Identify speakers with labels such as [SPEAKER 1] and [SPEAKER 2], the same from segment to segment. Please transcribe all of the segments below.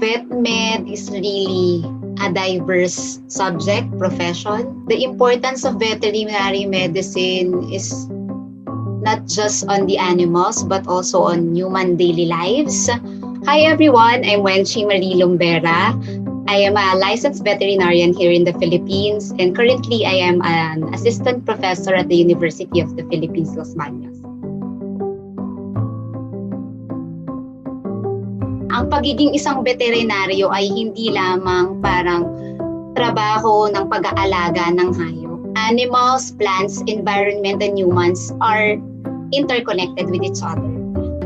[SPEAKER 1] vet med is really a diverse subject, profession. The importance of veterinary medicine is not just on the animals, but also on human daily lives. Hi everyone, I'm Wenchi Marie Lumbera. I am a licensed veterinarian here in the Philippines, and currently I am an assistant professor at the University of the Philippines, Los Baños. Ang pagiging isang veterinaryo ay hindi lamang parang trabaho ng pag-aalaga ng hayop. Animals, plants, environment, and humans are interconnected with each other.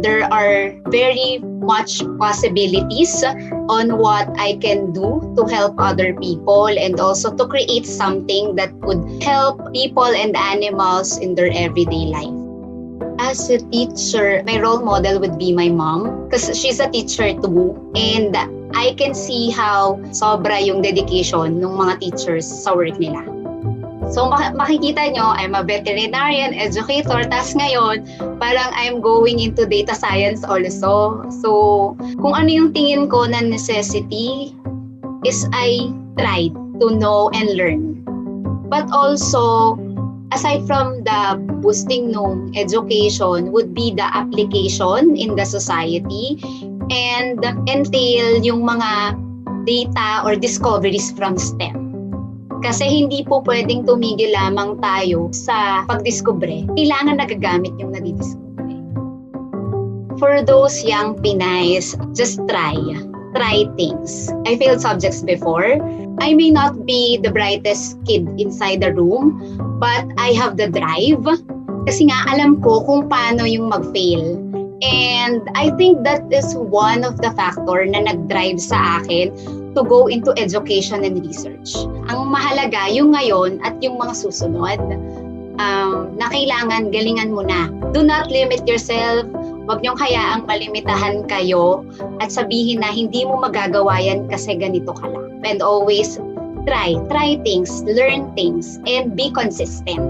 [SPEAKER 1] There are very much possibilities on what I can do to help other people and also to create something that could help people and animals in their everyday life. As a teacher, my role model would be my mom because she's a teacher too, and I can see how sobra yung dedication ng mga teachers sa work nila. So makikita nyo, I'm a veterinarian, educator, tas ngayon, parang I'm going into data science also. So kung ano yung tingin ko na necessity is I tried to know and learn. But also, aside from the boosting ng education would be the application in the society and entail yung mga data or discoveries from STEM. Kasi hindi po pwedeng tumigil lamang tayo sa pagdiskubre. Kailangan nagagamit yung nadidiskubre. For those young Pinays, just try things. I failed subjects before. I may not be the brightest kid inside the room, but I have the drive. Kasi nga alam ko kung paano yung mag-fail. And I think that is one of the factor na nag-drive sa akin to go into education and research. Ang mahalaga yung ngayon at yung mga susunod na kailangan galingan mo na. Do not limit yourself. Huwag niyong hayaang malimitahan kayo at sabihin na hindi mo magagawa yan kasi ganito ka lang. And always try things, learn things, and be consistent.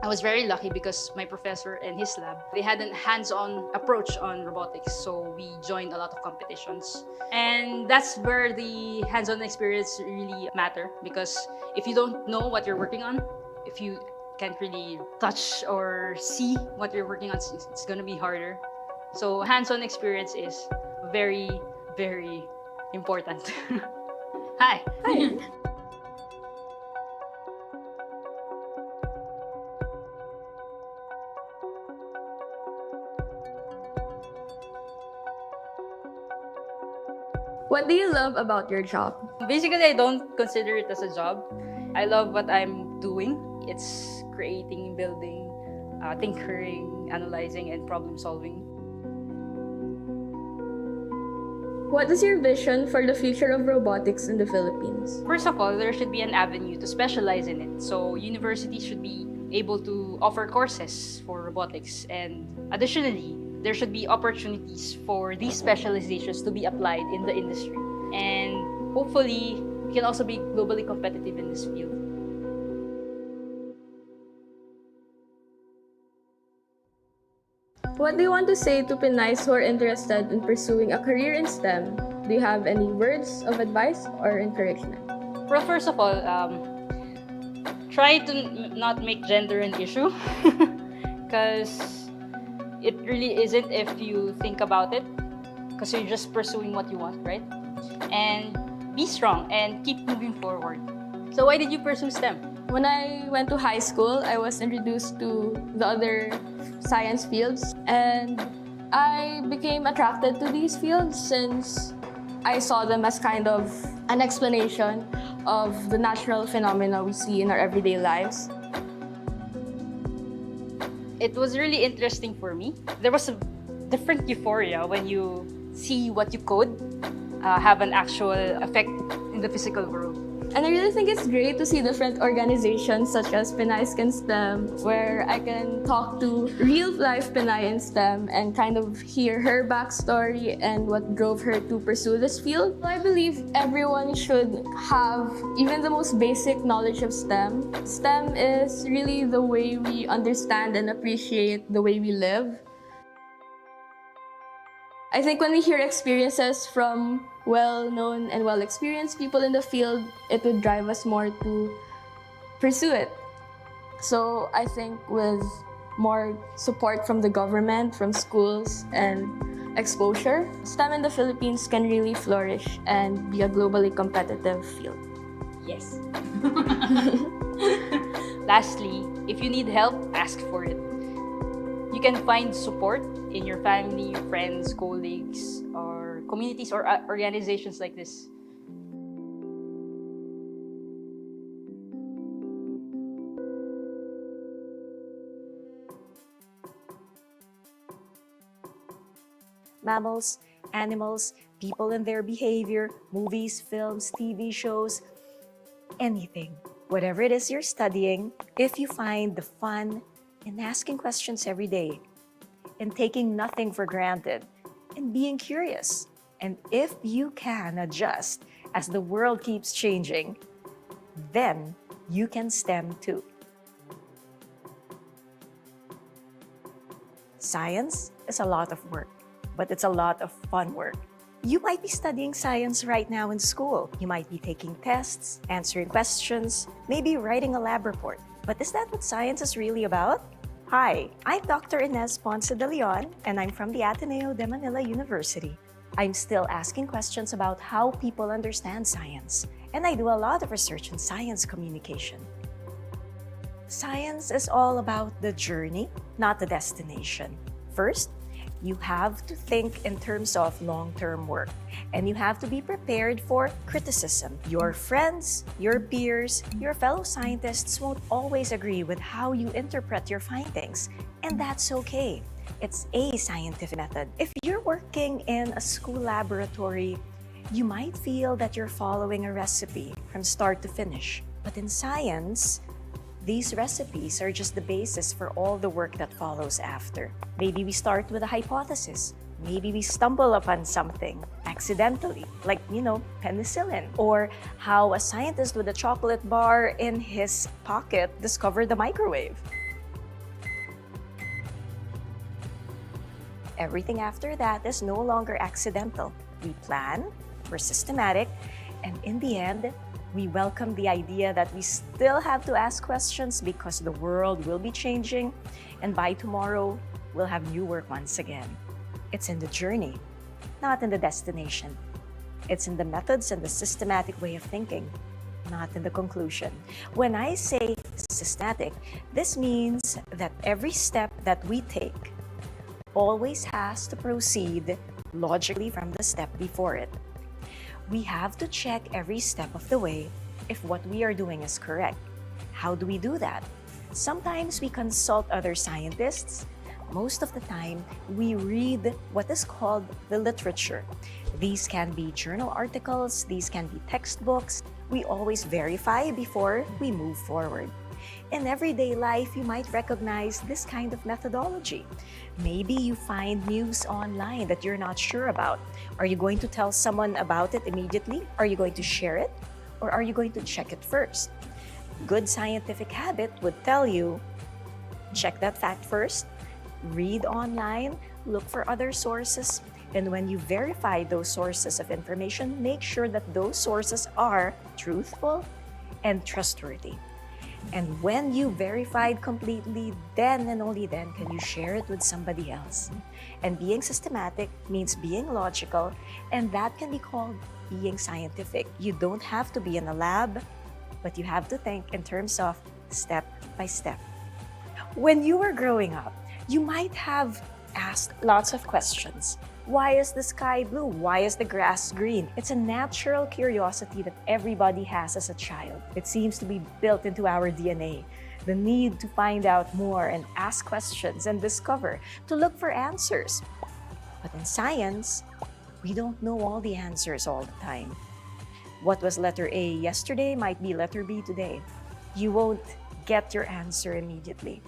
[SPEAKER 2] I was very lucky because my professor and his lab, they had a hands-on approach on robotics. So we joined a lot of competitions. And that's where the hands-on experience really matter, because if you don't know what you're working on, if you can't really touch or see what you're working on, it's gonna be harder. So hands-on experience is very, very important. Hi.
[SPEAKER 3] Hi. What do you love about your job?
[SPEAKER 2] Basically, I don't consider it as a job. I love what I'm doing. It's creating, building, tinkering, analyzing, and problem solving.
[SPEAKER 3] What is your vision for the future of robotics in the Philippines?
[SPEAKER 2] First of all, there should be an avenue to specialize in it. So universities should be able to offer courses for robotics. And additionally, there should be opportunities for these specializations to be applied in the industry. And hopefully, we can also be globally competitive in this field.
[SPEAKER 3] What do you want to say to Pinays who are interested in pursuing a career in STEM? Do you have any words of advice or encouragement?
[SPEAKER 2] Well, first of all, try to not make gender an issue, because it really isn't if you think about it, because you're just pursuing what you want, right? And be strong and keep moving forward. So why did you pursue STEM?
[SPEAKER 3] When I went to high school, I was introduced to the other science fields, and I became attracted to these fields since I saw them as kind of an explanation of the natural phenomena we see in our everyday lives.
[SPEAKER 2] It was really interesting for me. There was a different euphoria when you see what you could have an actual effect in the physical world.
[SPEAKER 3] And I really think it's great to see different organizations such as Pinace in STEM, where I can talk to real-life Pinay in STEM and kind of hear her backstory and what drove her to pursue this field. I believe everyone should have even the most basic knowledge of STEM. STEM is really the way we understand and appreciate the way we live. I think when we hear experiences from well-known and well-experienced people in the field, it would drive us more to pursue it. So I think with more support from the government, from schools, and exposure, STEM in the Philippines can really flourish and be a globally competitive field.
[SPEAKER 2] Yes. Lastly, if you need help, ask for it. You can find support in your family, friends, colleagues, or communities or organizations like this.
[SPEAKER 4] Mammals, animals, people and their behavior, movies, films, TV shows, anything. Whatever it is you're studying, if you find the fun in asking questions every day, and taking nothing for granted, and being curious, and if you can adjust as the world keeps changing, then you can STEM too. Science is a lot of work, but it's a lot of fun work. You might be studying science right now in school. You might be taking tests, answering questions, maybe writing a lab report. But is that what science is really about? Hi, I'm Dr. Inez Ponce de Leon, and I'm from the Ateneo de Manila University. I'm still asking questions about how people understand science, and I do a lot of research in science communication. Science is all about the journey, not the destination. First, you have to think in terms of long-term work, and you have to be prepared for criticism. Your friends, your peers, your fellow scientists won't always agree with how you interpret your findings, and that's okay. It's a scientific method. If you're working in a school laboratory, you might feel that you're following a recipe from start to finish. But in science, these recipes are just the basis for all the work that follows after. Maybe we start with a hypothesis. Maybe we stumble upon something accidentally, like, penicillin, or how a scientist with a chocolate bar in his pocket discovered the microwave. Everything after that is no longer accidental. We plan, we're systematic, and in the end, we welcome the idea that we still have to ask questions because the world will be changing, and by tomorrow, we'll have new work once again. It's in the journey, not in the destination. It's in the methods and the systematic way of thinking, not in the conclusion. When I say systematic, this means that every step that we take always has to proceed logically from the step before it. We have to check every step of the way if what we are doing is correct. How do we do that? Sometimes we consult other scientists. Most of the time, we read what is called the literature. These can be journal articles, these can be textbooks. We always verify before we move forward. In everyday life, you might recognize this kind of methodology. Maybe you find news online that you're not sure about. Are you going to tell someone about it immediately? Are you going to share it? Or are you going to check it first? Good scientific habit would tell you, check that fact first, read online, look for other sources, and when you verify those sources of information, make sure that those sources are truthful and trustworthy. And when you verified completely, then and only then can you share it with somebody else. And being systematic means being logical, and that can be called being scientific. You don't have to be in a lab, but you have to think in terms of step by step. When you were growing up, you might have asked lots of questions. Why is the sky blue? Why is the grass green? It's a natural curiosity that everybody has as a child. It seems to be built into our DNA. The need to find out more and ask questions and discover, to look for answers. But in science, we don't know all the answers all the time. What was letter A yesterday might be letter B today. You won't get your answer immediately.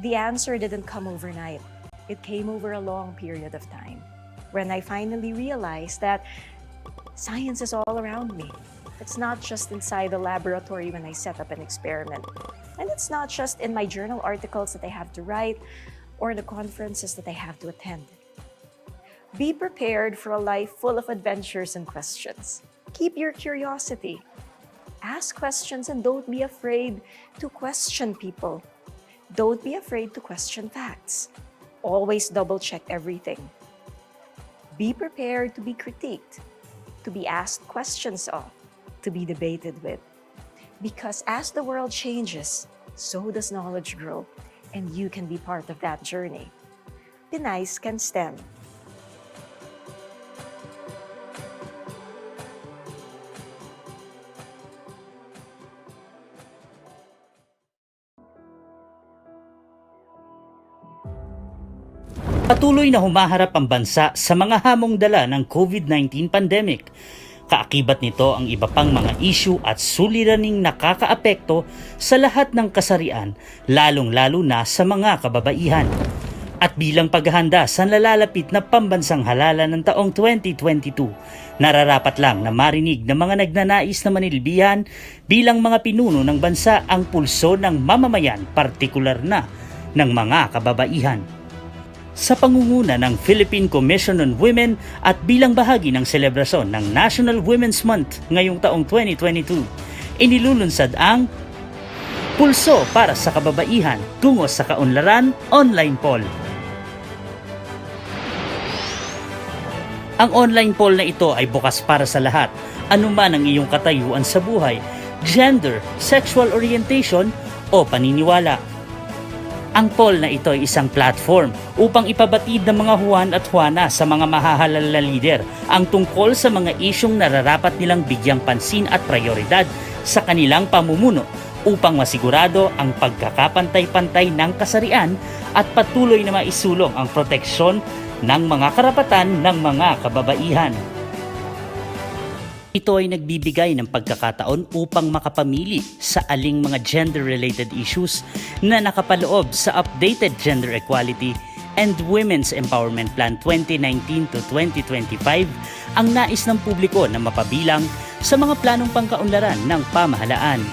[SPEAKER 4] The answer didn't come overnight. It came over a long period of time when I finally realized that science is all around me. It's not just inside the laboratory when I set up an experiment. And it's not just in my journal articles that I have to write or the conferences that I have to attend. Be prepared for a life full of adventures and questions. Keep your curiosity. Ask questions and don't be afraid to question people. Don't be afraid to question facts. Always double-check everything. Be prepared to be critiqued, to be asked questions of, to be debated with. Because as the world changes, so does knowledge grow, and you can be part of that journey. Pinays can STEM.
[SPEAKER 5] Patuloy na humaharap ang bansa sa mga hamong dala ng COVID-19 pandemic. Kaakibat nito ang iba pang mga issue at suliraning nakakaapekto sa lahat ng kasarian, lalong-lalo na sa mga kababaihan. At bilang paghahanda sa nalalapit na pambansang halalan ng taong 2022, nararapat lang na marinig ng mga nagnanais na manilbihan bilang mga pinuno ng bansa ang pulso ng mamamayan, partikular na ng mga kababaihan. Sa pangunguna ng Philippine Commission on Women at bilang bahagi ng selebrasyon ng National Women's Month ngayong taong 2022, inilulunsad ang Pulso para sa Kababaihan tungo sa Kaunlaran online poll. Ang online poll na ito ay bukas para sa lahat, anuman ang iyong katayuan sa buhay, gender, sexual orientation o paniniwala. Ang poll na ito ay isang platform upang ipabatid ng mga Juan at Juana sa mga mahahalal na lider ang tungkol sa mga isyong nararapat nilang bigyang pansin at prioridad sa kanilang pamumuno upang masigurado ang pagkakapantay-pantay ng kasarian at patuloy na maisulong ang proteksyon ng mga karapatan ng mga kababaihan. Ito ay nagbibigay ng pagkakataon upang makapamili sa aling mga gender-related issues na nakapaloob sa updated Gender Equality and Women's Empowerment Plan 2019 to 2025 ang nais ng publiko na mapabilang sa mga planong pangkaunlaran ng pamahalaan.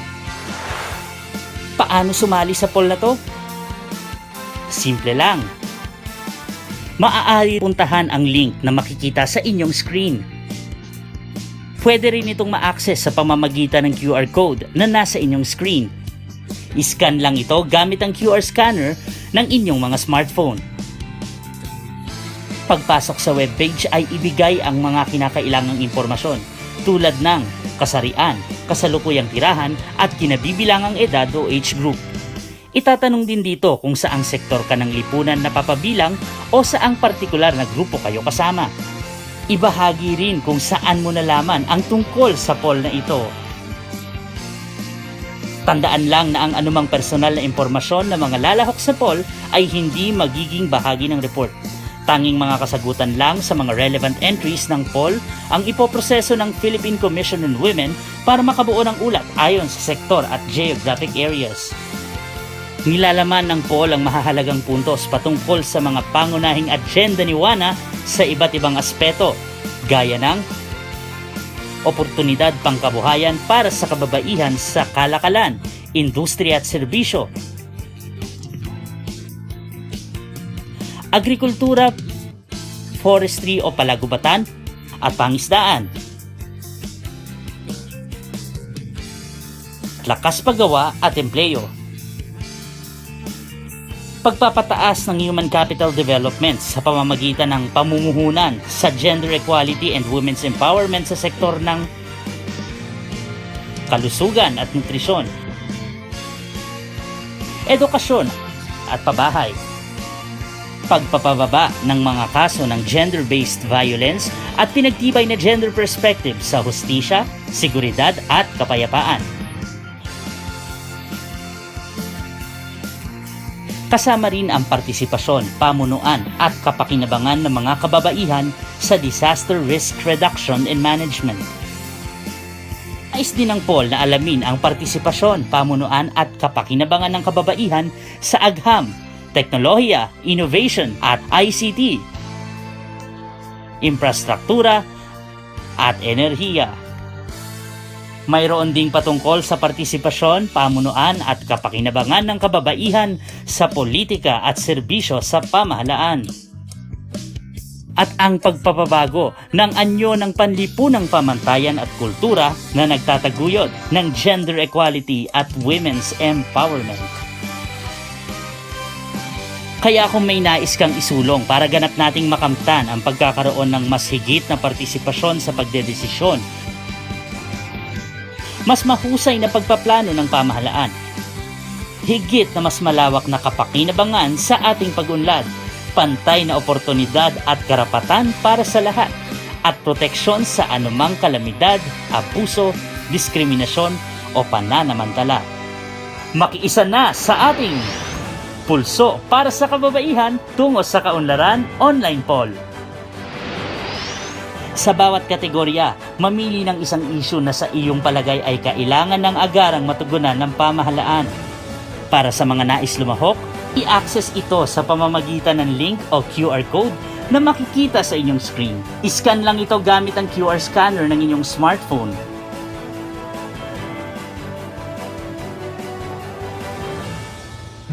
[SPEAKER 5] Paano sumali sa poll na to? Simple lang. Maaari puntahan ang link na makikita sa inyong screen. Pwede rin itong ma-access sa pamamagitan ng QR code na nasa inyong screen. I-scan lang ito gamit ang QR scanner ng inyong mga smartphone. Pagpasok sa webpage ay ibigay ang mga kinakailangang impormasyon tulad ng kasarian, kasalukuyang tirahan at kinabibilangang edad o age group. Itatanong din dito kung saang sektor ka ng lipunan napapabilang o saang partikular na grupo kayo kasama. Ibahagi rin kung saan mo nalaman ang tungkol sa poll na ito. Tandaan lang na ang anumang personal na impormasyon na mga lalahok sa poll ay hindi magiging bahagi ng report. Tanging mga kasagutan lang sa mga relevant entries ng poll ang ipoproseso ng Philippine Commission on Women para makabuo ng ulat ayon sa sektor at geographic areas. Nilalaman ng poll ang mahahalagang puntos patungkol sa mga pangunahing agenda ni Juana sa iba't ibang aspeto, gaya ng oportunidad pangkabuhayan para sa kababaihan sa kalakalan, industriya at serbisyo, agrikultura, forestry o palagubatan at pangisdaan, lakas paggawa at empleyo, pagpapataas ng human capital development sa pamamagitan ng pamumuhunan sa gender equality and women's empowerment sa sektor ng kalusugan at nutrisyon, edukasyon at pabahay, pagpapababa ng mga kaso ng gender-based violence at pinagtibay na gender perspective sa hustisya, seguridad at kapayapaan. Kasama rin ang partisipasyon, pamunuan at kapakinabangan ng mga kababaihan sa disaster risk reduction and management. Nais din ng poll na alamin ang partisipasyon, pamunuan at kapakinabangan ng kababaihan sa Agham, Teknolohiya, Innovation at ICT, Infrastruktura at Enerhiya. Mayroon ding patungkol sa partisipasyon, pamunuan at kapakinabangan ng kababaihan sa politika at serbisyo sa pamahalaan. At ang pagpapabago ng anyo ng panlipunang pamantayan at kultura na nagtataguyod ng gender equality at women's empowerment. Kaya kung may nais kang isulong para ganap nating makamtan ang pagkakaroon ng mas higit na partisipasyon sa pagdedesisyon, mas mahusay na pagpaplano ng pamahalaan, higit na mas malawak na kapakinabangan sa ating pag-unlad, pantay na oportunidad at karapatan para sa lahat, at proteksyon sa anumang kalamidad, abuso, diskriminasyon o pananamantala. Makiisa na sa ating pulso para sa kababaihan tungo sa kaunlaran online poll. Sa bawat kategorya, mamili ng isang issue na sa iyong palagay ay kailangan ng agarang matugunan ng pamahalaan. Para sa mga nais lumahok, i-access ito sa pamamagitan ng link o QR code na makikita sa inyong screen. I-scan lang ito gamit ang QR scanner ng inyong smartphone.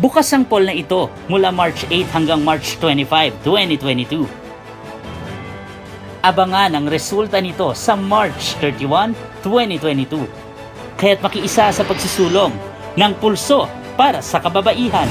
[SPEAKER 5] Bukas ang poll na ito mula March 8 hanggang March 25, 2022. Abangan ang resulta nito sa March 31, 2022. Kaya't makiisa sa pagsusulong ng pulso para sa kababaihan.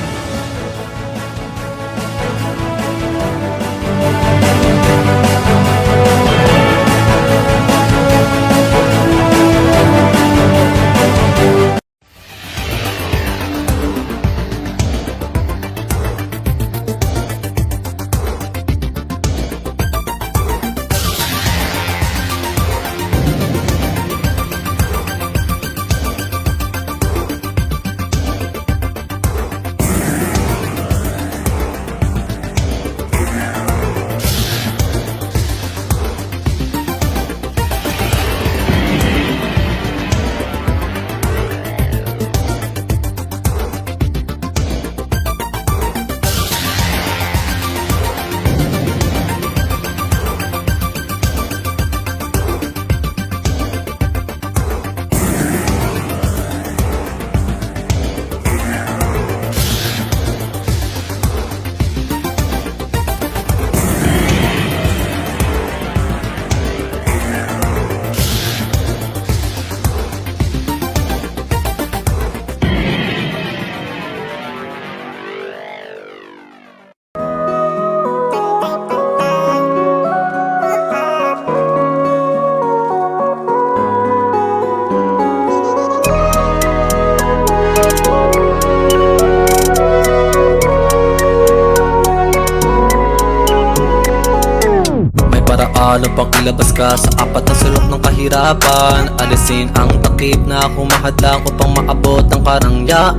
[SPEAKER 6] Paano pang ilabas ka sa apat na sulok ng kahirapan? Alisin ang takip na humahadlang upang maabot ang karangyaan.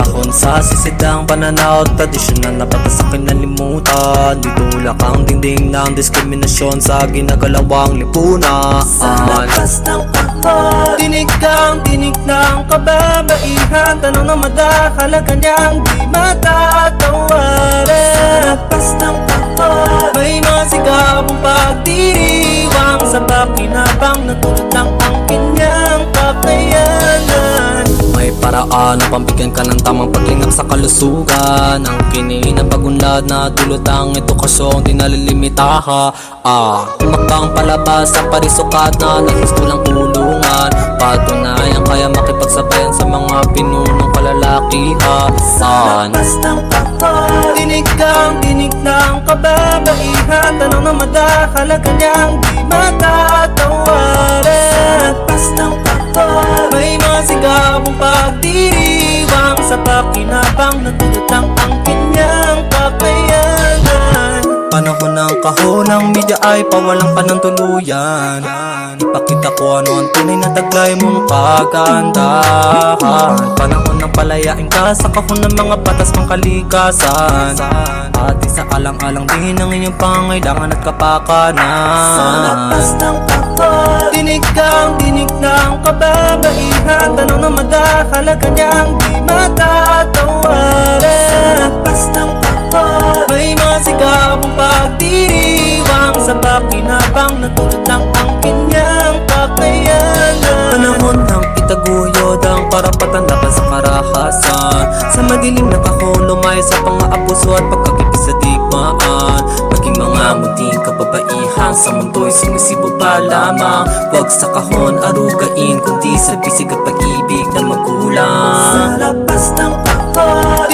[SPEAKER 6] Itahon sa sisidang pananaw, tradisyonal na batas sa kinalimutan. Ditulak ang dingding ng diskriminasyon sa ginagalawang lipunan. Sa lakas ng kahon, tinig kang tinig ng kababaihan. Tanong na madahalaga niyang di matatawaran. Sa lakas ng kahon, may mga sigabong pagdiriwang sa pakinabang na tulad ng ang kanyang kakayanan. May paraan na pambigyan ka ng tamang paglingap sa kalusugan. Ang kininang pagunlad na dulot ang edukasyon di nalilimitaha. Tumakbang palabas sa parisukat na naggustulang kulungan. Patunayan kaya makipagsabayan sa mga pinunong kalalakihan. Sa lakas ng kahon, tinig kang tinig ng kababaihan. Tanong na madahalaga niyang di matatawaran. Sa lakas ng kahon, may mga sigabong pagdiriwang sa pakinabang na tulad ng ang kanyang kakayanan. Panahon panahon ng kahonang media ay pawalang ka ng tuluyan. Ipakita ko ano ang tunay na taglay mong kagandahan. Panahon ng palayain ka sa kahon ng mga batas pang kalikasan. At isaalang-alang din ang inyong pangailangan at kapakanan. Sa lapas ng kahon, dinig ng kababaihan. Tanong na madahalaga niyang di matatawaran. Sa lapas ng kahon, may mga sigabong pagdiriwang sa pakinabang na tulad ng ang kanyang kakayanan. Panahon ng itaguyod ang karapatan laban sa karahasan. Sa madilim na kahon, lumay sa pang-aabuso at pagkakipis sa digmaan. Maging mga munting kababaihan sa mundo'y sumisibo pa lamang. Huwag sa kahon arugain, kundi sa bisig at pag-ibig ng magulang. Sa lapas ng kahon,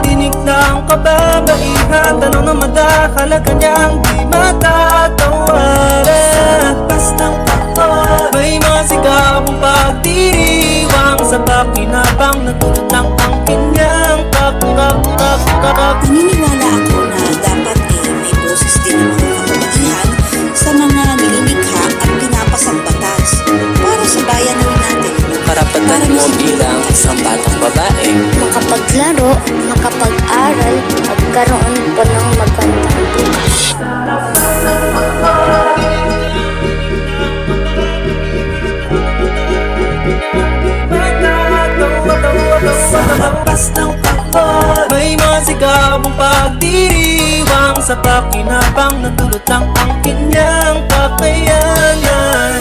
[SPEAKER 6] dinig ng kababaihan. Tanong na madahalaga niyang di matatawaran. Sa lapas ng kahon, may mga sigabong pagdiriwang sa pakinabang na tulad ng ang kanyang
[SPEAKER 7] Naniniwala ako na dapat may boses din ang mga kababaihan sa mga nililikha at pinapasang batas para sa bayan natin.
[SPEAKER 6] Karapatan mo bilang isang batang babae.
[SPEAKER 8] Makapaglaro, makapag-aral, magkaroon pa ng magandang bukas.
[SPEAKER 6] Sa lapas ng kahon, may mga sigabong pagdiriwang sa pakinabang na tulad ng ang kanyang kakayanan.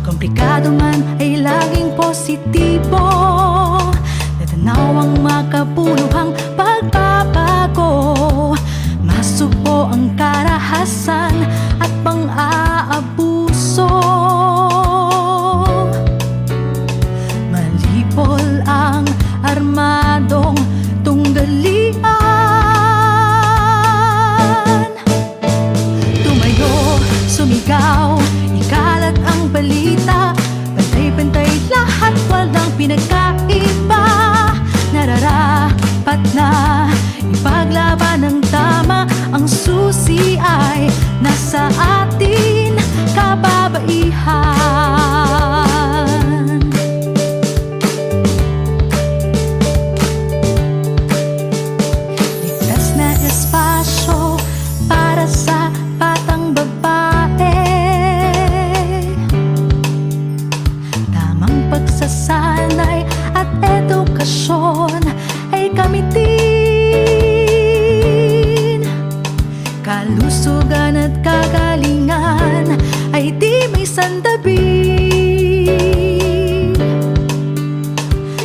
[SPEAKER 9] Komplikado man ay laging positibo. Natanaw ang makabuluhang pagbabago. Masuko ang karahasan at pang-aabuso. Malipol ang armadong tunggalian. Tumayo, sumigaw, ikalat ang balita. Pantay-pantay lahat, walang pinagkaiba. Nararapat na ipaglaban ng tama. Ang susi ay nasa atin, kababaihan. Ligtas na espasyo para sa batang babae. Tamang pagsasanay at edukasyon ay kamitin. Kalusugan at kagalingan ay di may sandabi.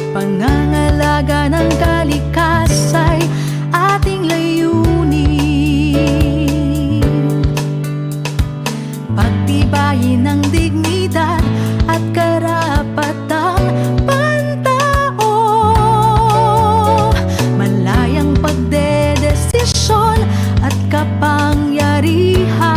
[SPEAKER 9] Pangangalaga ng kalikasay ating layunin. Pagtibayin ng dignidad at karapatang pantao. Malayang pagdedesisyon at kapangyarihan.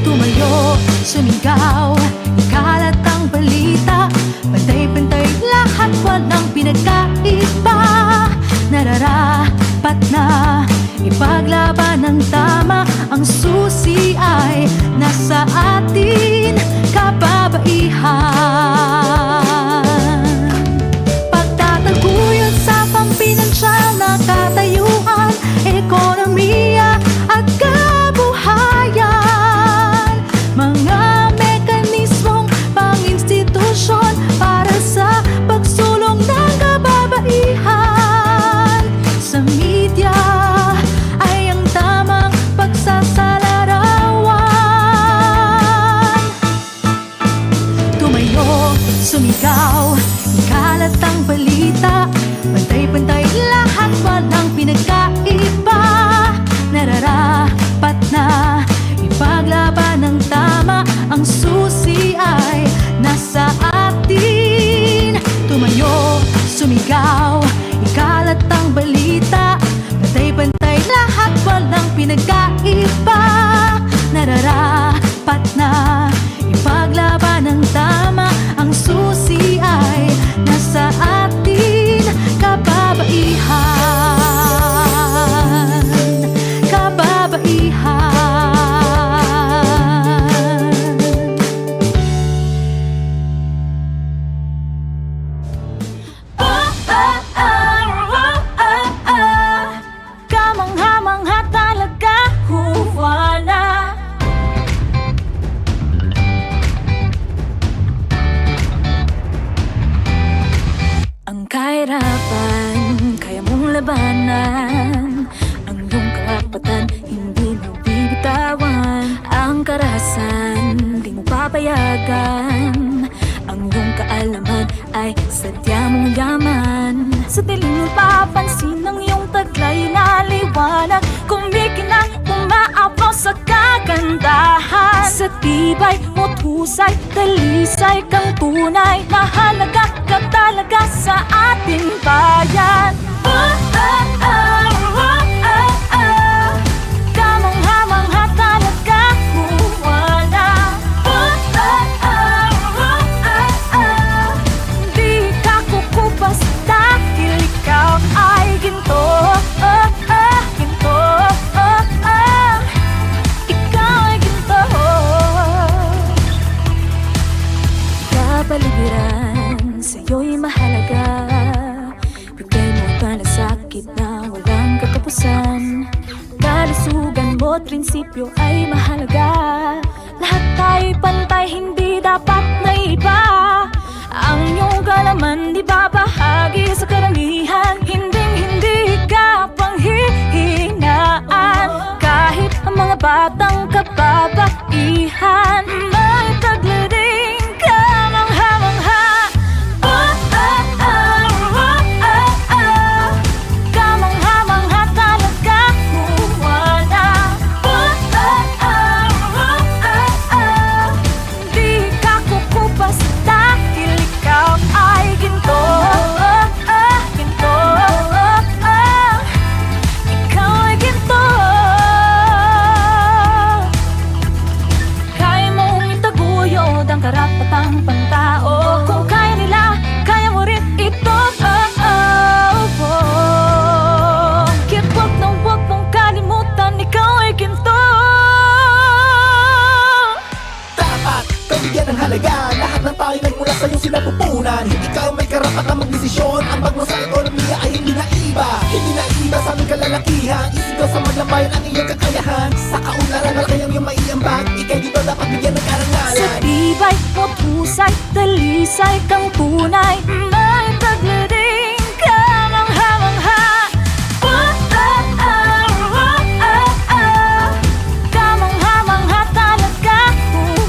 [SPEAKER 9] Tumayo, sumigaw, ikalat ang balita. Pantay-pantay lahat, walang pinagkaiba. Nararapat na ipaglaban ng tama. Ang susi ay nasa atin, kababaihan. Pagtataguyod sa pampinansyal na katayuan, ekonomiya at kabuhayan. Mga mekanismong pang-institusyon para sa pagsulong ng kababaihan. Sa media ay ang tamang pagsasalarawan. Tumayo, sumigaw, ikalat ang balita. Pantay-pantay lahat, Ang kahirapan, kaya mong labanan. Ang iyong karapatan, hindi mo bibitawan. Ang karahasan, di mo papayagan. Ang iyong kaalaman ay sadya mong yaman. Sa dilim mo papansin ang iyong taglay na liwanag. Kumikinang umaapaw sa kagandahan. Sa tibay mo't husay, talisay kang tunay. Mahalaga ka talaga sa ating bayan. Kamangha-mangha talaga, Juana. Di ka kukupas dahil ikaw ay ginto. Ginto. Ikaw ay ginto. Kapaligiran sa'yo'y mahalaga. Bigay mo malasakit na walang katapusan. Kalusugan mo't prinsipyo ay mahalaga. Lahat tayo'y pantay, hindi dapat na iba. Ang iyong kalaman di babahagi sa karamihan. Hindi ka panghihinaan. Kahit ang mga batang kababaihan, may taglading kamangha-mangha. Kamangha-mangha talaga, Juana. Di ka kukupas dahil ikaw ay ginto. Ginto. Ikaw ay ginto. Kaya mong itaguyod ang karapatang pantao. Kung kaya nila, kaya mo rin ito. Kaya't wag mong kalimutan, ikaw ay ginto.
[SPEAKER 10] Dapat bigyan ng halaga. Lahat ng tayo nagmula sa'yo sinapupunan. Hindi ka may karapatang magdesisyon. Ang bagmo sa ekonomiya ay hindi na iba. Hindi na iba sa aming kalalakihan. Isigaw sa maglambayan ang iyong kakayahan. Sa kaunlaran malaki ang iyong maiambag. Ika'y dito dapat bigyan ng
[SPEAKER 9] Sa
[SPEAKER 10] karangalan.
[SPEAKER 9] tibay mo't husay, talisay kang tunay. May taglading kamangha-mangha. Kamangha-mangha talaga,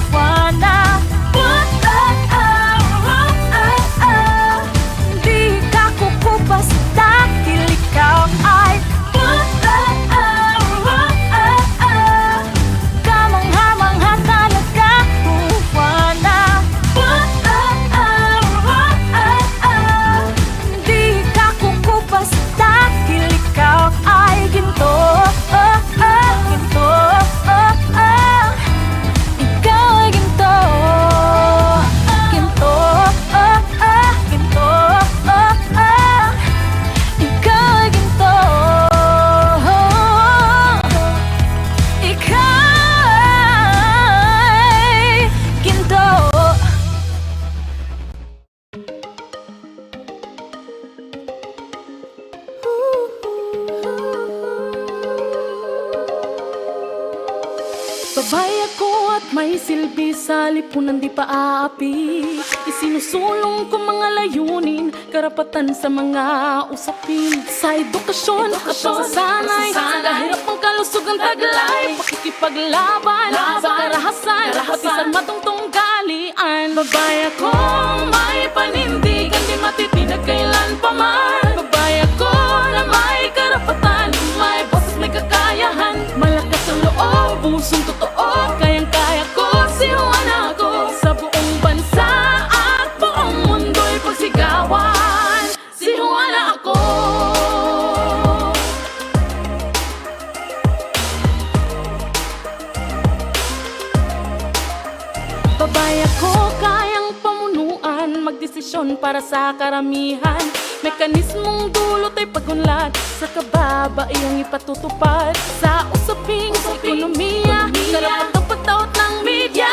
[SPEAKER 9] Juana. Di ka kukupas dahil ikaw ay kamangha-mangha talaga, Juana. Di ka kukupas dahil ikaw ay ginto. Ginto. Ikaw ay ginto. Ginto. Ginto. Ikaw ay ginto. Ikaw ay ginto. Babay ako at may silbi sa lipunan di paaapi. Isinusulong ko mga layunin, karapatan sa mga usapin. Sa edukasyon at pagsasanay, sa kahirap ang kalusugan taglay. Pakikipaglaban sa karahasan, pati sa matungtong galian. Babay ako may panindigan, di matitinag kailan pa man. Babay ako na may karapatan, may boses, may kakayahan. Malakas ang loob, pusong totoo, kayang-kaya ko, si Juana ako. Sa buong bansa at buong mundo'y pagsigawan, si Juana ako. Babay ako, kayang pamunuan, magdesisyon para sa karamihan. Mekanismong dulot ay pagunlad, sa kababaihang ipatutupad. Sa usaping ekonomiya, karapatang pagtaot ng media.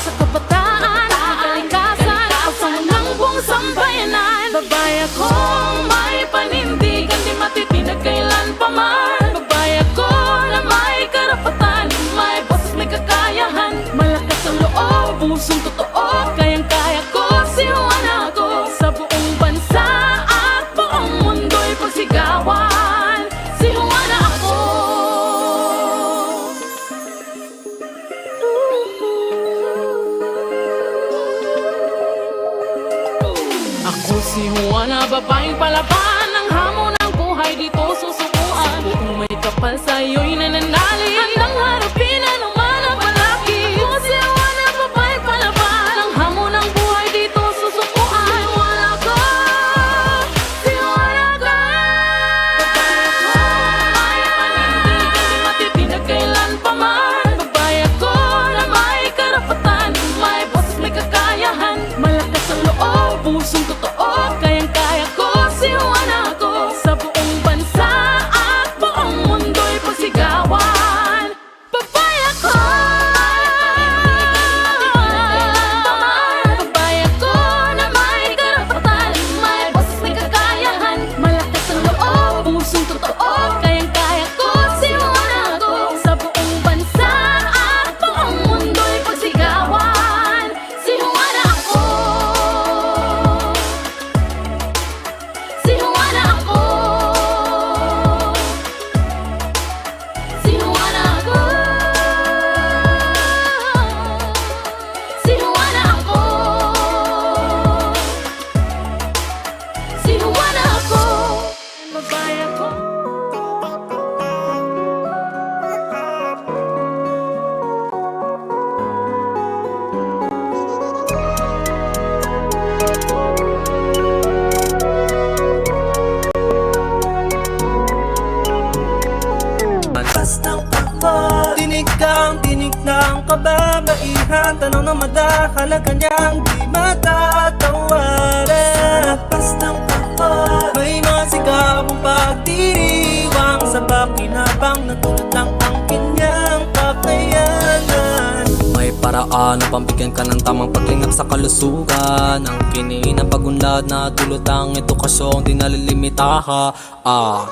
[SPEAKER 9] Sa kabataan, kalikasan, pagsama ng buong sambayanan. Babay ako may panindigan, di matitinag kailan pa man. Babay ako na may karapatan, may boses, may kakayahan. Malakas ang loob, pusong totoo, kayang-kaya ko, si Juana ako. Sa buong bansa Si Juana, babaeng palaban, ang hamon ng buhay dito susukuan. Kung may kapal sa'yo'y nananali, handang harapin anuman ang palaki. Si Juana, babaeng palaban, ang hamon ng buhay dito susukuan. Si Juana ka, si Juana ka. May panindig, hindi matitinag kailan pa man. Babae ako na may karapatan, may boses, may kakayahan, malakas ang loob, pusong totoo, kayang-kaya ko. Si Juana ako, sa buong bansa at buong mundo'y pagsigawan. Babae ako, babae ako na may karapatan, may boses, may kakayahan, malakas ang loob, pusong totoo, kayang-kaya ko. Si Juana ako, sa buong bansa at buong mundo'y pagsigawan. Si Juana ako, si Juana ako, si Juana ako, si Juana ako, si Juana ako, babae ako.
[SPEAKER 6] Pas ng kapal, tinig ng kababaihan, tanong ng madahalaga niyang di matatawaran. Pas ng kapal, may mga sigabong pagdiriwang sa pakinabang na tulad ng ang kanyang kakayanan. May paraan upang bigyan ka ng tamang paglingap sa kalusugan. Ang kininang pagunlad na tulad ng edukasyong di nalilimitaha.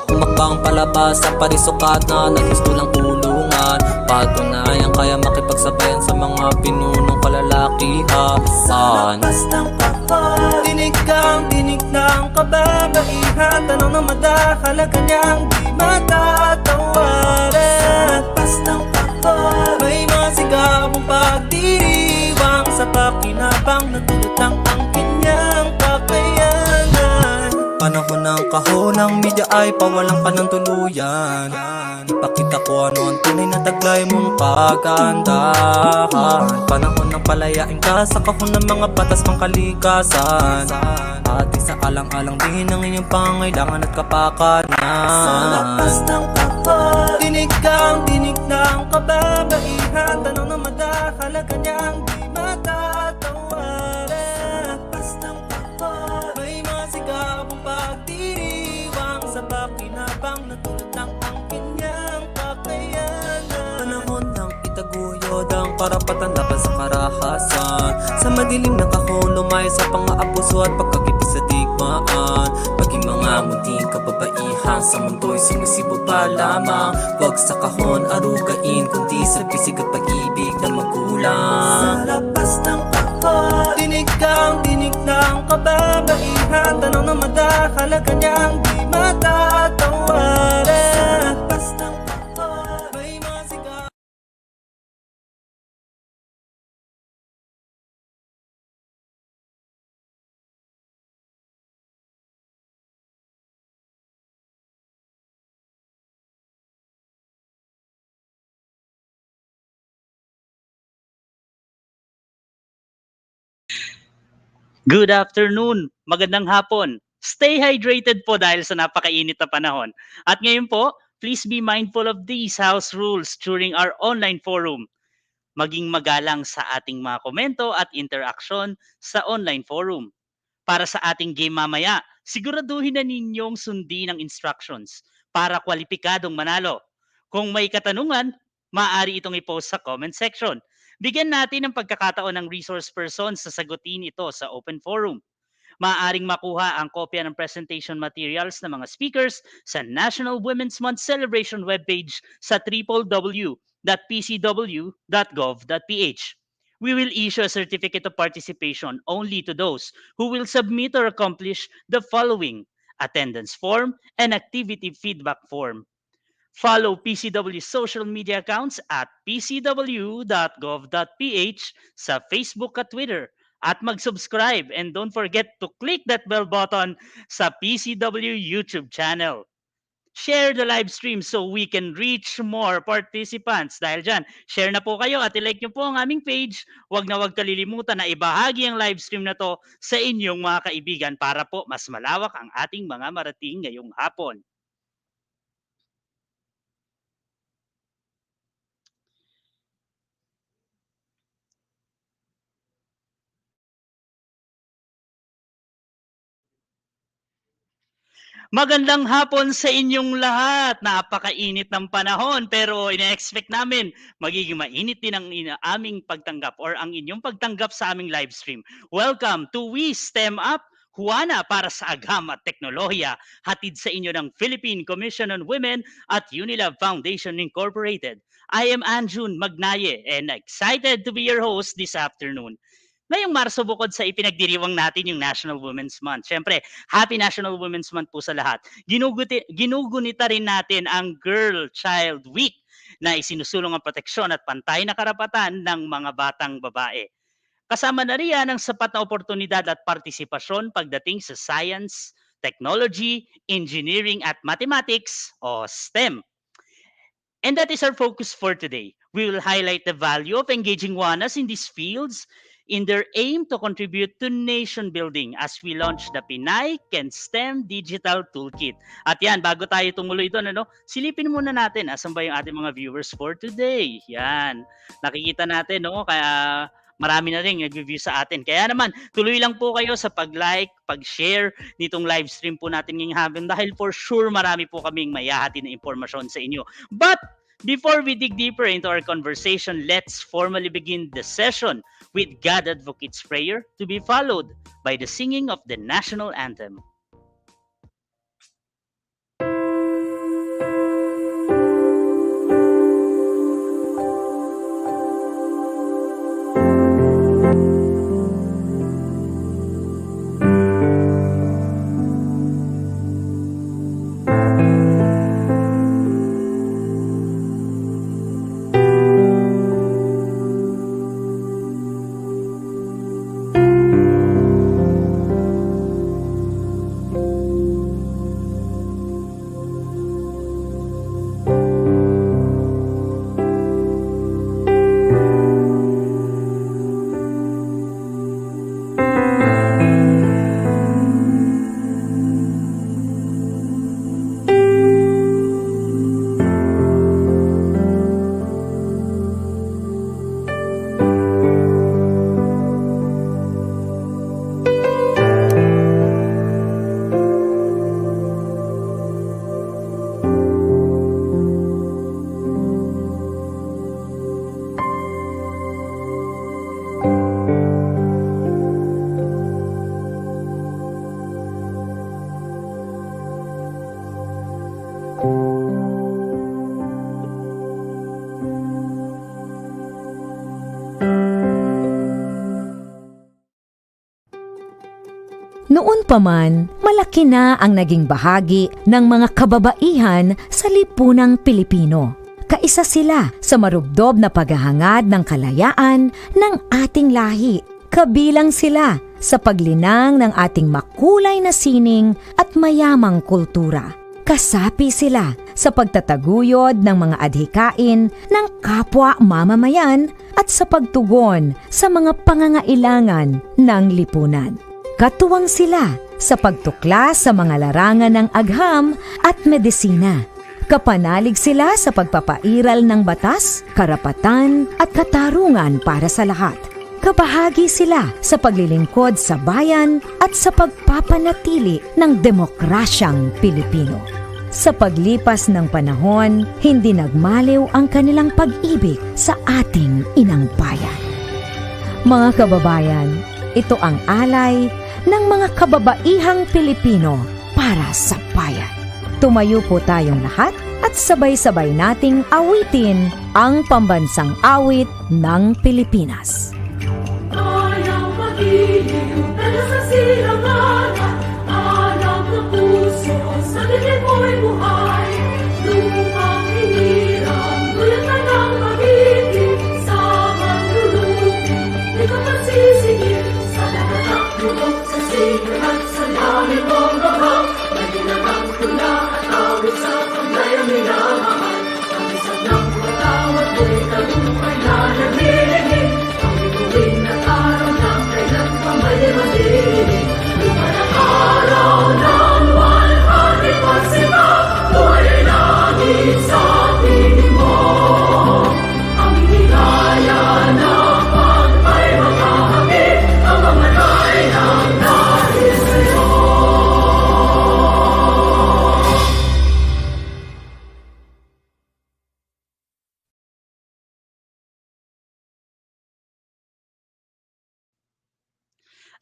[SPEAKER 6] Umakbang palabas sa parisukat na naggusto lang tulungan. Patunayan kaya makipagsabayan sa mga pinunong kalalakihan. Labas ng kapal, tinig ng kababaihan, tanong ng madahalaga niyang di matatawaran. Labas ng kapal, may mga sigabong pagdiriwang sa pakinabang na tulad ng ang kanyang kakayanan. Panahon ng kahonang media ay pawalang ka ng tuluyan. Ipakita ko ano ang tunay na taglay mong kagandahan. Panahon ng palayain ka sa kahon ng mga batas pang kalikasan. At isa alang-alang din ang inyong pangailangan at kapakanan. Sa lapas ng kapal, tinig ng kababaihan, tanong ng madahalaga niyang di matatawaran. Lapas ng kapal, may mga sigabong pagdiriwang sa pakinabang na tulad ng ang kanyang kakayanan. Panahon ng itaguyod ang karapatan laban sa karahasan. Sa madilim na kahon, lumay sa pang-aabuso at pagkagipis sa digmaan. Maging mga munting kababaihan sa mundo'y sumisibo pa lamang. Huwag sa kahon arugain, kundi sa bisig at pag-ibig ng magulang. Sa lapas ng kapal, tinig ng kababaihan, tanong ng madahalaga niyang di matatawaran. Lapas ng kapal, may mga sigaw.
[SPEAKER 5] Good afternoon, magandang hapon. Stay hydrated po dahil sa napakainit na panahon. At ngayon po, please be mindful of these house rules during our online forum. Maging magalang sa ating mga komento at interaksyon sa online forum. Para sa ating game mamaya, siguraduhin na ninyong sundin ang instructions para kwalipikadong manalo. Kung may katanungan, maaari itong i-post sa comment section. Bigyan natin ng pagkakataon ng resource person sa sagutin ito sa open forum. Maaaring makuha ang kopya ng presentation materials ng mga speakers sa National Women's Month Celebration webpage sa www.pcw.gov.ph. We will issue a certificate of participation only to those who will submit or accomplish the following: attendance form and activity feedback form. Follow PCW social media accounts at pcw.gov.ph sa Facebook at Twitter at mag-subscribe. And don't forget to click that bell button sa PCW YouTube channel. Share the live stream so we can reach more participants. Dahil dyan, share na po kayo at ilike nyo po ang aming page. Huwag na huwag kalilimutan na ibahagi ang live stream na to sa inyong mga kaibigan para po mas malawak ang ating mga marating ngayong hapon. Magandang hapon sa inyong lahat. Napakainit ng panahon pero ina-expect namin magiging mainit din ang aming pagtanggap or ang inyong pagtanggap sa aming live stream. Welcome to We STEM Up, Juana para sa Agham at Teknolohiya, hatid sa inyo ng Philippine Commission on Women at Unilab Foundation Incorporated. I am Anjun Magnaye and excited to be your host this afternoon. Ngayong Marso, bukod sa ipinagdiriwang natin yung National Women's Month, syempre, Happy National Women's Month po sa lahat. Ginugunita rin natin ang Girl Child Week na isinusulong ang proteksyon at pantay na karapatan ng mga batang babae. Kasama na riyan ang sapat na oportunidad at partisipasyon pagdating sa science, technology, engineering at mathematics o STEM. And that is our focus for today. We will highlight the value of engaging Juanas in these fields in their aim to contribute to nation building as we launch the Pinace and STEM Digital Toolkit. At yan, bago tayo tumuloy doon, silipin muna natin asan ba yung ating mga viewers for today. Yan, nakikita natin, kaya marami na rin nag-review sa atin. Kaya naman, tuloy lang po kayo sa pag-like, pag-share nitong live stream po natin ngayong hapon dahil for sure marami po kaming mayahati na impormasyon sa inyo. But before we dig deeper into our conversation, let's formally begin the session with God Advocate's prayer to be followed by the singing of the national anthem.
[SPEAKER 11] Noon pa man, malaki na ang naging bahagi ng mga kababaihan sa lipunang Pilipino. Kaisa sila sa marubdob na paghahangad ng kalayaan ng ating lahi. Kabilang sila sa paglinang ng ating makulay na sining at mayamang kultura. Kasapi sila sa pagtataguyod ng mga adhikain ng kapwa mamamayan at sa pagtugon sa mga pangangailangan ng lipunan. Katuwang sila sa pagtuklas sa mga larangan ng agham at medisina. Kapanalig sila sa pagpapairal ng batas, karapatan at katarungan para sa lahat. Kabahagi sila sa paglilingkod sa bayan at sa pagpapanatili ng demokrasyang Pilipino. Sa paglipas ng panahon, hindi nagmaliw ang kanilang pag-ibig sa ating inang bayan. Mga kababayan, ito ang alay ng mga kababaihang Pilipino para sa bayan. Tumayo po tayong lahat at sabay-sabay nating awitin ang pambansang awit ng Pilipinas.
[SPEAKER 9] Ayaw magiliw, dala sa silanganan, alam ng puso, sa dilim mo'y buhay. Lupang hiniram, gulat na ng magiging, sa manlulupi, di ka magsisingil, sa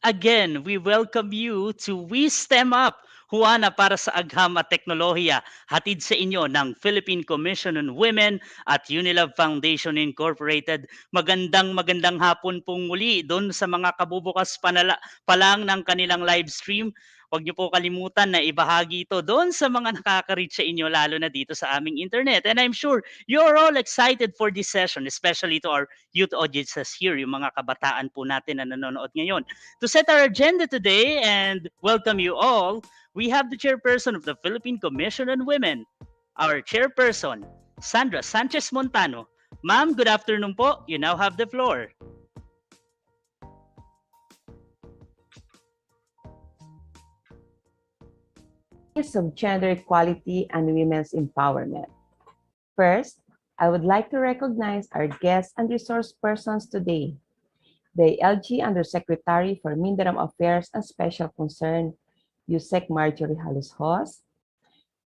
[SPEAKER 5] Again, we welcome you to We STEM Up, Juana para sa Agham at Teknolohiya, hatid sa inyo ng Philippine Commission on Women at Unilove Foundation Incorporated. Magandang hapon pong muli doon sa mga kabubukas pa lang ng kanilang live stream. Huwag niyo po kalimutan na ibahagi ito doon sa mga nakaka-reach sa inyo, lalo na dito sa aming internet. And I'm sure you're all excited for this session, especially to our youth audiences here, yung mga kabataan po natin na nanonood ngayon. To set our agenda today and welcome you all, we have the chairperson of the Philippine Commission on Women, our chairperson, Sandra Sanchez Montano. Ma'am, good afternoon po. You now have the floor.
[SPEAKER 12] Of gender equality and women's empowerment. First, I would like to recognize our guests and resource persons today. The LG Undersecretary for Mindanao Affairs and Special Concern, USEC Marjorie Halos-Hos,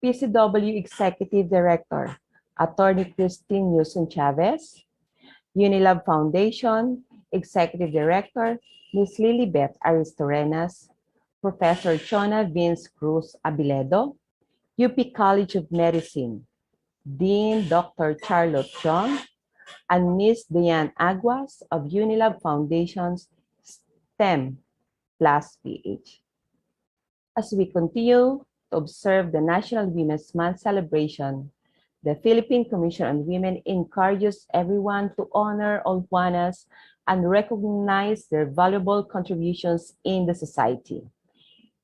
[SPEAKER 12] PCW Executive Director, Attorney Christine Newson Chavez, Unilab Foundation Executive Director, Ms. Lilibeth Aristorenas, Professor Chona Vince Cruz Abiledo, UP College of Medicine, Dean Dr. Charlotte Chong, and Ms. Diane Aguas of Unilab Foundation's STEM plus PH. As we continue to observe the National Women's Month celebration, the Philippine Commission on Women encourages everyone to honor all Juanas and recognize their valuable contributions in the society.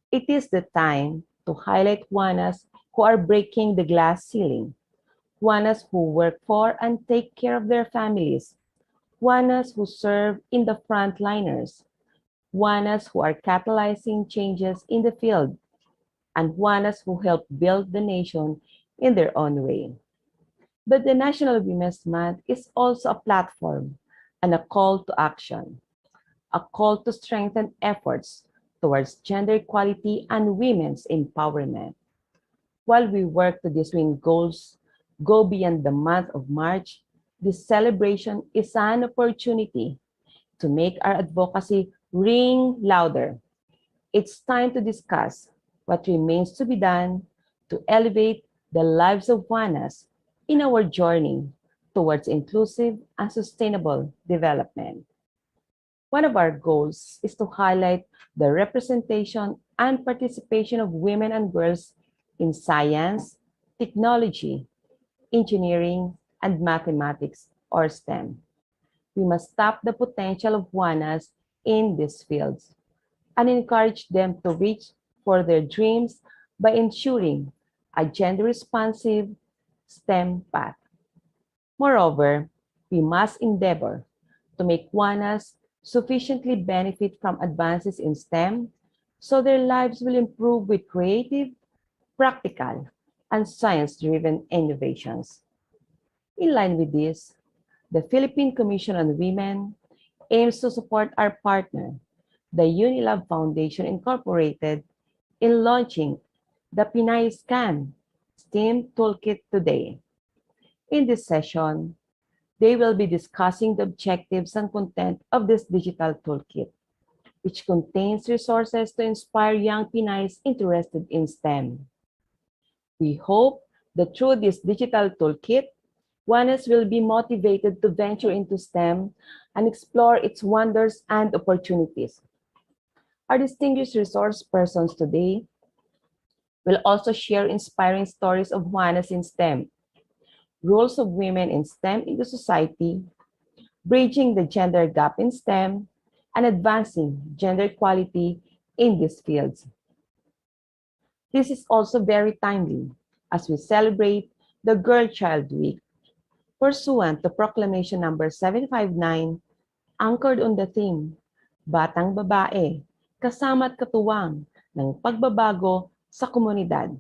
[SPEAKER 12] It is the time to highlight Juanas who are breaking the glass ceiling, Juanas who work for and take care of their families, Juanas who serve in the frontliners, Juanas who are catalyzing changes in the field, and Juanas who help build the nation in their own way. But the National Women's Month is also a platform and a call to action, a call to strengthen efforts towards gender equality and women's empowerment. While we work to these twin goals go beyond the month of March, this celebration is an opportunity to make our advocacy ring louder. It's time to discuss what remains to be done to elevate the lives of Juanas in our journey towards inclusive and sustainable development. One of our goals is to highlight the representation and participation of women and girls in science, technology, engineering, and mathematics, or STEM. We must tap the potential of Juanas in these fields and encourage them to reach for their dreams by ensuring a gender-responsive STEM path. Moreover, we must endeavor to make Juanas sufficiently benefit from advances in STEM so their lives will improve with creative, practical, and science-driven innovations. In line with this, the Philippine Commission on Women aims to support our partner, the Unilove Foundation Incorporated, in launching the Pinace STEM Toolkit today. In this session, they will be discussing the objectives and content of this digital toolkit, which contains resources to inspire young Pinays interested in STEM. We hope that through this digital toolkit, Juanas will be motivated to venture into STEM and explore its wonders and opportunities. Our distinguished resource persons today will also share inspiring stories of Juanas in STEM, roles of women in STEM in the society, bridging the gender gap in STEM, and advancing gender equality in these fields. This is also very timely as we celebrate the Girl Child Week, pursuant to Proclamation number 759, anchored on the theme, Batang Babae, kasama't katuwang ng pagbabago sa komunidad.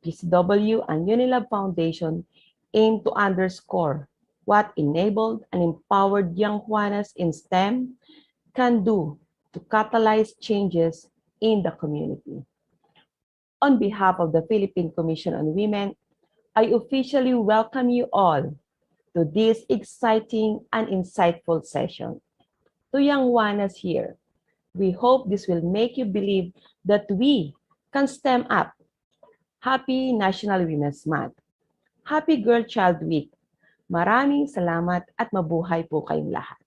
[SPEAKER 12] PCW and Unilab Foundation aim to underscore what enabled and empowered young Juanas in STEM can do to catalyze changes in the community. On behalf of the Philippine Commission on Women, I officially welcome you all to this exciting and insightful session. To young Juanas here, We hope this will make you believe that we can STEM up. Happy National Women's Month. Happy Girl Child Week. Maraming salamat at mabuhay po kayong lahat.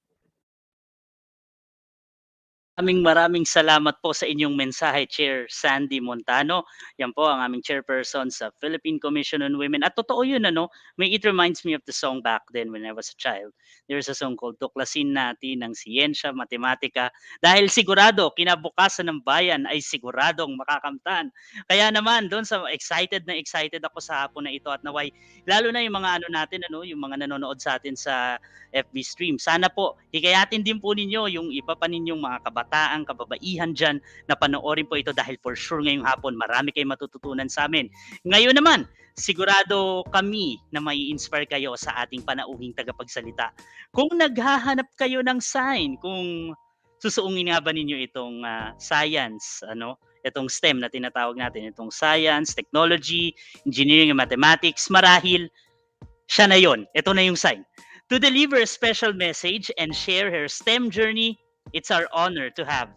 [SPEAKER 5] Maraming salamat po sa inyong mensahe, Chair Sandy Montano. Yan po ang aming chairperson sa Philippine Commission on Women. At totoo yun, it reminds me of the song back then when I was a child. There's a song called Tuklasin Natin ng Siyensya, Matematika. Dahil sigurado, kinabukasan ng bayan ay siguradong makakamtan. Kaya naman, doon sa excited na excited ako sa hapon na ito at naway, lalo na yung mga natin, yung mga nanonood sa atin sa FB stream. Sana po, hikayatin din po ninyo yung iba pa ninyong mga kabataan, kababaihan dyan na panoorin po ito dahil for sure ngayong hapon marami kayong matututunan sa amin. Ngayon naman, sigurado kami na may inspire kayo sa ating panauhing tagapagsalita. Kung naghahanap kayo ng sign, kung susuungin nga ba ninyo itong science, itong STEM na tinatawag natin, itong science, technology, engineering, and mathematics, marahil siya na yon. Ito na yung sign. To deliver a special message and share her STEM journey, it's our honor to have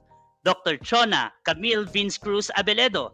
[SPEAKER 5] Dr. Juana Camille Vince Cruz Abeledo.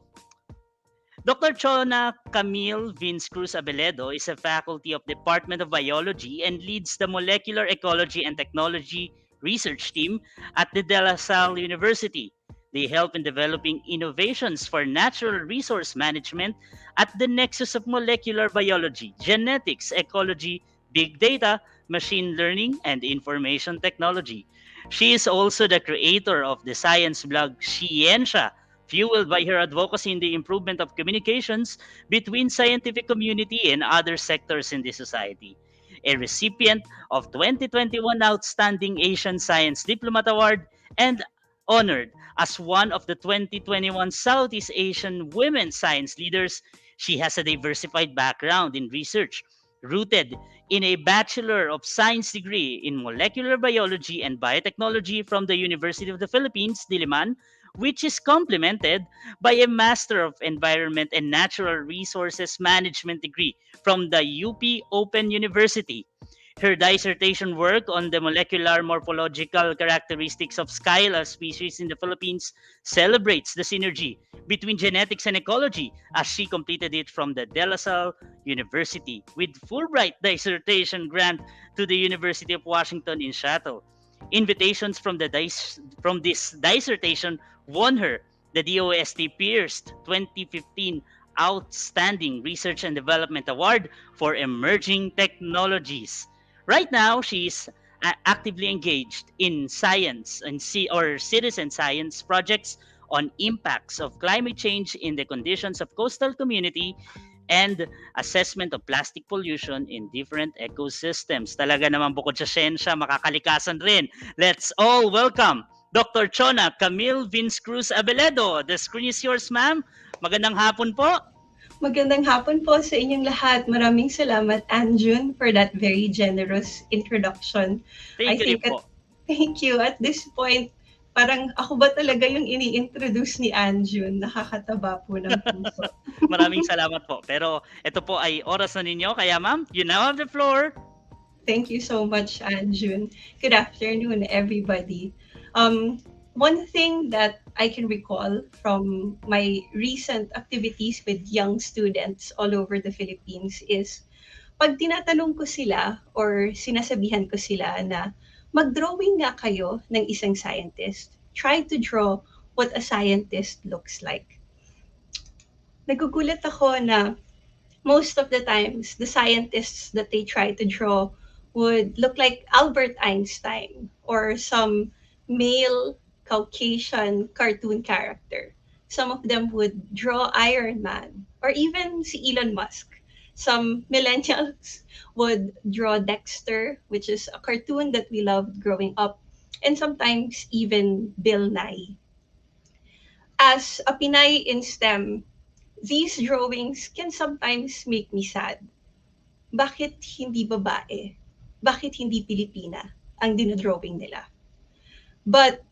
[SPEAKER 5] Dr. Juana Camille Vince Cruz Abeledo is a faculty of the Department of Biology and leads the Molecular Ecology and Technology Research Team at the De La Salle University. They help in developing innovations for natural resource management at the nexus of molecular biology, genetics, ecology, big data, machine learning, and information technology. She is also the creator of the science blog Scientia, fueled by her advocacy in the improvement of communications between scientific community and other sectors in the society. A recipient of 2021 Outstanding Asian Science Diplomat Award and honored as one of the 2021 Southeast Asian Women Science Leaders, she has a diversified background in research, rooted in a Bachelor of Science degree in Molecular Biology and Biotechnology from the University of the Philippines, Diliman, which is complemented by a Master of Environment and Natural Resources Management degree from the UP Open University. Her dissertation work on the molecular morphological characteristics of Scylla species in the Philippines celebrates the synergy between genetics and ecology as she completed it from the De La Salle University with Fulbright dissertation grant to the University of Washington in Seattle. Invitations from this dissertation won her the DOST Pierce 2015 Outstanding Research and Development Award for Emerging Technologies. Right now, she's actively engaged in science and citizen science projects on impacts of climate change in the conditions of coastal community and assessment of plastic pollution in different ecosystems. Talaga naman bukod sa siyensya, makakalikasan rin. Let's all welcome Dr. Juana Camille Vince Cruz Abeledo. The screen is yours, ma'am. Magandang hapon po.
[SPEAKER 13] Magandang hapon po sa inyong lahat. Maraming salamat, Anjun, for that very generous introduction.
[SPEAKER 5] Thank you po.
[SPEAKER 13] Thank you. At this point, parang ako ba talaga yung ini-introduce ni Anjun? Nakakataba po ng puso.
[SPEAKER 5] Maraming salamat po. Pero ito po ay oras na ninyo. Kaya ma'am, you now have the floor.
[SPEAKER 13] Thank you so much, Anjun. Good afternoon, everybody. One thing that I can recall from my recent activities with young students all over the Philippines is pag tinatanong ko sila or sinasabihan ko sila na mag-drawing nga kayo ng isang scientist. Try to draw what a scientist looks like. Nagugulat ako na most of the times, the scientists that they try to draw would look like Albert Einstein or some male Caucasian cartoon character. Some of them would draw Iron Man or even si Elon Musk. Some millennials would draw Dexter, which is a cartoon that we loved growing up, and sometimes even Bill Nye. As a Pinay in STEM, these drawings can sometimes make me sad. Bakit hindi babae? Bakit hindi Pilipina ang dinodrawing nila? But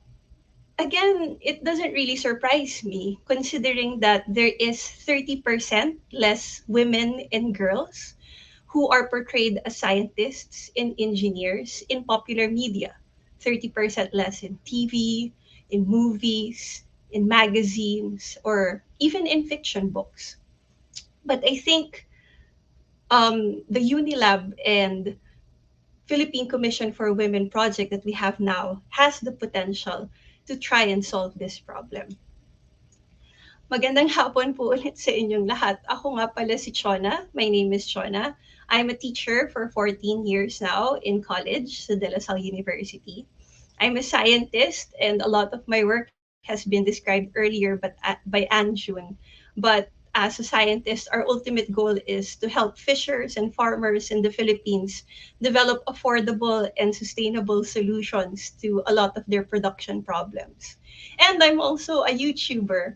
[SPEAKER 13] again, it doesn't really surprise me considering that there is 30% less women and girls who are portrayed as scientists and engineers in popular media. 30% less in TV, in movies, in magazines, or even in fiction books. But I think the Unilab and Philippine Commission for Women project that we have now has the potential to try and solve this problem. Magandang hapon po ulit sa inyong lahat. Ako nga pala si Juana. My name is Juana. I'm a teacher for 14 years now in college sa De La Salle University. I'm a scientist and a lot of my work has been described earlier by Anjun. But as a scientist, our ultimate goal is to help fishers and farmers in the Philippines develop affordable and sustainable solutions to a lot of their production problems. And I'm also a YouTuber.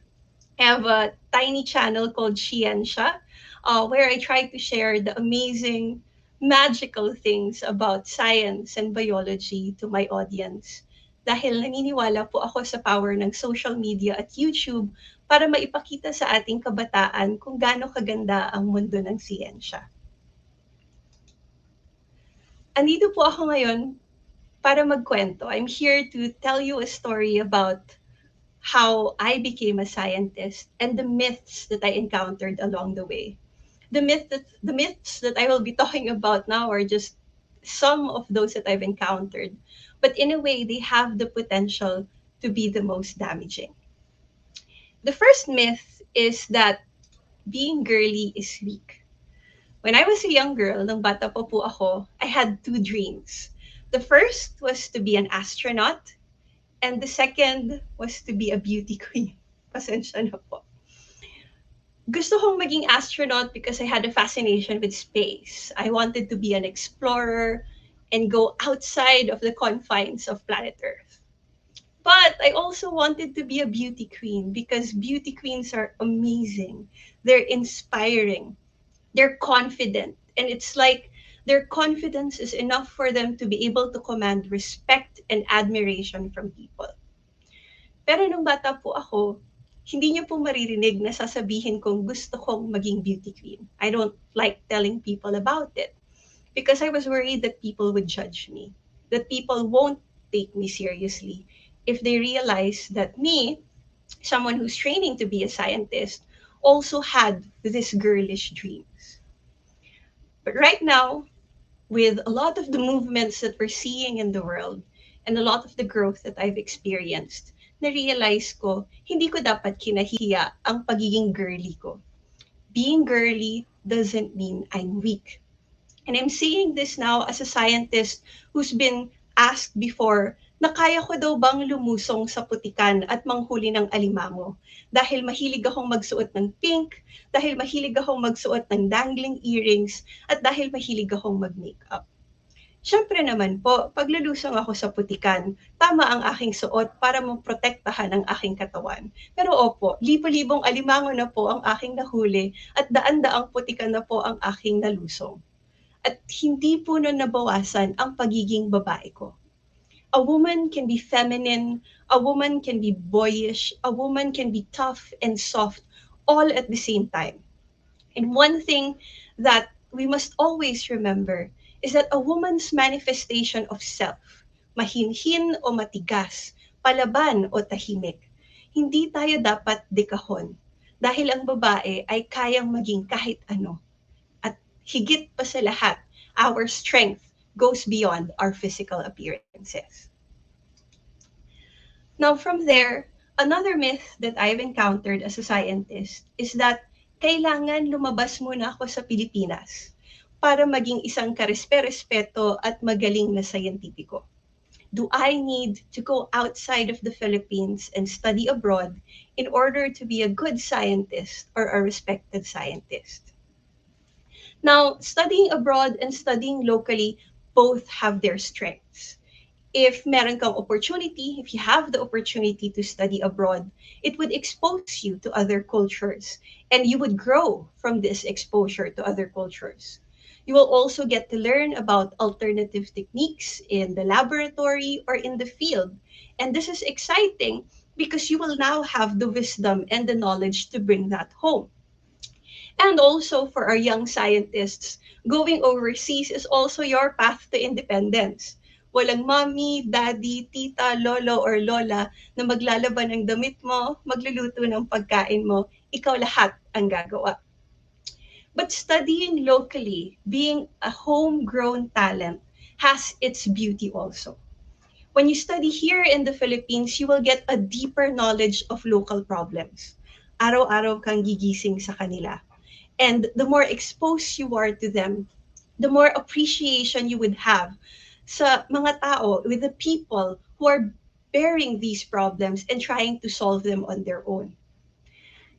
[SPEAKER 13] I have a tiny channel called Ciencia, where I try to share the amazing, magical things about science and biology to my audience. Dahil naniniwala po ako sa power ng social media at YouTube para maipakita sa ating kabataan kung gaano kaganda ang mundo ng siyensya. Andito po ako ngayon para magkwento. I'm here to tell you a story about how I became a scientist and the myths that I encountered along the way. The myths that I will be talking about now are just some of those that I've encountered, but in a way they have the potential to be the most damaging. The first myth is that being girly is weak. When I was a young girl, nung bata pa po ako, I had two dreams. The first was to be an astronaut, and the second was to be a beauty queen. Pasensya na po. Gusto kong maging astronaut because I had a fascination with space. I wanted to be an explorer and go outside of the confines of planet Earth. But I also wanted to be a beauty queen because beauty queens are amazing. They're inspiring. They're confident. And it's like their confidence is enough for them to be able to command respect and admiration from people. Pero nung bata po ako, hindi niyo po maririnig na sasabihin kong gusto kong maging beauty queen. I don't like telling people about it because I was worried that people would judge me, that people won't take me seriously if they realize that me, someone who's training to be a scientist, also had these girlish dreams. But right now, with a lot of the movements that we're seeing in the world and a lot of the growth that I've experienced, na-realize ko, hindi ko dapat kinahiya ang pagiging girly ko. Being girly doesn't mean I'm weak. And I'm saying this now as a scientist who's been asked before na kaya ko daw bang lumusong sa putikan at manghuli ng alimango. Dahil mahilig akong magsuot ng pink, dahil mahilig akong magsuot ng dangling earrings, at dahil mahilig akong mag-makeup. Siyempre naman po, pag lulusong ako sa putikan, tama ang aking suot para maprotektahan ang aking katawan. Pero opo, libo-libong alimango na po ang aking nahuli at daan-daang putikan na po ang aking nalusong. At hindi po nun nabawasan ang pagiging babae ko. A woman can be feminine, a woman can be boyish, a woman can be tough and soft all at the same time. And one thing that we must always remember is that a woman's manifestation of self, mahinhin o matigas, palaban o tahimik, hindi tayo dapat dekahon dahil ang babae ay kayang maging kahit ano. At higit pa sa lahat, our strength goes beyond our physical appearances. Now from there, another myth that I've encountered as a scientist is that kailangan lumabas muna ako sa Pilipinas para maging isang karespe-respeto at magaling na scientifico. Do I need to go outside of the Philippines and study abroad in order to be a good scientist or a respected scientist? Now, studying abroad and studying locally both have their strengths. If meron kang opportunity, if you have the opportunity to study abroad, it would expose you to other cultures and you would grow from this exposure to other cultures. You will also get to learn about alternative techniques in the laboratory or in the field. And this is exciting because you will now have the wisdom and the knowledge to bring that home. And also for our young scientists, going overseas is also your path to independence. Walang mommy, daddy, tita, lolo, or lola na maglalaban ng damit mo, magluluto ng pagkain mo. Ikaw lahat ang gagawa. But studying locally, being a homegrown talent, has its beauty also. When you study here in the Philippines, you will get a deeper knowledge of local problems. Araw-araw kang gigising sa kanila. And the more exposed you are to them, the more appreciation you would have sa mga tao, with the people who are bearing these problems and trying to solve them on their own.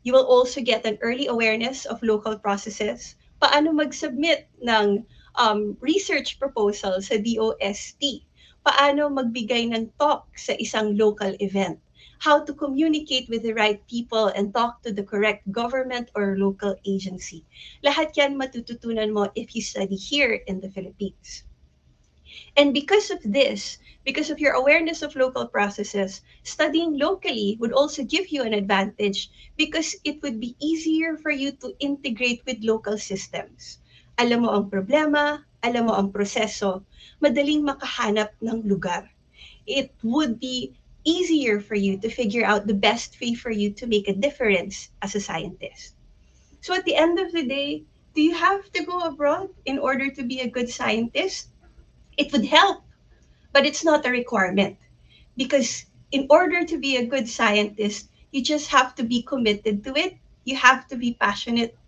[SPEAKER 13] You will also get an early awareness of local processes, paano mag-submit ng research proposal sa DOST, paano magbigay ng talk sa isang local event, how to communicate with the right people and talk to the correct government or local agency. Lahat yan matututunan mo if you study here in the Philippines. And because of this, because of your awareness of local processes, studying locally would also give you an advantage because it would be easier for you to integrate with local systems. Alam mo ang problema, alam mo ang proseso, madaling makahanap ng lugar. It would be easier for you to figure out the best way for you to make a difference as a scientist. So at the end of the day, do you have to go abroad in order to be a good scientist? It would help, but it's not a requirement. Because in order to be a good scientist, you just have to be committed to it. You have to be passionate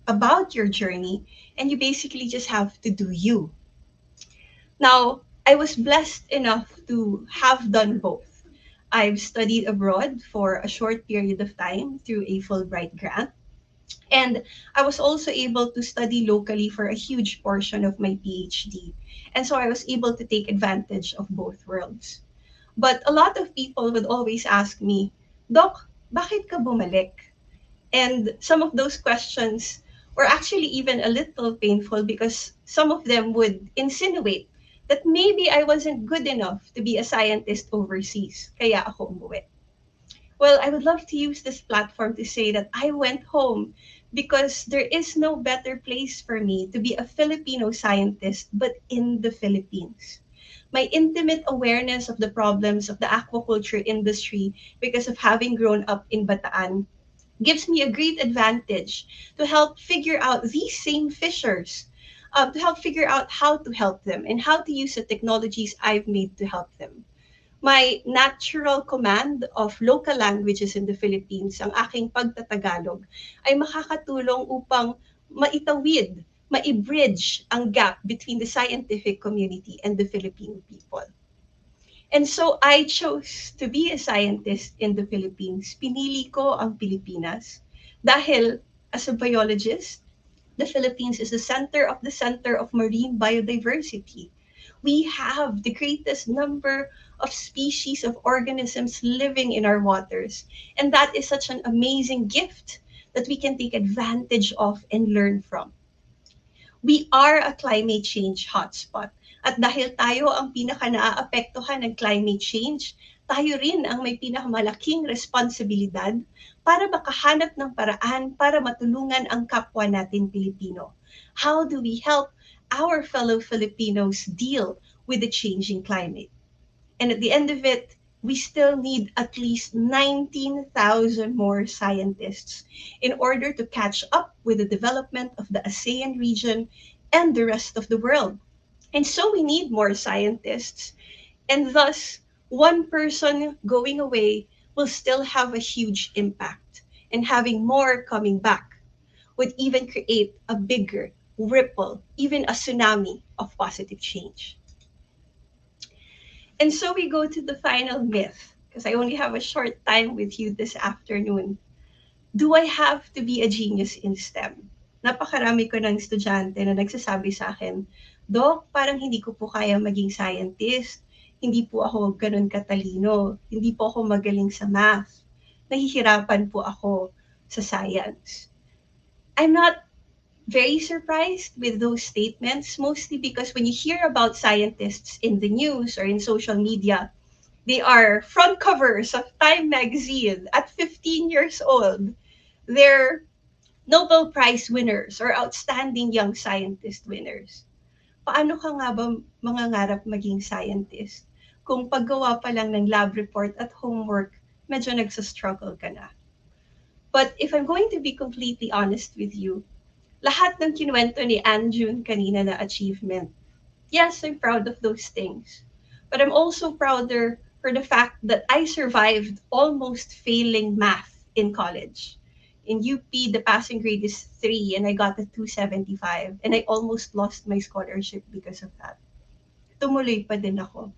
[SPEAKER 13] about your journey, and you basically just have to do you. Now, I was blessed enough to have done both. I've studied abroad for a short period of time through a Fulbright grant. And I was also able to study locally for a huge portion of my PhD. And so I was able to take advantage of both worlds. But a lot of people would always ask me, Doc, bakit ka bumalik? And some of those questions were actually even a little painful because some of them would insinuate that maybe I wasn't good enough to be a scientist overseas, kaya ako umuwi. Well, I would love to use this platform to say that I went home because there is no better place for me to be a Filipino scientist but in the Philippines. My intimate awareness of the problems of the aquaculture industry because of having grown up in Bataan gives me a great advantage to help figure out these same fishers, to help figure out how to help them and how to use the technologies I've made to help them. My natural command of local languages in the Philippines, ang aking pagtatagalog, ay makakatulong upang maitawid, maibridge ang gap between the scientific community and the Filipino people. And so I chose to be a scientist in the Philippines. Pinili ko ang Pilipinas dahil as a biologist, the Philippines is the center of marine biodiversity. We have the greatest number of species of organisms living in our waters. And that is such an amazing gift that we can take advantage of and learn from. We are a climate change hotspot. At dahil tayo ang pinaka-naaapektuhan ng climate change, tayo rin ang may pinakamalaking responsibilidad para makahanap ng paraan para matulungan ang kapwa natin Pilipino. How do we help our fellow Filipinos deal with the changing climate? And at the end of it, we still need at least 19,000 more scientists in order to catch up with the development of the ASEAN region and the rest of the world. And so we need more scientists. And thus, one person going away will still have a huge impact. And having more coming back would even create a bigger ripple, even a tsunami of positive change. And so we go to the final myth, because I only have a short time with you this afternoon. Do I have to be a genius in STEM? Napakarami ko ng estudyante na nagsasabi sa akin, Doc, parang hindi ko po kaya maging scientist. Hindi po ako ganun katalino. Hindi po ako magaling sa math. Nahihirapan po ako sa science. I'm not very surprised with those statements, mostly because when you hear about scientists in the news or in social media, they are front covers of Time magazine at 15 years old. They're Nobel Prize winners or outstanding young scientist winners. paano ka nga ba mangangarap maging scientist kung paggawa pa lang ng lab report at homework, medyo nagsa-struggle ka na? But if I'm going to be completely honest with you, lahat ng kinuwento ni Anjun kanina na achievement, yes, I'm proud of those things. But I'm also prouder for the fact that I survived almost failing math in college. In UP, the passing grade is 3 and I got a 275 and I almost lost my scholarship because of that. Tumuloy pa din ako.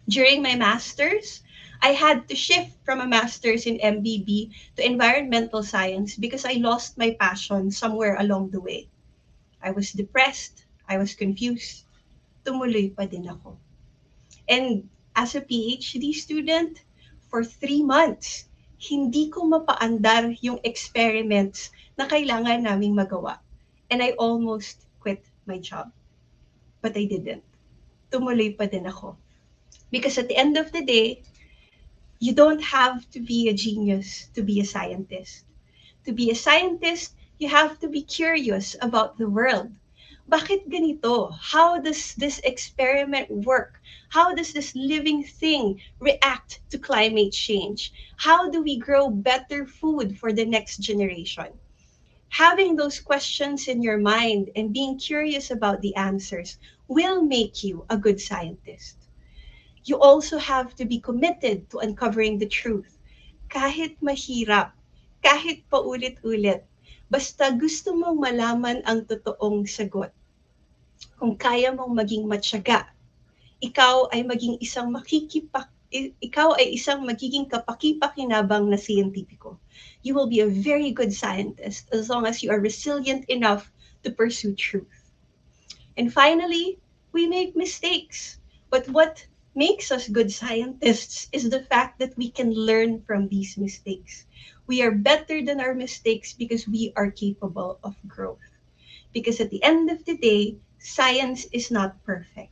[SPEAKER 13] During my master's, I had to shift from a master's in MBB to environmental science because I lost my passion somewhere along the way. I was depressed, I was confused, tumuloy pa din ako. And as a PhD student, for 3 months, hindi ko mapaandar yung experiments na kailangan naming magawa. And I almost quit my job. But I didn't. Tumuloy pa din ako. Because at the end of the day, you don't have to be a genius to be a scientist. To be a scientist, you have to be curious about the world. Bakit ganito? How does this experiment work? How does this living thing react to climate change? How do we grow better food for the next generation? Having those questions in your mind and being curious about the answers will make you a good scientist. You also have to be committed to uncovering the truth. Kahit mahirap, kahit paulit-ulit, basta gusto mong malaman ang totoong sagot. Kung kaya mong maging matyaga, ikaw ay isang magiging kapaki-pakinabang na siyentipiko. You will be a very good scientist as long as you are resilient enough to pursue truth. And finally, we make mistakes. But what makes us good scientists is the fact that we can learn from these mistakes. We are better than our mistakes because we are capable of growth. Because at the end of the day, science is not perfect.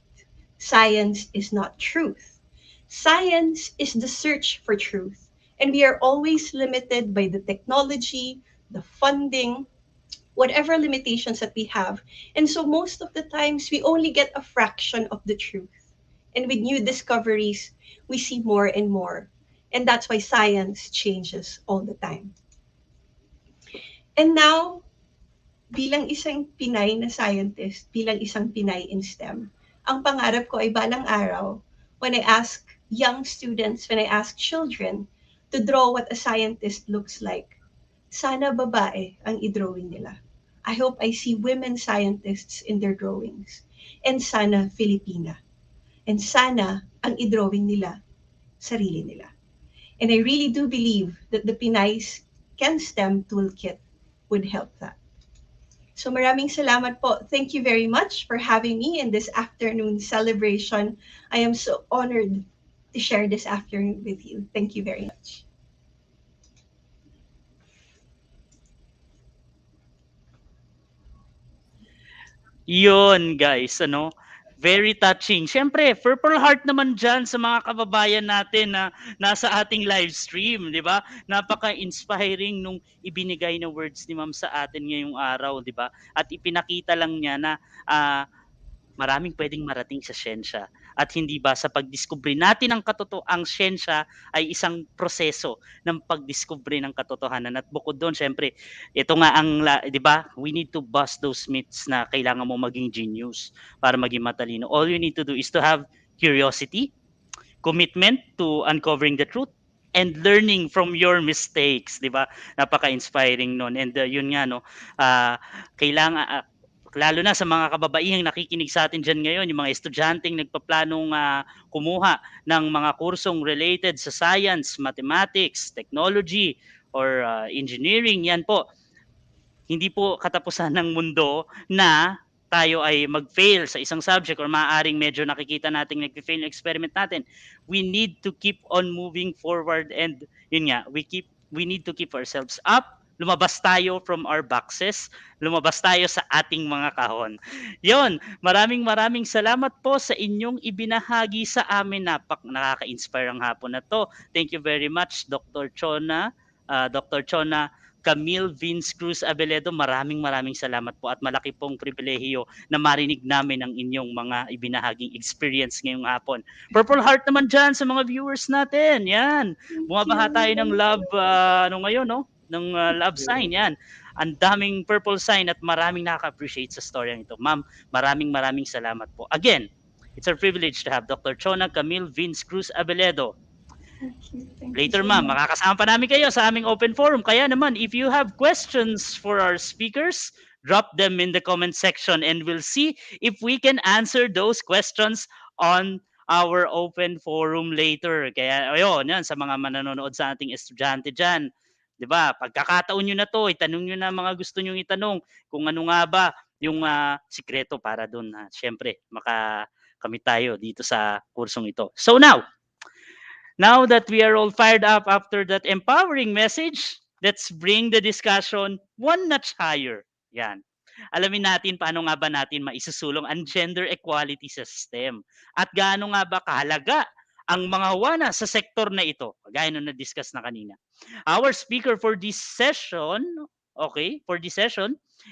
[SPEAKER 13] Science is not truth. Science is the search for truth. And we are always limited by the technology, the funding, whatever limitations that we have. And so most of the times, we only get a fraction of the truth. And with new discoveries, we see more and more. And that's why science changes all the time. And now, bilang isang Pinay na scientist, bilang isang Pinay in STEM, ang pangarap ko ay balang araw, when I ask young students, when I ask children to draw what a scientist looks like, sana babae ang i-drawing nila. I hope I see women scientists in their drawings. And sana Filipina. And sana ang i-drawing nila, sarili nila. And I really do believe that the Pinays Can STEM Toolkit would help that. So maraming salamat po. Thank you very much for having me in this afternoon celebration. I am so honored to share this afternoon with you. Thank you very much.
[SPEAKER 5] Yun, guys, very touching. Siyempre, Purple Heart naman dyan sa mga kababayan natin na nasa ating live stream, di ba? Napaka-inspiring nung ibinigay na words ni ma'am sa atin ngayong araw, di ba? At ipinakita lang niya na maraming pwedeng marating sa siyensya. At hindi ba sa pagdiskubre natin ang ang siyensya ay isang proseso ng pagdiskubre ng katotohanan. At bukod doon, syempre, ito nga ang, di ba, we need to bust those myths na kailangan mo maging genius para maging matalino. All you need to do is to have curiosity, commitment to uncovering the truth, and learning from your mistakes, di ba? Napaka-inspiring nun. And yun nga, no, kailangan, lalo na sa mga kababaihang nakikinig sa atin dyan ngayon, yung mga estudyanteng nagpaplanong kumuha ng mga kursong related sa science, mathematics, technology, or engineering, yan po. Hindi po katapusan ng mundo na tayo ay mag-fail sa isang subject or maaaring medyo nakikita nating nag-fail yung experiment natin. We need to keep on moving forward and yun nga, we need to keep ourselves up, lumabas tayo from our boxes, lumabas tayo sa ating mga kahon. Yun, maraming salamat po sa inyong ibinahagi sa amin. Nakaka-inspire ang hapon na to. Thank you very much, Dr. Chona, Camille Vince Cruz Abeledo, maraming salamat po at malaki pong pribilehiyo na marinig namin ang inyong mga ibinahaging experience ngayong hapon. Purple Heart naman dyan sa mga viewers natin. Yan. Bumabaha tayo ng love, ngayon, no? Ng love sign, yan. Ang daming purple sign at maraming nakaka-appreciate sa story ito. Ma'am, maraming salamat po. Again, it's our privilege to have Dr. Chona Camille Vince Cruz Abeledo. Later, ma'am, makakasama pa namin kayo sa aming open forum. Kaya naman, if you have questions for our speakers, drop them in the comment section and we'll see if we can answer those questions on our open forum later. Kaya, ayun, yan, sa mga manonood sa ating estudyante dyan, di ba? Pagkakataon nyo na to, itanong nyo na mga gusto nyo itanong kung ano nga ba yung sikreto para doon. Siyempre, makakamit tayo dito sa kursong ito. So now that we are all fired up after that empowering message, let's bring the discussion one notch higher. Yan. Alamin natin paano nga ba natin maisusulong ang gender equality sa STEM at gaano nga ba kahalaga ang mga Juana sa sektor na ito, gaya nung na-discuss na kanina. Our speaker for this session,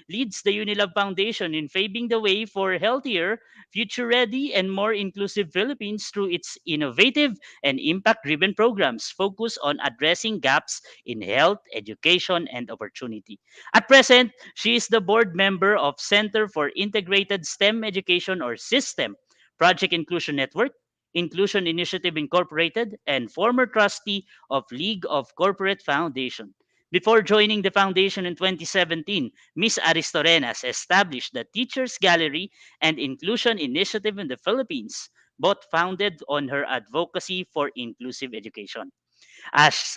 [SPEAKER 5] leads the Unilab Foundation in paving the way for healthier, future-ready, and more inclusive Philippines through its innovative and impact-driven programs focused on addressing gaps in health, education, and opportunity. At present, she is the board member of Center for Integrated STEM Education or SYSTEM, Project Inclusion Network, Inclusion Initiative Incorporated, and former trustee of League of Corporate Foundation. Before joining the foundation in 2017, Ms. Aristorenas established the Teachers Gallery and Inclusion Initiative in the Philippines, both founded on her advocacy for inclusive education. As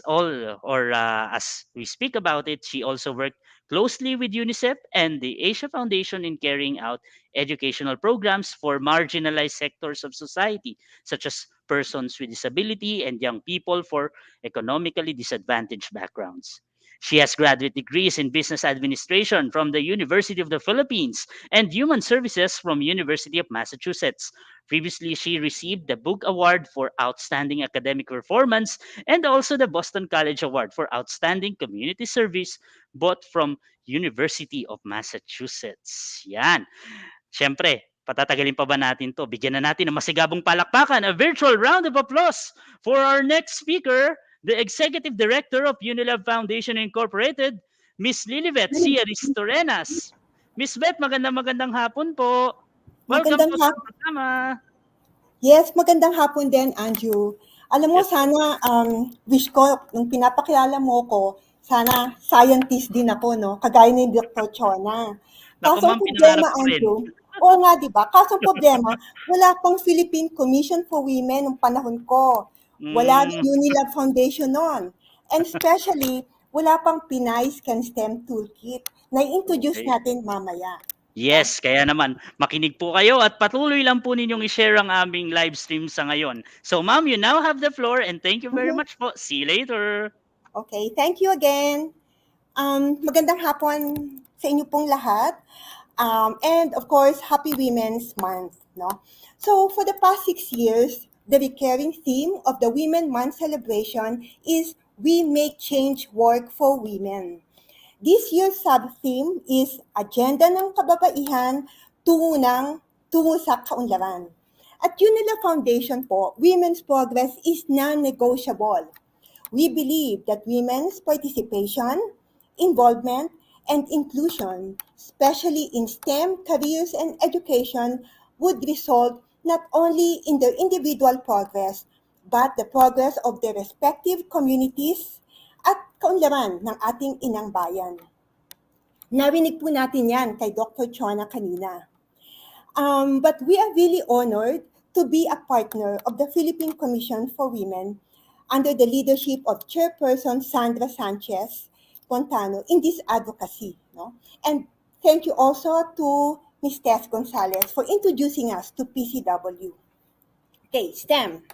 [SPEAKER 5] we speak about it, she also worked closely with UNICEF and the Asia Foundation in carrying out educational programs for marginalized sectors of society, such as persons with disability and young people for economically disadvantaged backgrounds. She has graduate degrees in business administration from the University of the Philippines and human services from University of Massachusetts. Previously, she received the Book Award for Outstanding Academic Performance and also the Boston College Award for Outstanding Community Service, both from University of Massachusetts. Yan. Siyempre, patatagalin pa ba natin to? Bigyan na natin ng masigabong palakpakan, a virtual round of applause for our next speaker, the Executive Director of Unilab Foundation Incorporated, Miss Lilibet C. Aristorenas. Miss Beth, magandang hapon po. Welcome
[SPEAKER 14] Magandang
[SPEAKER 5] po sa programa.
[SPEAKER 14] Yes, magandang hapon din, Andrew. Alam mo, sana wish ko, nung pinapakilala mo ko, sana scientist din ako, no? Kagaya ni Dr. Chona.
[SPEAKER 5] Naku,
[SPEAKER 14] Kaso
[SPEAKER 5] ma'am,
[SPEAKER 14] ang problema,
[SPEAKER 5] pinangarap ko rin.
[SPEAKER 14] Andrew, oo nga, di ba? Kaso ang problema, wala pang Philippine Commission for Women nung panahon ko. Wala din Unilab Foundation noon. And especially, wala pang Pinace Can STEM Toolkit. Na-introduce
[SPEAKER 5] Okay.
[SPEAKER 14] natin mamaya.
[SPEAKER 5] Yes, kaya naman makinig po kayo at patuloy lang po ninyong i-share ang aming live stream sa ngayon. So ma'am, you now have the floor and thank you very much po. See you later.
[SPEAKER 14] Okay, thank you again. Magandang hapon sa inyo pong lahat. And of course, Happy Women's Month. No? So for the past 6 years, the recurring theme of the Women Month celebration is We Make Change Work for Women. This year's sub-theme is Agenda ng Kababaihan tungo sa kaunlaran. At Unila Foundation po, women's progress is non-negotiable. We believe that women's participation, involvement, and inclusion, especially in STEM careers and education, would result not only in their individual progress, but the progress of their respective communities at kaunlaran ng ating inang bayan. Narinig po natin yan kay Dr. Juana kanina. But we are really honored to be a partner of the Philippine Commission for Women under the leadership of Chairperson Sandra Sanchez Pontano in this advocacy. No? And thank you also to Ms. Tess Gonzalez for introducing us to PCW. Okay, STEM.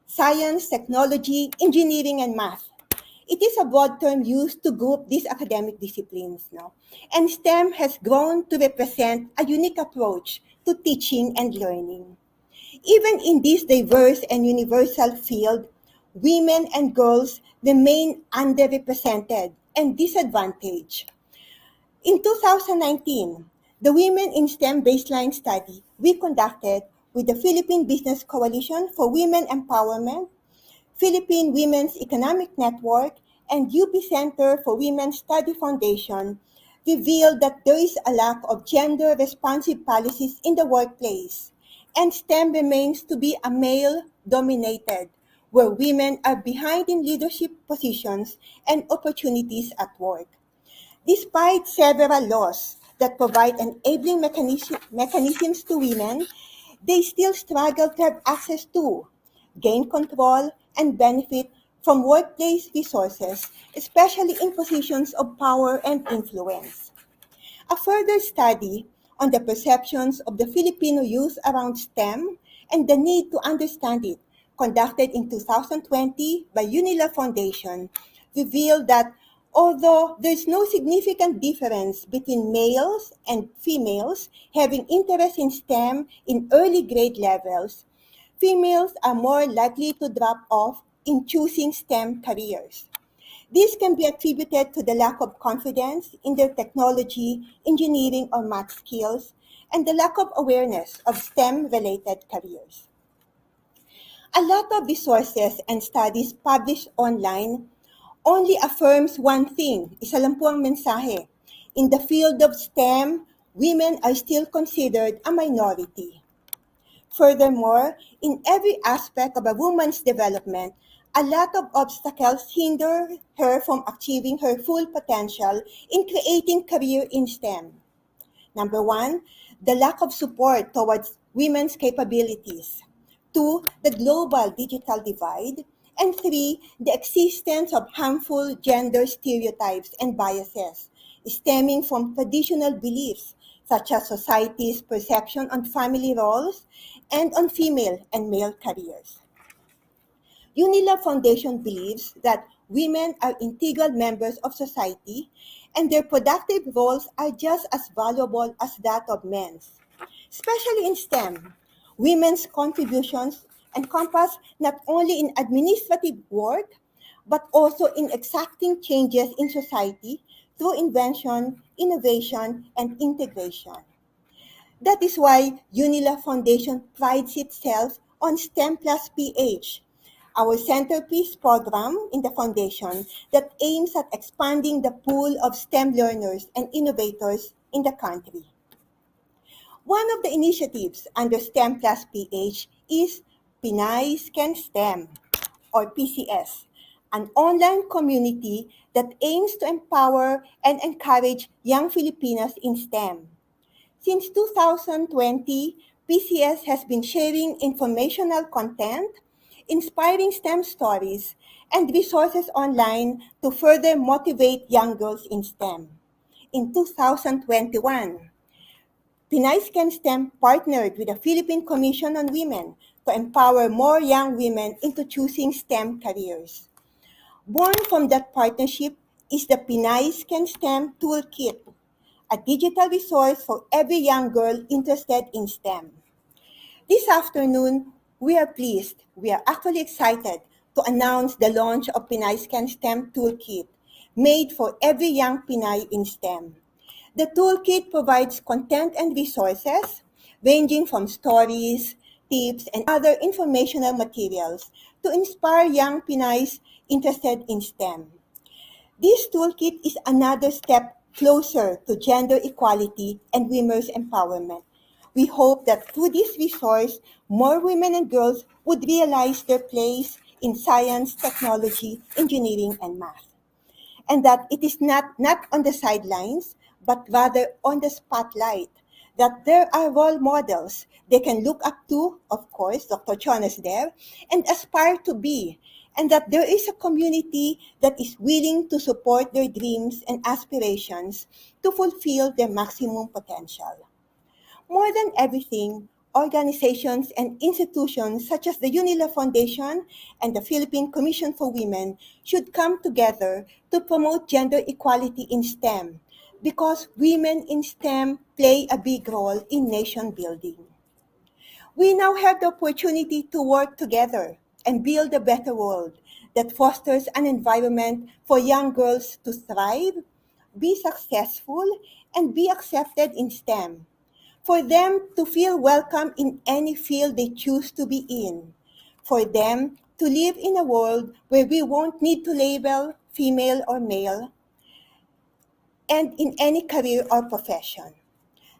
[SPEAKER 14] Science, Technology, Engineering, and Math. It is a broad term used to group these academic disciplines. No? And STEM has grown to represent a unique approach to teaching and learning. Even in this diverse and universal field, women and girls remain underrepresented and disadvantage. In 2019, the Women in STEM baseline study we conducted with the Philippine Business Coalition for Women Empowerment, Philippine Women's Economic Network, and UP Center for Women Study Foundation revealed that there is a lack of gender-responsive policies in the workplace, and STEM remains to be a male-dominated, where women are behind in leadership positions and opportunities at work. Despite several laws that provide enabling mechanisms to women, they still struggle to have access to, gain control, and benefit from workplace resources, especially in positions of power and influence. A further study on the perceptions of the Filipino youth around STEM and the need to understand it, conducted in 2020 by Unila Foundation, revealed that although there is no significant difference between males and females having interest in STEM in early grade levels, females are more likely to drop off in choosing STEM careers. This can be attributed to the lack of confidence in their technology, engineering, or math skills, and the lack of awareness of STEM-related careers. A lot of resources and studies published online only affirms one thing, isa lang po ang mensahe. In the field of STEM, women are still considered a minority. Furthermore, in every aspect of a woman's development, a lot of obstacles hinder her from achieving her full potential in creating career in STEM. Number one, the lack of support towards women's capabilities. Two, the global digital divide. And three, the existence of harmful gender stereotypes and biases stemming from traditional beliefs such as society's perception on family roles and on female and male careers. Unila Foundation believes that women are integral members of society and their productive roles are just as valuable as that of men's. Especially in STEM, women's contributions encompass not only in administrative work, but also in exacting changes in society through invention, innovation, and integration. That is why Unila Foundation prides itself on STEM plus PH, our centerpiece program in the foundation that aims at expanding the pool of STEM learners and innovators in the country. One of the initiatives under STEM plus PH is Pinays Can STEM, or PCS, an online community that aims to empower and encourage young Filipinas in STEM. Since 2020, PCS has been sharing informational content, inspiring STEM stories, and resources online to further motivate young girls in STEM. In 2021, Pinays Can STEM partnered with the Philippine Commission on Women to empower more young women into choosing STEM careers. Born from that partnership is the Pinays Can STEM Toolkit, a digital resource for every young girl interested in STEM. This afternoon, we are actually excited to announce the launch of Pinays Can STEM Toolkit, made for every young Pinay in STEM. The toolkit provides content and resources ranging from stories, tips, and other informational materials to inspire young Pinays interested in STEM. This toolkit is another step closer to gender equality and women's empowerment. We hope that through this resource, more women and girls would realize their place in science, technology, engineering, and math. And that it is not on the sidelines, but rather on the spotlight, that there are role models they can look up to, of course, Dr. Juanas there, and aspire to be, and that there is a community that is willing to support their dreams and aspirations to fulfill their maximum potential. More than everything, organizations and institutions such as the Unila Foundation and the Philippine Commission for Women should come together to promote gender equality in STEM, because women in STEM play a big role in nation building. We now have the opportunity to work together and build a better world that fosters an environment for young girls to thrive, be successful, and be accepted in STEM, for them to feel welcome in any field they choose to be in, for them to live in a world where we won't need to label female or male, and in any career or profession.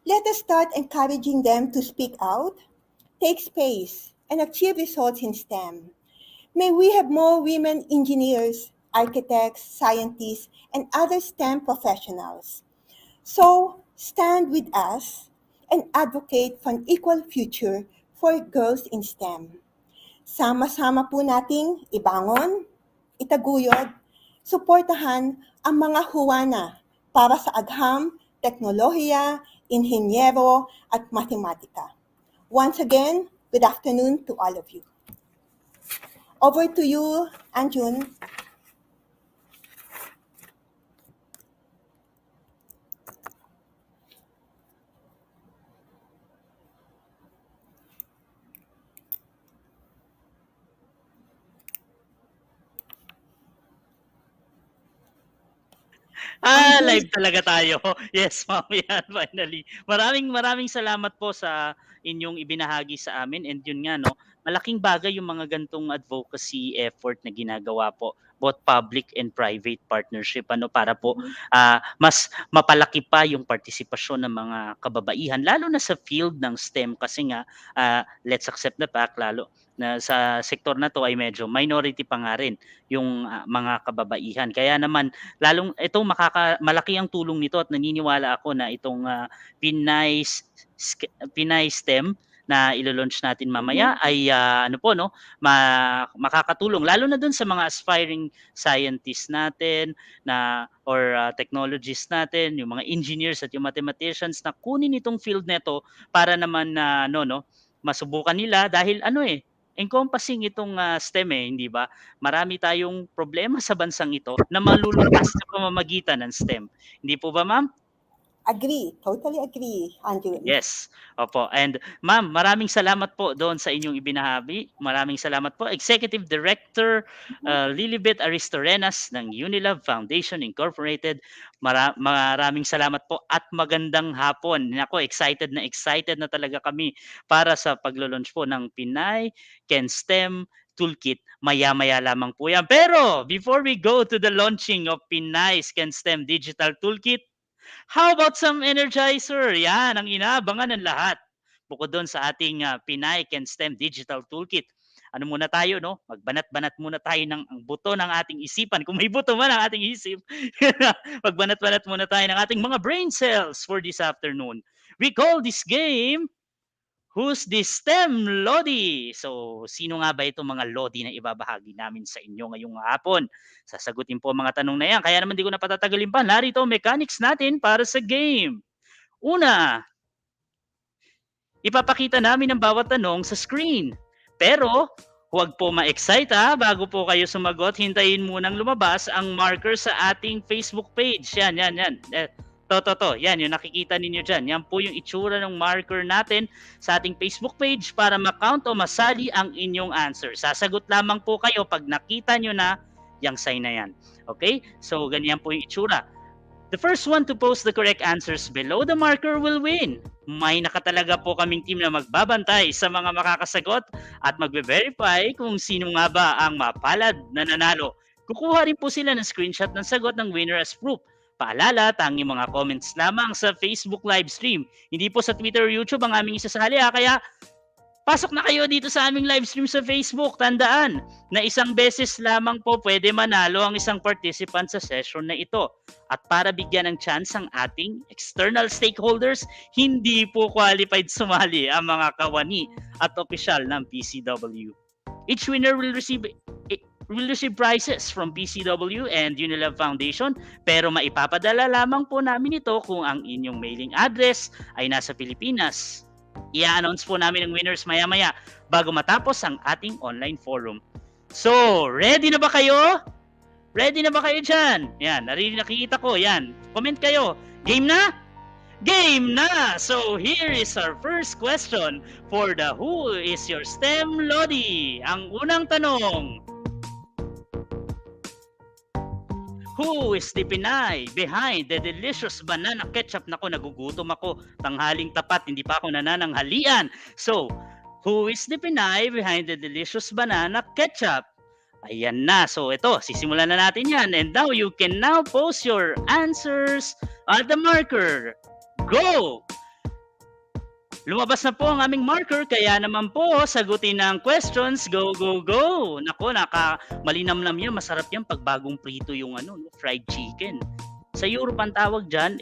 [SPEAKER 14] Let us start encouraging them to speak out, take space, and achieve results in STEM. May we have more women engineers, architects, scientists, and other STEM professionals. So, stand with us and advocate for an equal future for girls in STEM. Sama-sama po nating ibangon, itaguyod, suportahan ang mga Juana para sa Agham, Teknolohiya, Inhinyero at Matematika. Once again, good afternoon to all of you. Over to you, Anjun.
[SPEAKER 5] Live talaga tayo. Yes, ma'am. Yan, finally. Maraming salamat po sa inyong ibinahagi sa amin. And yun nga, no, malaking bagay yung mga gantong advocacy effort na ginagawa po, both public and private partnership, para po mas mapalaki pa yung partisipasyon ng mga kababaihan, lalo na sa field ng STEM, kasi nga let's accept the fact, lalo na sa sektor na to ay medyo minority pa nga rin yung mga kababaihan. Kaya naman lalong ito malaki ang tulong nito, at naniniwala ako na itong Pinace STEM na ilo-launch natin mamaya ay makakatulong lalo na dun sa mga aspiring scientists natin or technologists natin, yung mga engineers at yung mathematicians na kunin itong field nito para naman masubukan nila, dahil encompassing itong STEM, hindi ba? Marami tayong problema sa bansang ito na malulutas sa pamamagitan ng STEM. Hindi po ba, ma'am?
[SPEAKER 14] Agree. Totally agree, Anjun.
[SPEAKER 5] Yes. Opo. And ma'am, maraming salamat po doon sa inyong ibinahabi. Maraming salamat po. Executive Director Lilibet Aristorenas ng Unilab Foundation Incorporated. Maraming salamat po at magandang hapon. Nako, excited na talaga kami para sa paglo-launch po ng Pinay Can STEM Toolkit. Maya-maya lamang po yan. Pero before we go to the launching of Pinays Can STEM Digital Toolkit, how about some energizer? Yan, ang inaabangan ng lahat. Bukod doon sa ating Pinay Can STEM Digital Toolkit. Ano muna tayo, no? Magbanat-banat muna tayo ng buto ng ating isipan. Kung may buto man ang ating isip, magbanat-banat muna tayo ng ating mga brain cells for this afternoon. We call this game, Who's This STEM Lodi? So, sino nga ba itong mga Lodi na ibabahagi namin sa inyo ngayong hapon? Sasagutin po mga tanong na yan. Kaya naman di ko na patatagalin pa. Narito ang mechanics natin para sa game. Una, ipapakita namin ang bawat tanong sa screen. Pero, huwag po ma-excite bago po kayo sumagot. Hintayin munang lumabas ang marker sa ating Facebook page. Yan. Yan, yung nakikita ninyo dyan. Yan po yung itsura ng marker natin sa ating Facebook page para ma-count o masali ang inyong answer. Sasagot lamang po kayo pag nakita nyo na yung sign na yan. Okay? So, ganyan po yung itsura. The first one to post the correct answers below the marker will win. May nakatalaga po kaming team na magbabantay sa mga makakasagot at magbe-verify kung sino nga ba ang mapalad na nanalo. Kukuha rin po sila ng screenshot ng sagot ng winner as proof. Paalala, tanging mga comments lamang sa Facebook live stream. Hindi po sa Twitter or YouTube ang aming isasali kaya pasok na kayo dito sa aming live stream sa Facebook. Tandaan na isang beses lamang po pwede manalo ang isang participant sa session na ito. At para bigyan ng chance ang ating external stakeholders, hindi po qualified sumali ang mga kawani at opisyal ng PCW. Each winner will receive prizes from PCW and Unilab Foundation, pero maipapadala lamang po namin ito kung ang inyong mailing address ay nasa Pilipinas. I-announce po namin ang winners maya-maya bago matapos ang ating online forum. So, ready na ba kayo? Ready na ba kayo dyan? Yan, nakikita ko. Yan, comment kayo. Game na? Game na! So, here is our first question for the Who is Your STEM Lodi? Ang unang tanong, Who is the Pinay behind the delicious banana ketchup? Nako, nagugutom ako. Tanghaling tapat, hindi pa ako nanananghalian. So, who is the Pinay behind the delicious banana ketchup? Ayan na. So ito, sisimulan na natin yan. And now you can now post your answers at the marker. Go! Lumabas na po ang aming marker, kaya naman po sagutin ang questions. Go, go, go! Nako, malinamnam yan. Masarap yan pag bagong prito yung fried chicken. Sa Europe ang tawag dyan,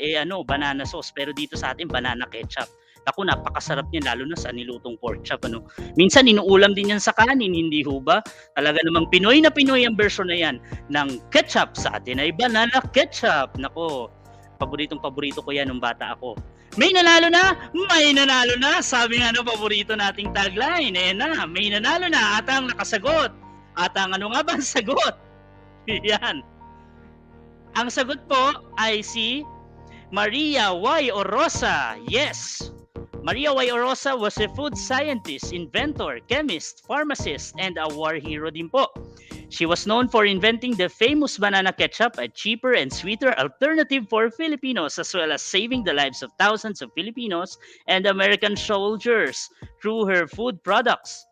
[SPEAKER 5] banana sauce. Pero dito sa atin, banana ketchup. Ako, napakasarap niya, lalo na sa nilutong pork chop. Minsan, inuulam din yan sa kanin, hindi ho ba? Talaga namang Pinoy na Pinoy ang version na yan ng ketchup. Sa atin ay banana ketchup. Nako, paboritong-paborito ko yan nung bata ako. May nanalo na! May nanalo na! Sabi nga paborito nating tagline. Na, may nanalo na at ang nakasagot. At ang ano nga ba ang sagot? Yan. Ang sagot po ay si Maria Y. Orosa. Yes! Maria Y. Orosa was a food scientist, inventor, chemist, pharmacist, and a war hero din po. She was known for inventing the famous banana ketchup, a cheaper and sweeter alternative for Filipinos, as well as saving the lives of thousands of Filipinos and American soldiers through her food products.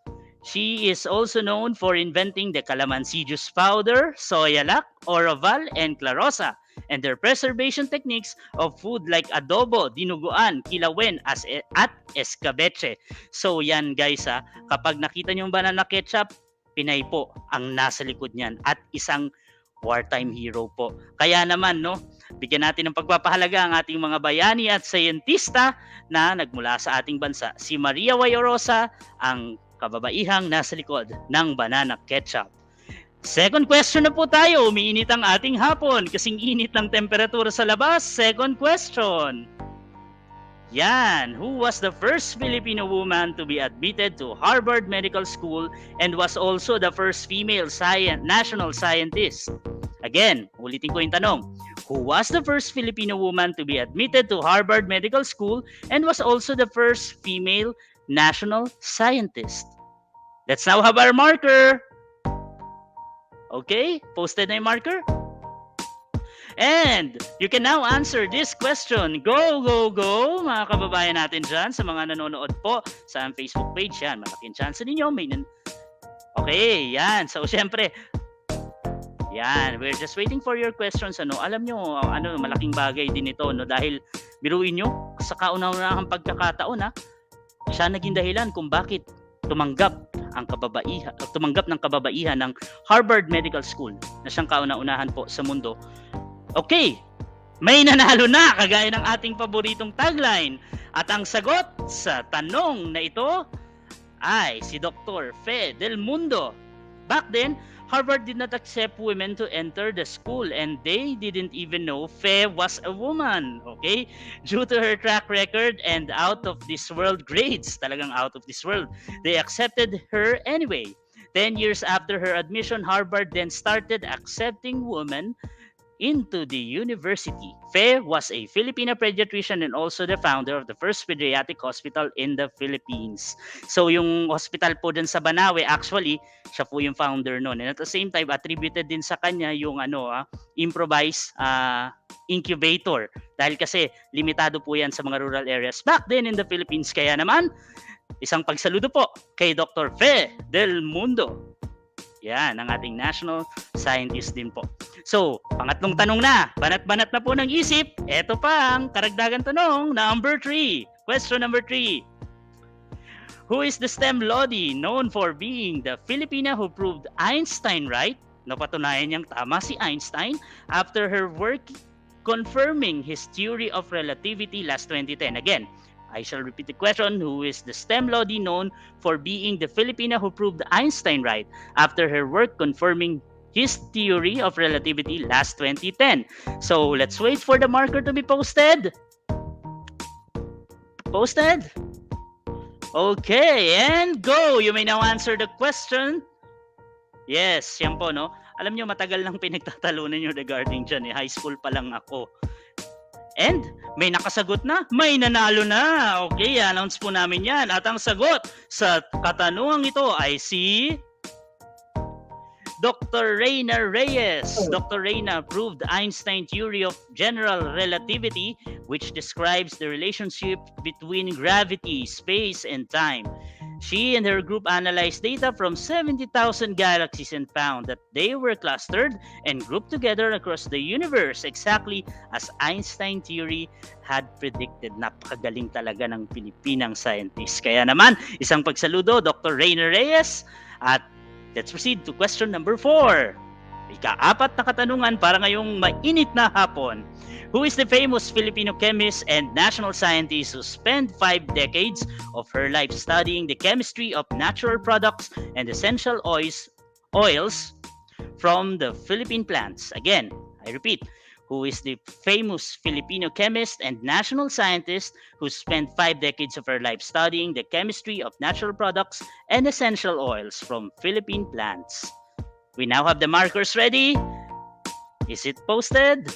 [SPEAKER 5] She is also known for inventing the calamansi juice powder, soyalac, oroval, and clarosa, and their preservation techniques of food like adobo, dinuguan, kilawin, at escabeche. So yan guys, kapag nakita niyo yung banana ketchup, Pinay po ang nasa likod niyan at isang wartime hero po. Kaya naman, bigyan natin ng pagpapahalaga ang ating mga bayani at siyentista na nagmula sa ating bansa. Si Maria Y. Orosa, ang kababaihang nasa likod ng banana ketchup. Second question na po tayo. Umiinit ang ating hapon kasing init ng temperatura sa labas. Second question. Yan. Who was the first Filipino woman to be admitted to Harvard Medical School and was also the first female national scientist? Again, ulitin ko yung tanong. Who was the first Filipino woman to be admitted to Harvard Medical School and was also the first female national scientist? Let's now have our marker. Okay, posted na yung marker. And you can now answer this question. Go, go, go, mga kababayan natin dyan, sa mga nanonood po sa Facebook page. Yan, malaking chance ninyo. Okay, yan. So, syempre, yan, we're just waiting for your questions. Alam nyo, malaking bagay din ito. Dahil, biruin nyo, sa kauna-unahang pagkakataon, siya naging dahilan kung bakit tumanggap ng kababaihan ng Harvard Medical School na siyang kauna-unahan po sa mundo. Okay, may nanalo na kagaya ng ating paboritong tagline. At ang sagot sa tanong na ito ay si Dr. Fe Del Mundo. Back then, Harvard did not accept women to enter the school and they didn't even know Fe was a woman. Okay? Due to her track record and out of this world grades, talagang out of this world, they accepted her anyway. 10 years after her admission, Harvard then started accepting women into the university. Fe was a Filipino pediatrician and also the founder of the first pediatric hospital in the Philippines. So yung hospital po dun sa Banawe, actually, siya po yung founder nun. And at the same time, attributed din sa kanya yung improvised incubator. Dahil kasi limitado po yan sa mga rural areas back then in the Philippines. Kaya naman, isang pagsaludo po kay Dr. Fe Del Mundo. Yan, ang ating national scientist din po. So, pangatlong tanong na. Banat-banat na po ng isip. Ito pa ang karagdagan tanong, number 3. Question number 3. Who is the STEM Lodi known for being the Filipina who proved Einstein right? Napatunayan niyang tama si Einstein after her work confirming his theory of relativity last 2010. Again, I shall repeat the question. Who is the STEM Lodi known for being the Filipina who proved Einstein right after her work confirming his theory of relativity last 2010? So, let's wait for the marker to be posted. Posted? Okay, and go! You may now answer the question. Yes, yan po, no? Alam nyo, matagal lang pinagtatalunan nyo regarding dyan. High school pa lang ako. And may nakasagot na, may nanalo na. Okay, announce po namin yan. At ang sagot sa katanungang ito ay si Dr. Reina Reyes. Dr. Reina proved Einstein's theory of general relativity, which describes the relationship between gravity, space, and time. She and her group analyzed data from 70,000 galaxies and found that they were clustered and grouped together across the universe, exactly as Einstein theory had predicted. Napakagaling talaga ng Pilipinang scientist. Kaya naman, isang pagsaludo, Dr. Reina Reyes. At let's proceed to question number 4. Ika-4 na katanungan para ngayong mainit na hapon. Who is the famous Filipino chemist and national scientist who spent 5 decades of her life studying the chemistry of natural products and essential oils from the Philippine plants? Again, I repeat, who is the famous Filipino chemist and national scientist who spent 5 decades of her life studying the chemistry of natural products and essential oils from Philippine plants? We now have the markers ready. Is it posted?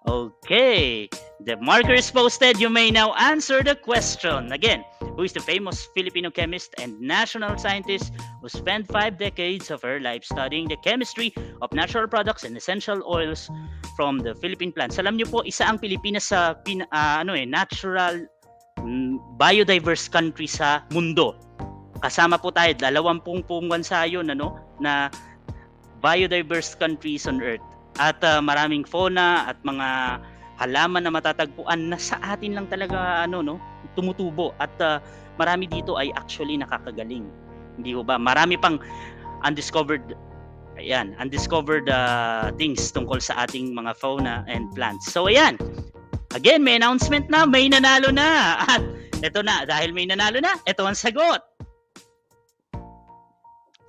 [SPEAKER 5] Okay, the marker is posted. You may now answer the question. Again, who is the famous Filipino chemist and national scientist who spent 5 decades of her life studying the chemistry of natural products and essential oils from the Philippine plants? Alam niyo po, isa ang Pilipinas sa natural biodiverse country sa mundo. Kasama po tayo 20 bansa yun na biodiverse countries on earth. At maraming fauna at mga halaman na matatagpuan na sa atin lang talaga tumutubo, at marami dito ay actually nakakagaling. Hindi ho ba? Marami pang undiscovered things tungkol sa ating mga fauna and plants. So ayan. Again, may announcement na, may nanalo na. At ito na, dahil may nanalo na, ito ang sagot.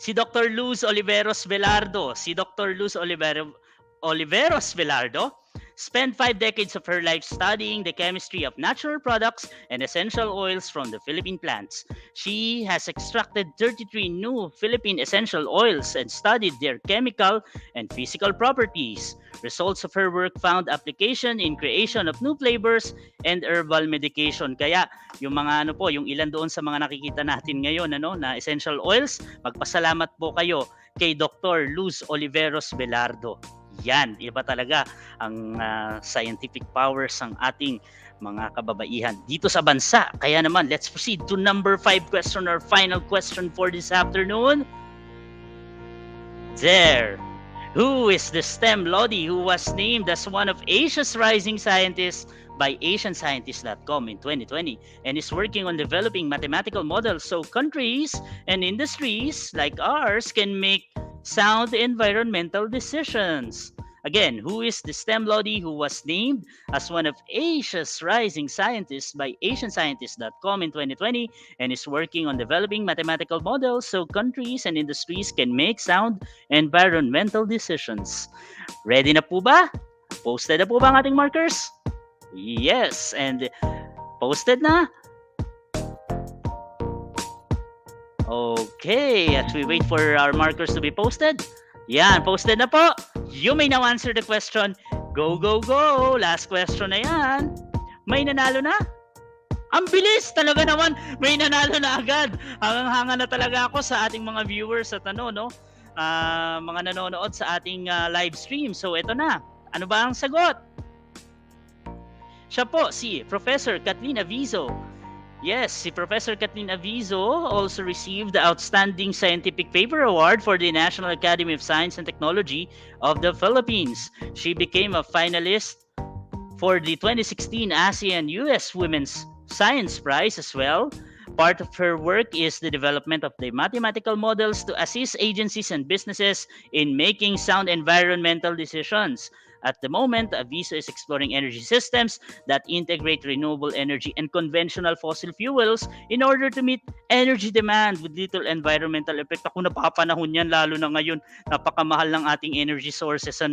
[SPEAKER 5] Si Dr. Luz Oliveros Velardo. Si Dr. Luz Oliveros Velardo spent 5 decades of her life studying the chemistry of natural products and essential oils from the Philippine plants. She has extracted 33 new Philippine essential oils and studied their chemical and physical properties. Results of her work found application in creation of new flavors and herbal medication. Kaya yung mga yung ilan doon sa mga nakikita natin ngayon na essential oils, magpasalamat po kayo kay Dr. Luz Oliveros Velardo. Yan, iba talaga ang scientific powers ng ating mga kababaihan dito sa bansa. Kaya naman, let's proceed to number 5 question, or final question for this afternoon. There. Who is the STEM Lodi who was named as one of Asia's rising scientists by AsianScientist.com in 2020 and is working on developing mathematical models so countries and industries like ours can make sound environmental decisions? Again, who is the STEM Lodi who was named as one of Asia's rising scientists by AsianScientist.com in 2020 and is working on developing mathematical models so countries and industries can make sound environmental decisions? Ready na po ba? Posted na po ba ang ating markers? Yes, and posted na? Okay, as we wait for our markers to be posted. Yan, posted na po. You may now answer the question. Go, go, go. Last question na yan. May nanalo na? Ang bilis talaga naman. May nanalo na agad. Hangang-hanga na talaga ako sa ating mga viewers at mga nanonood sa ating live stream. So, ito na. Ano ba ang sagot? Siya po, si Professor Kathleen Avizo. Yes, si Professor Kathleen Avizo also received the Outstanding Scientific Paper Award for the National Academy of Science and Technology of the Philippines. She became a finalist for the 2016 ASEAN-US Women's Science Prize as well. Part of her work is the development of the mathematical models to assist agencies and businesses in making sound environmental decisions. At the moment, Aviso is exploring energy systems that integrate renewable energy and conventional fossil fuels in order to meet energy demand with little environmental effect. Ako, napapanahon yan, lalo na ngayon. Napakamahal ng ating energy sources.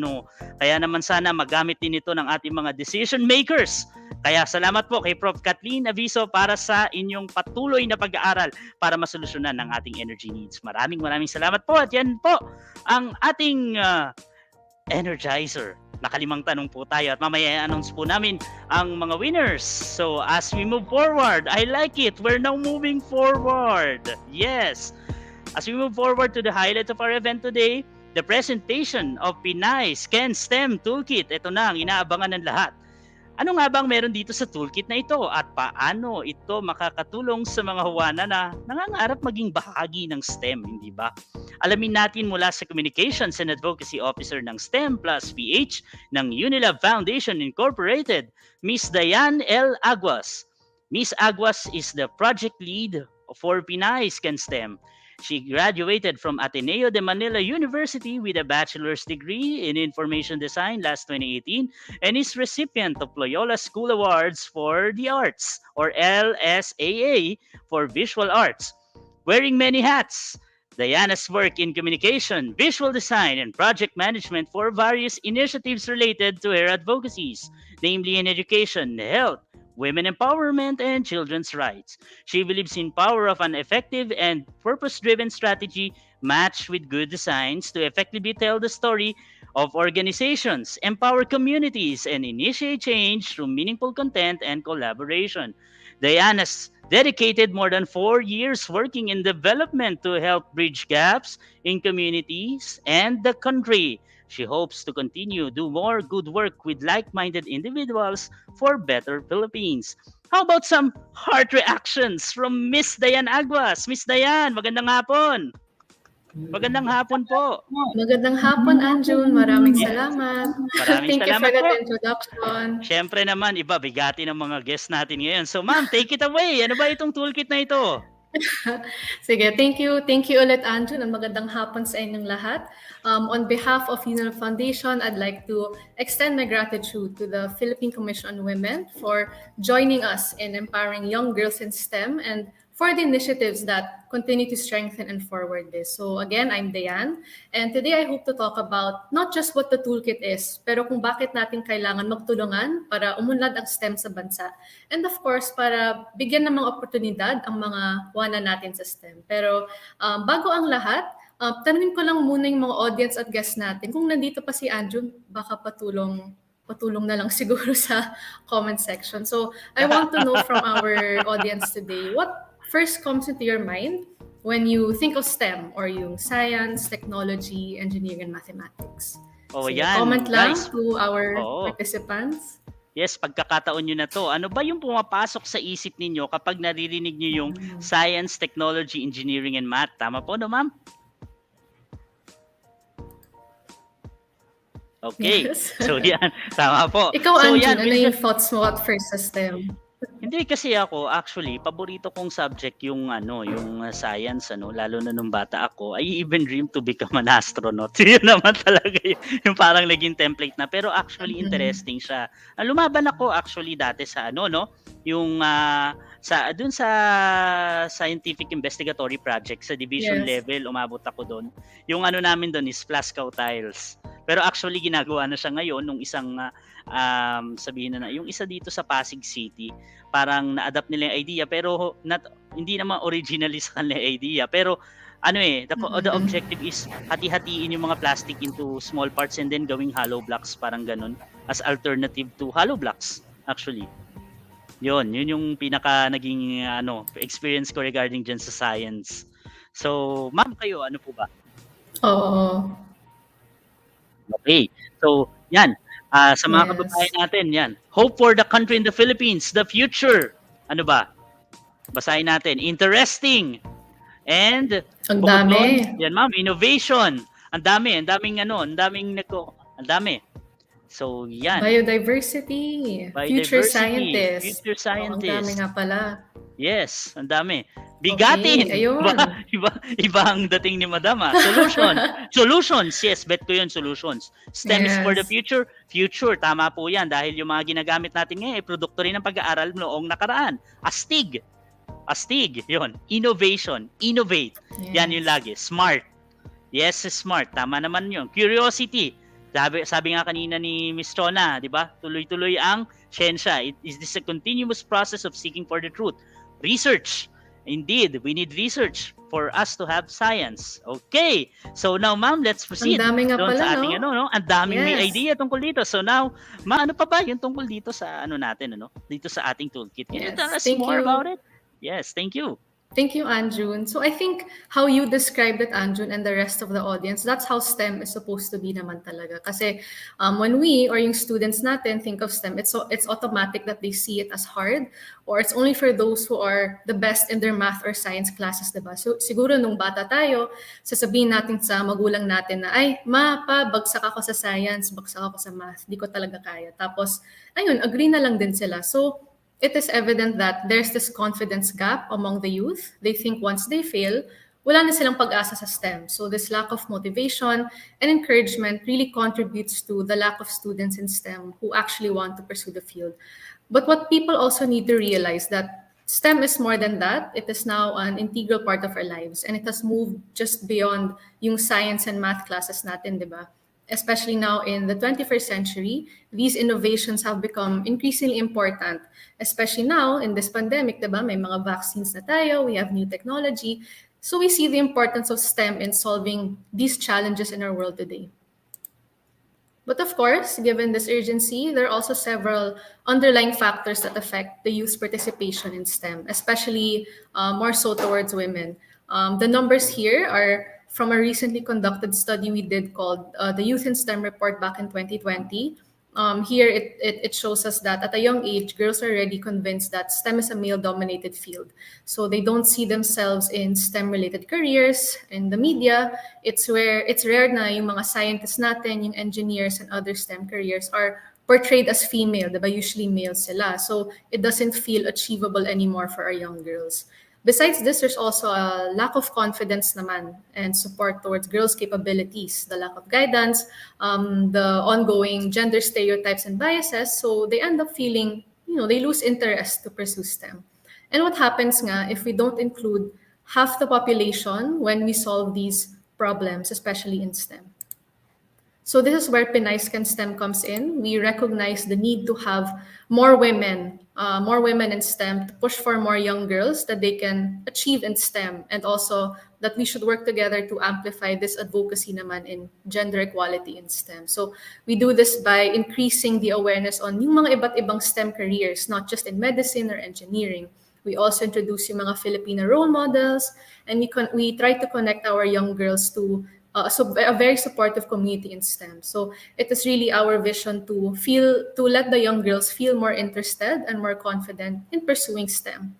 [SPEAKER 5] Kaya naman sana magamit din ito ng ating mga decision makers. Kaya salamat po kay Prof. Kathleen Aviso para sa inyong patuloy na pag-aaral para masolusyonan ng ating energy needs. Maraming salamat po. At yan po ang ating Energizer. Nakalimang tanong po tayo at mamaya i-announce po namin ang mga winners. So as we move forward, I like it. We're now moving forward. Yes. As we move forward to the highlight of our event today, the presentation of Pinace STEM Toolkit. Ito na ang inaabangan ng lahat. Ano nga bang meron dito sa toolkit na ito at paano ito makakatulong sa mga Juana na nangangarap maging bahagi ng STEM, hindi ba? Alamin natin mula sa Communications and Advocacy Officer ng STEM plus PH ng Unilab Foundation Incorporated, Ms. Diane L. Aguas. Ms. Aguas is the project lead for Pinace STEM. She graduated from Ateneo de Manila University with a bachelor's degree in information design last 2018 and is recipient of Loyola School Awards for the Arts, or LSAA, for visual arts. Wearing many hats, Diana's work in communication, visual design, and project management for various initiatives related to her advocacies, namely in education, health, women empowerment, and children's rights. She believes in power of an effective and purpose-driven strategy matched with good designs to effectively tell the story of organizations, empower communities, and initiate change through meaningful content and collaboration. Diana's dedicated more than 4 years working in development to help bridge gaps in communities and the country. She hopes to continue do more good work with like-minded individuals for better Philippines. How about some heart reactions from Miss Diane Aguas? Miss Diane, magandang hapon. Magandang hapon po.
[SPEAKER 15] Magandang hapon, Anjun. Maraming salamat.
[SPEAKER 5] Maraming
[SPEAKER 15] Thank you for
[SPEAKER 5] salamat
[SPEAKER 15] that
[SPEAKER 5] po.
[SPEAKER 15] introduction.
[SPEAKER 5] Siyempre naman, iba, bigati ng mga guests natin ngayon. So ma'am, take it away. Ano ba itong toolkit na ito?
[SPEAKER 15] Sige, thank you. Thank you ulit, Anjun. Ang magandang hapon sa inyong lahat. On behalf of Unilab Foundation, I'd like to extend my gratitude to the Philippine Commission on Women for joining us in empowering young girls in STEM and for the initiatives that continue to strengthen and forward this. So again, I'm Diane, and today I hope to talk about not just what the toolkit is, pero kung bakit natin kailangan magtulungan para umunlad ang STEM sa bansa. And of course, para bigyan ng mga oportunidad ang mga Juana natin sa STEM. Pero bago ang lahat, tanungin ko lang muna yung mga audience at guests natin. Kung nandito pa si Anjun, baka patulong na lang siguro sa comment section. So I want to know from our audience today, what first comes into your mind when you think of STEM or yung science, technology, engineering, and mathematics?
[SPEAKER 5] Oh,
[SPEAKER 15] So,
[SPEAKER 5] yan.
[SPEAKER 15] comment lang
[SPEAKER 5] Guys.
[SPEAKER 15] to our
[SPEAKER 5] Oo.
[SPEAKER 15] participants.
[SPEAKER 5] Yes, pagkakataon nyo na to. Ano ba yung pumapasok sa isip ninyo kapag naririnig nyo yung science, technology, engineering, and math? Tama po, no ma'am? Okay.
[SPEAKER 15] Yes.
[SPEAKER 5] So yan, tama po.
[SPEAKER 15] Ikaw,
[SPEAKER 5] So
[SPEAKER 15] Anjun,
[SPEAKER 5] yan,
[SPEAKER 15] ano yung thoughts mo at first sa STEM?
[SPEAKER 5] Hindi kasi ako actually paborito kong subject yung science lalo na nung bata ako. I even dream to become an astronaut. Yun naman talaga yung parang naging template na, pero actually interesting siya. Lumaban ako actually dati sa yung dun sa scientific investigatory project sa division
[SPEAKER 15] Yes.
[SPEAKER 5] level, umabot ako doon. Yung namin doon is Flascow tiles. Pero actually ginagawa na siya ngayon nung isang sabihin na yung isa dito sa Pasig City, parang na-adapt nila yung idea pero hindi naman originally sa kanila yung idea, pero the objective is hati-hatiin yung mga plastic into small parts and then gawing hollow blocks, parang ganun, as alternative to hollow blocks actually. Yun yung pinaka naging experience ko regarding dyan sa science. So ma'am, kayo ano po ba?
[SPEAKER 15] Oo.
[SPEAKER 5] Okay. So yan, sa mga
[SPEAKER 15] Yes.
[SPEAKER 5] kababayan natin, yan. Hope for the country in the Philippines, the future. Ano ba? Basahin natin. Interesting. And
[SPEAKER 15] Ang
[SPEAKER 5] bukod
[SPEAKER 15] dami.
[SPEAKER 5] doon, yan ma'am, innovation. Ang dami. So yan.
[SPEAKER 15] Biodiversity. Future
[SPEAKER 5] Biodiversity,
[SPEAKER 15] scientist.
[SPEAKER 5] future
[SPEAKER 15] Ang dami
[SPEAKER 5] scientist.
[SPEAKER 15] nga pala.
[SPEAKER 5] Yes, ang dami. Bigatin.
[SPEAKER 15] Okay, ayun.
[SPEAKER 5] Iba ang dating ni Madam. Solutions. Yes, bet ko yun, solutions. STEM is for the
[SPEAKER 15] Yes.
[SPEAKER 5] future. Future, tama po yan. Dahil yung mga ginagamit natin ngayon, produkto rin ng pag-aaral noong nakaraan. Astig, yun. Innovation, innovate. Yan yung lagi. Smart. Yes, smart. Tama naman yun. Curiosity. Sabi nga kanina ni Miss Juana, di ba? Tuloy-tuloy ang siyensya. Is this a continuous process of seeking for the truth? Research. Indeed, we need research for us to have science. Okay. So now, ma'am, let's proceed.
[SPEAKER 15] Ang dami nga
[SPEAKER 5] doon
[SPEAKER 15] pala,
[SPEAKER 5] sa ating Ang daming may
[SPEAKER 15] Yes.
[SPEAKER 5] idea tungkol dito. So now, ano pa ba yung tungkol dito sa natin, dito sa ating toolkit? Can you
[SPEAKER 15] Yes,
[SPEAKER 5] tell us
[SPEAKER 15] thank
[SPEAKER 5] more
[SPEAKER 15] you.
[SPEAKER 5] about it? Yes, thank you.
[SPEAKER 15] Thank you, Anjun. So I think how you described it, Anjun, and the rest of the audience, that's how STEM is supposed to be naman talaga. Kasi when we or yung students natin think of STEM, it's automatic that they see it as hard or it's only for those who are the best in their math or science classes, diba? So siguro nung bata tayo, sasabihin natin sa magulang natin na, ay, ma, pa, bagsak ako sa science, bagsak ako sa math, di ko talaga kaya. Tapos, ayun, agree na lang din sila. So, it is evident that there's this confidence gap among the youth. They think once they fail, wala na silang pag-asa sa STEM. So this lack of motivation and encouragement really contributes to the lack of students in STEM who actually want to pursue the field. But what people also need to realize that STEM is more than that. It is now an integral part of our lives and it has moved just beyond yung science and math classes natin, di ba? Especially now in the 21st century, these innovations have become increasingly important. Especially now in this pandemic, diba? May mga vaccines na tayo, we have new technology. So we see the importance of STEM in solving these challenges in our world today. But of course, given this urgency, there are also several underlying factors that affect the youth's participation in STEM, especially more so towards women. The numbers here are from a recently conducted study we did called the Youth in STEM Report back in 2020. Here, it shows us that at a young age, girls are already convinced that STEM is a male-dominated field. So they don't see themselves in STEM-related careers. In the media, it's rare na yung mga scientists natin, yung engineers and other STEM careers are portrayed as female, diba? Usually male sila. So it doesn't feel achievable anymore for our young girls. Besides this, there's also a lack of confidence naman and support towards girls' capabilities, the lack of guidance, the ongoing gender stereotypes and biases. So they end up feeling, they lose interest to pursue STEM. And what happens nga if we don't include half the population when we solve these problems, especially in STEM? So this is where Pinace Can STEM comes in. We recognize the need to have more women in STEM to push for more young girls that they can achieve in STEM, and also that we should work together to amplify this advocacy naman in gender equality in STEM. So we do this by increasing the awareness on yung mga iba't ibang STEM careers, not just in medicine or engineering. We also introduce yung mga Filipino role models, and we try to connect our young girls to a very supportive community in STEM. So it is really our vision to let the young girls feel more interested and more confident in pursuing STEM.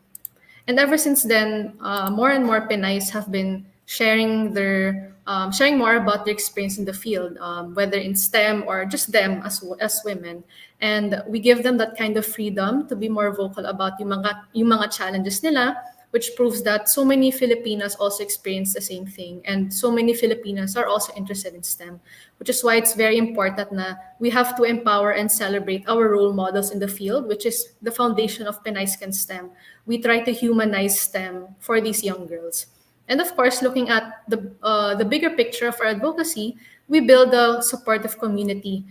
[SPEAKER 15] And ever since then, more and more Pinays have been sharing more about their experience in the field, whether in STEM or just them as women. And we give them that kind of freedom to be more vocal about yung mga challenges nila, which proves that so many Filipinas also experience the same thing. And so many Filipinas are also interested in STEM, which is why it's very important na we have to empower and celebrate our role models in the field, which is the foundation of Pinace Can STEM. We try to humanize STEM for these young girls. And of course, looking at the bigger picture of our advocacy, we build a supportive community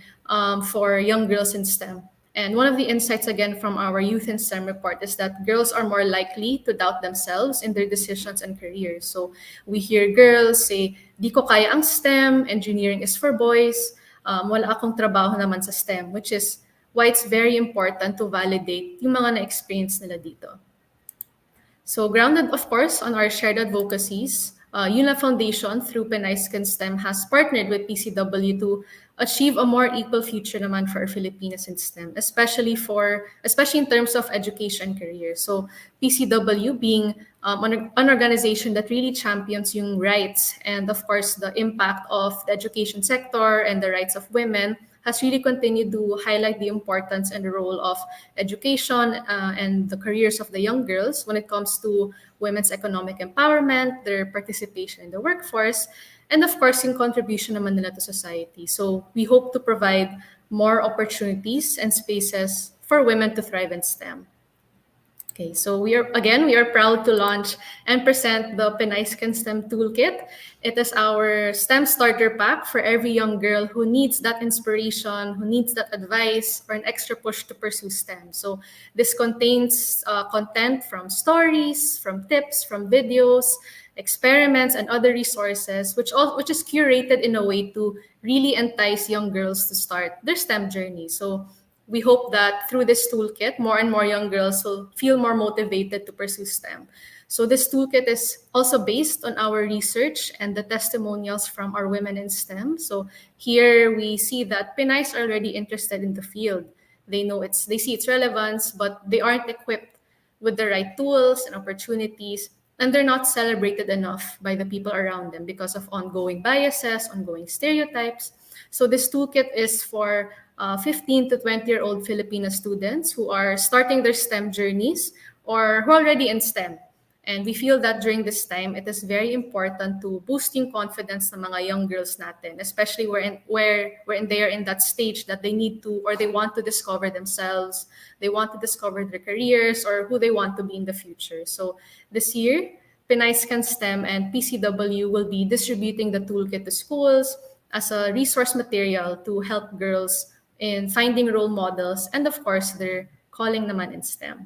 [SPEAKER 15] for young girls in STEM. And one of the insights, again, from our Youth in STEM report is that girls are more likely to doubt themselves in their decisions and careers. So we hear girls say, di ko kaya ang STEM, engineering is for boys, wala akong trabaho naman sa STEM, which is why it's very important to validate yung mga na-experience nila dito. So grounded, of course, on our shared advocacies, UNA Foundation through Pinace Can STEM has partnered with PCW to achieve a more equal future naman for our Filipinas in STEM, especially in terms of education careers. So PCW being an organization that really champions yung rights and of course the impact of the education sector and the rights of women has really continued to highlight the importance and the role of education and the careers of the young girls when it comes to women's economic empowerment, their participation in the workforce, and of course, yung contribution naman nila to society. So we hope to provide more opportunities and spaces for women to thrive in STEM. Okay, so we are proud to launch and present the Pinace Can STEM Toolkit. It is our STEM starter pack for every young girl who needs that inspiration, who needs that advice, or an extra push to pursue STEM. So this contains content from stories, from tips, from videos, experiments, and other resources, which is curated in a way to really entice young girls to start their STEM journey. So we hope that through this toolkit, more and more young girls will feel more motivated to pursue STEM. So this toolkit is also based on our research and the testimonials from our women in STEM. So here we see that Pinays are already interested in the field. They see its relevance, but they aren't equipped with the right tools and opportunities, and they're not celebrated enough by the people around them because of ongoing biases, ongoing stereotypes. So this toolkit is for 15 to 20-year-old Filipino students who are starting their STEM journeys or who are already in STEM. And we feel that during this time, it is very important to boost yung confidence ng mga young girls natin, especially wherein they are in that stage that they need to or they want to discover themselves, they want to discover their careers or who they want to be in the future. So this year, Pinays Can STEM and PCW will be distributing the toolkit to schools as a resource material to help girls in finding role models and of course their calling naman in STEM.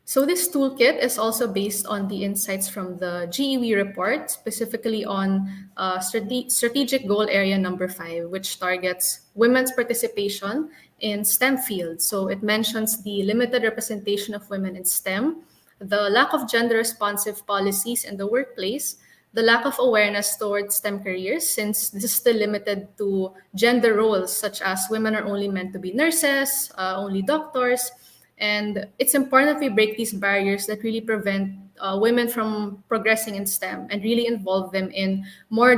[SPEAKER 15] So this toolkit is also based on the insights from the GEW report, specifically on strategic goal area number 5, which targets women's participation in STEM fields. So it mentions the limited representation of women in STEM, the lack of gender-responsive policies in the workplace, the lack of awareness towards STEM careers, since this is still limited to gender roles, such as women are only meant to be nurses, only doctors. And it's important that we break these barriers that really prevent women from progressing in STEM and really involve them in more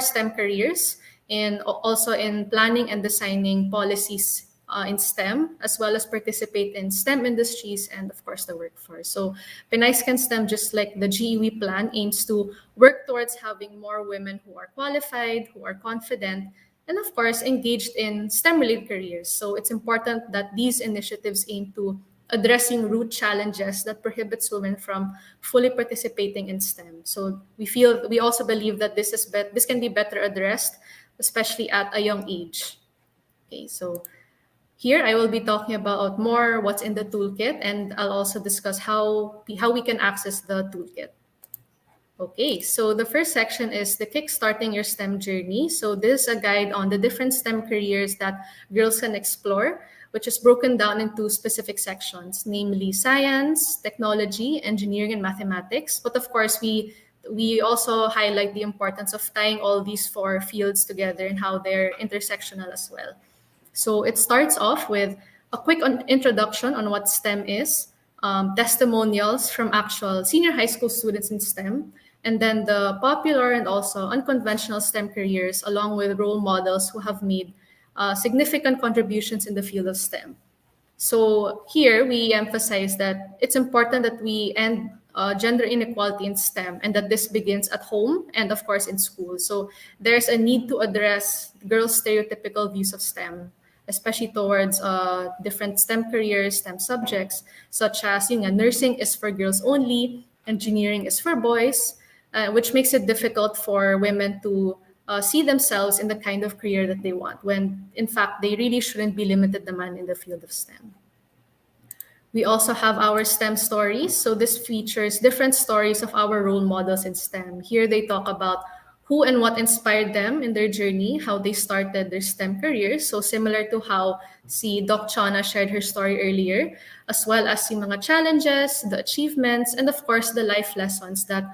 [SPEAKER 15] STEM careers and also in planning and designing policies in STEM, as well as participate in STEM industries and, of course, the workforce. So Pinays Can STEM, just like the GEW plan, aims to work towards having more women who are qualified, who are confident, and of course, engaged in STEM-related careers. So it's important that these initiatives aim to addressing root challenges that prohibits women from fully participating in STEM. So we also believe that this can be better addressed, especially at a young age. Okay, so here I will be talking about more what's in the toolkit, and I'll also discuss how we can access the toolkit. Okay, so the first section is the Kickstarting Your STEM Journey. So this is a guide on the different STEM careers that girls can explore, which is broken down into specific sections, namely science, technology, engineering, and mathematics. But of course, we also highlight the importance of tying all these 4 fields together and how they're intersectional as well. So it starts off with a quick introduction on what STEM is, testimonials from actual senior high school students in STEM, and then the popular and also unconventional STEM careers, along with role models who have made significant contributions in the field of STEM. So here we emphasize that it's important that we end gender inequality in STEM and that this begins at home and of course in school. So there's a need to address girls' stereotypical views of STEM, especially towards different STEM careers, STEM subjects, such as nursing is for girls only, engineering is for boys, which makes it difficult for women to see themselves in the kind of career that they want, when in fact they really shouldn't be limited naman in the field of STEM. We also have our STEM stories. So this features different stories of our role models in STEM. Here they talk about who and what inspired them in their journey, how they started their STEM careers. So similar to how Doc Juana shared her story earlier, as well as the mga challenges, the achievements, and of course the life lessons that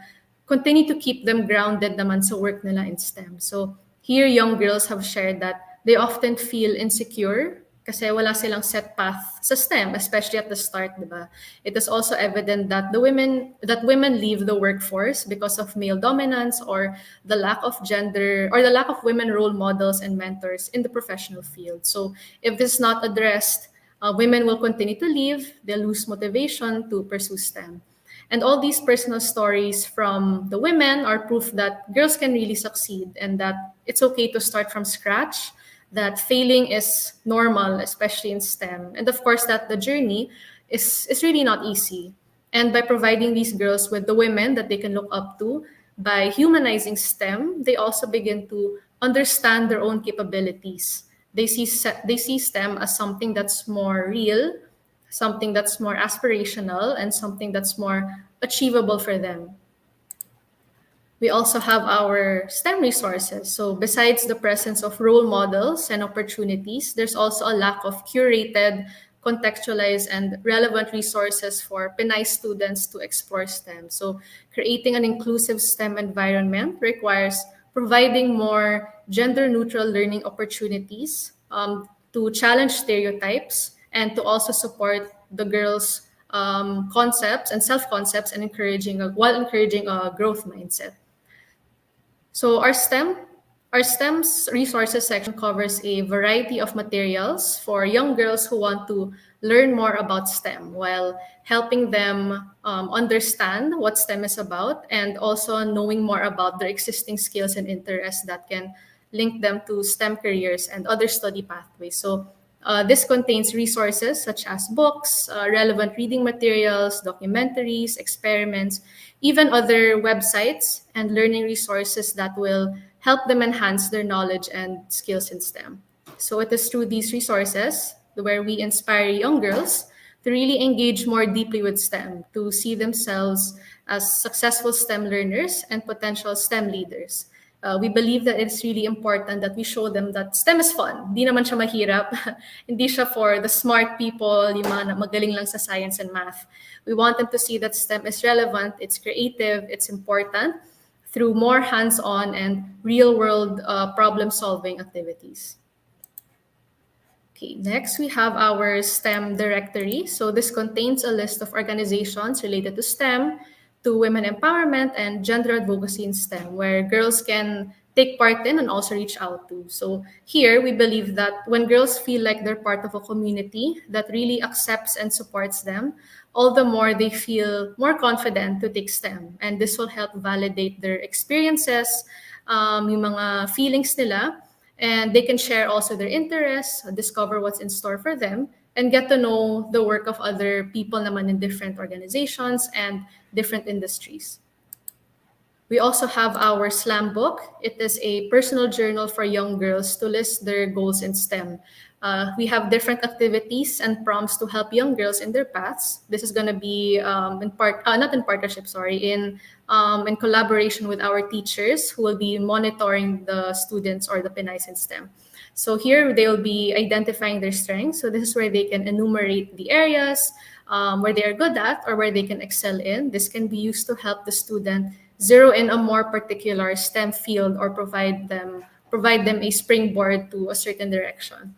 [SPEAKER 15] continue to keep them grounded naman sa work nila in STEM. So here young girls have shared that they often feel insecure kasi wala silang set path sa STEM, especially at the start, diba? It is also evident that women leave the workforce because of male dominance or the lack of gender or the lack of women role models and mentors in the professional field. So if this is not addressed, women will continue to leave, they'll lose motivation to pursue STEM. And all these personal stories from the women are proof that girls can really succeed and that it's okay to start from scratch, that failing is normal, especially in STEM. And of course, that the journey is really not easy. And by providing these girls with the women that they can look up to, by humanizing STEM, they also begin to understand their own capabilities. They see STEM as something that's more real, something that's more aspirational, and something that's more achievable for them. We also have our STEM resources. So besides the presence of role models and opportunities, there's also a lack of curated contextualized and relevant resources for Pinay students to explore STEM. So creating an inclusive STEM environment requires providing more gender-neutral learning opportunities, to challenge stereotypes and to also support the girls' concepts and self-concepts and while encouraging a growth mindset. So our STEM's resources section covers a variety of materials for young girls who want to learn more about STEM while helping them understand what STEM is about and also knowing more about their existing skills and interests that can link them to STEM careers and other study pathways. So this contains resources such as books, relevant reading materials, documentaries, experiments, even other websites and learning resources that will help them enhance their knowledge and skills in STEM. So it is through these resources where we inspire young girls to really engage more deeply with STEM, to see themselves as successful STEM learners and potential STEM leaders. We believe that it's really important that we show them that STEM is fun. Hindi naman siya mahirap. Hindi siya for the smart people, yung mga magaling lang sa science and math. We want them to see that STEM is relevant, it's creative, it's important through more hands-on and real-world problem-solving activities. Okay, next we have our STEM directory. So this contains a list of organizations related to STEM, to women empowerment and gender advocacy in STEM, where girls can take part in and also reach out to. So here we believe that when girls feel like they're part of a community that really accepts and supports them, all the more they feel more confident to take STEM. And this will help validate their experiences, yung mga feelings nila, and they can share also their interests, discover what's in store for them, and get to know the work of other people naman in different organizations and different industries. We also have our Slam book. It is a personal journal for young girls to list their goals in STEM. We have different activities and prompts to help young girls in their paths. This is going to be not in partnership, sorry, in collaboration with our teachers who will be monitoring the students or the Pinays in STEM. So here they will be identifying their strengths. So this is where they can enumerate the areas where they are good at or where they can excel in. This can be used to help the student zero in a more particular STEM field or provide them a springboard to a certain direction.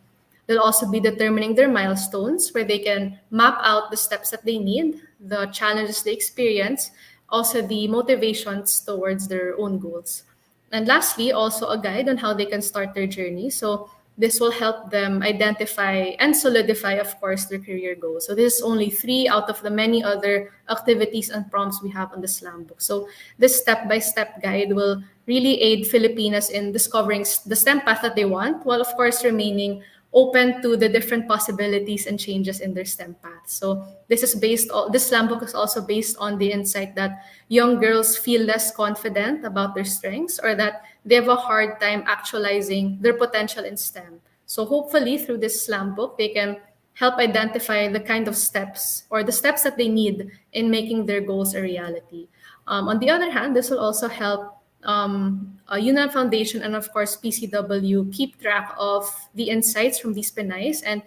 [SPEAKER 15] They'll also be determining their milestones where they can map out the steps that they need, the challenges they experience, also the motivations towards their own goals. And lastly, also a guide on how they can start their journey. So this will help them identify and solidify, of course, their career goals. So this is only 3 out of the many other activities and prompts we have on the Slam book. So this step-by-step guide will really aid Filipinas in discovering the STEM path that they want, while of course remaining open to the different possibilities and changes in their STEM path. So this Slam book is also based on the insight that young girls feel less confident about their strengths or that they have a hard time actualizing their potential in STEM. So hopefully through this Slam book, they can help identify the kind of steps or the steps that they need in making their goals a reality. On the other hand, this will also help UNAM Foundation and of course PCW keep track of the insights from these Pinays and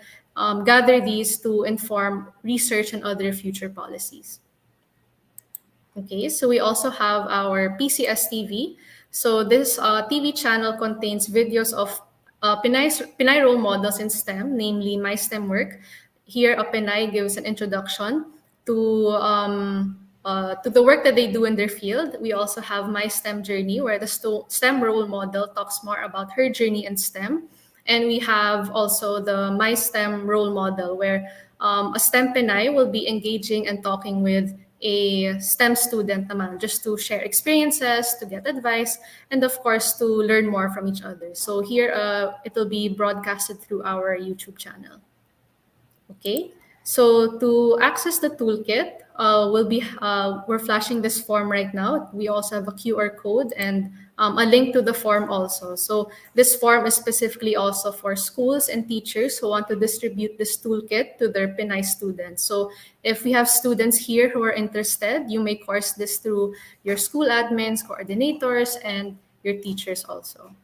[SPEAKER 15] gather these to inform research and other future policies. Okay, so we also have our PCS TV. So this TV channel contains videos of Pinay role models in STEM, namely My STEM Work. Here, a Pinay gives an introduction to the work that they do in their field. We also have My STEM Journey, where the STEM role model talks more about her journey in STEM. And we have also the My STEM role model, where a STEM Pinay will be engaging and talking with a STEM student naman, just to share experiences, to get advice, and of course, to learn more from each other. So here, it will be broadcasted through our YouTube channel. Okay, so to access the toolkit, we're flashing this form right now. We also have a QR code and a link to the form also. So this form is specifically also for schools and teachers who want to distribute this toolkit to their Pinay students. So if we have students here who are interested, you may course this through your school admins, coordinators, and your teachers also.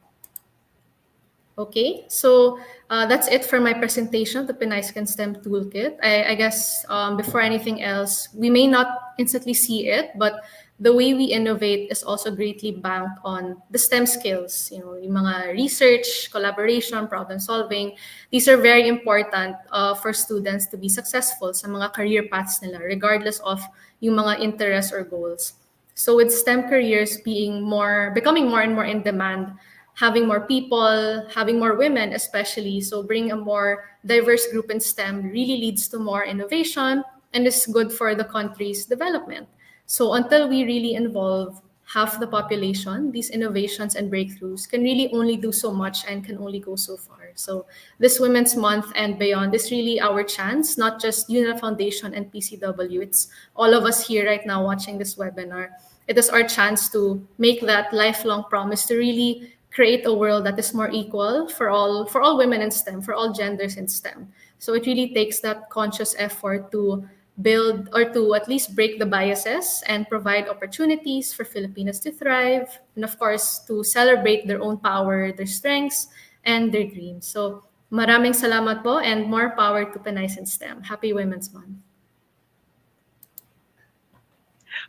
[SPEAKER 15] Okay, so that's it for my presentation, the Pinace STEM Toolkit. I guess before anything else, we may not instantly see it, but the way we innovate is also greatly banked on the STEM skills. Yung mga research, collaboration, problem solving. These are very important for students to be successful sa mga career paths nila, regardless of yung mga interests or goals. So with STEM careers becoming more and more in demand, having more people, having more women especially, so bring a more diverse group in STEM really leads to more innovation and is good for the country's development. So until we really involve half the population, these innovations and breakthroughs can really only do so much and can only go so far. So this Women's Month and beyond is really our chance, not just UNA Foundation and PCW. It's all of us here right now watching this webinar. It is our chance to make that lifelong promise to really create a world that is more equal for all women in STEM, for all genders in STEM. So it really takes that conscious effort to build or to at least break the biases and provide opportunities for Filipinos to thrive, and of course to celebrate their own power, their strengths, and their dreams. So maraming salamat po and more power to Pinays in STEM. Happy Women's Month.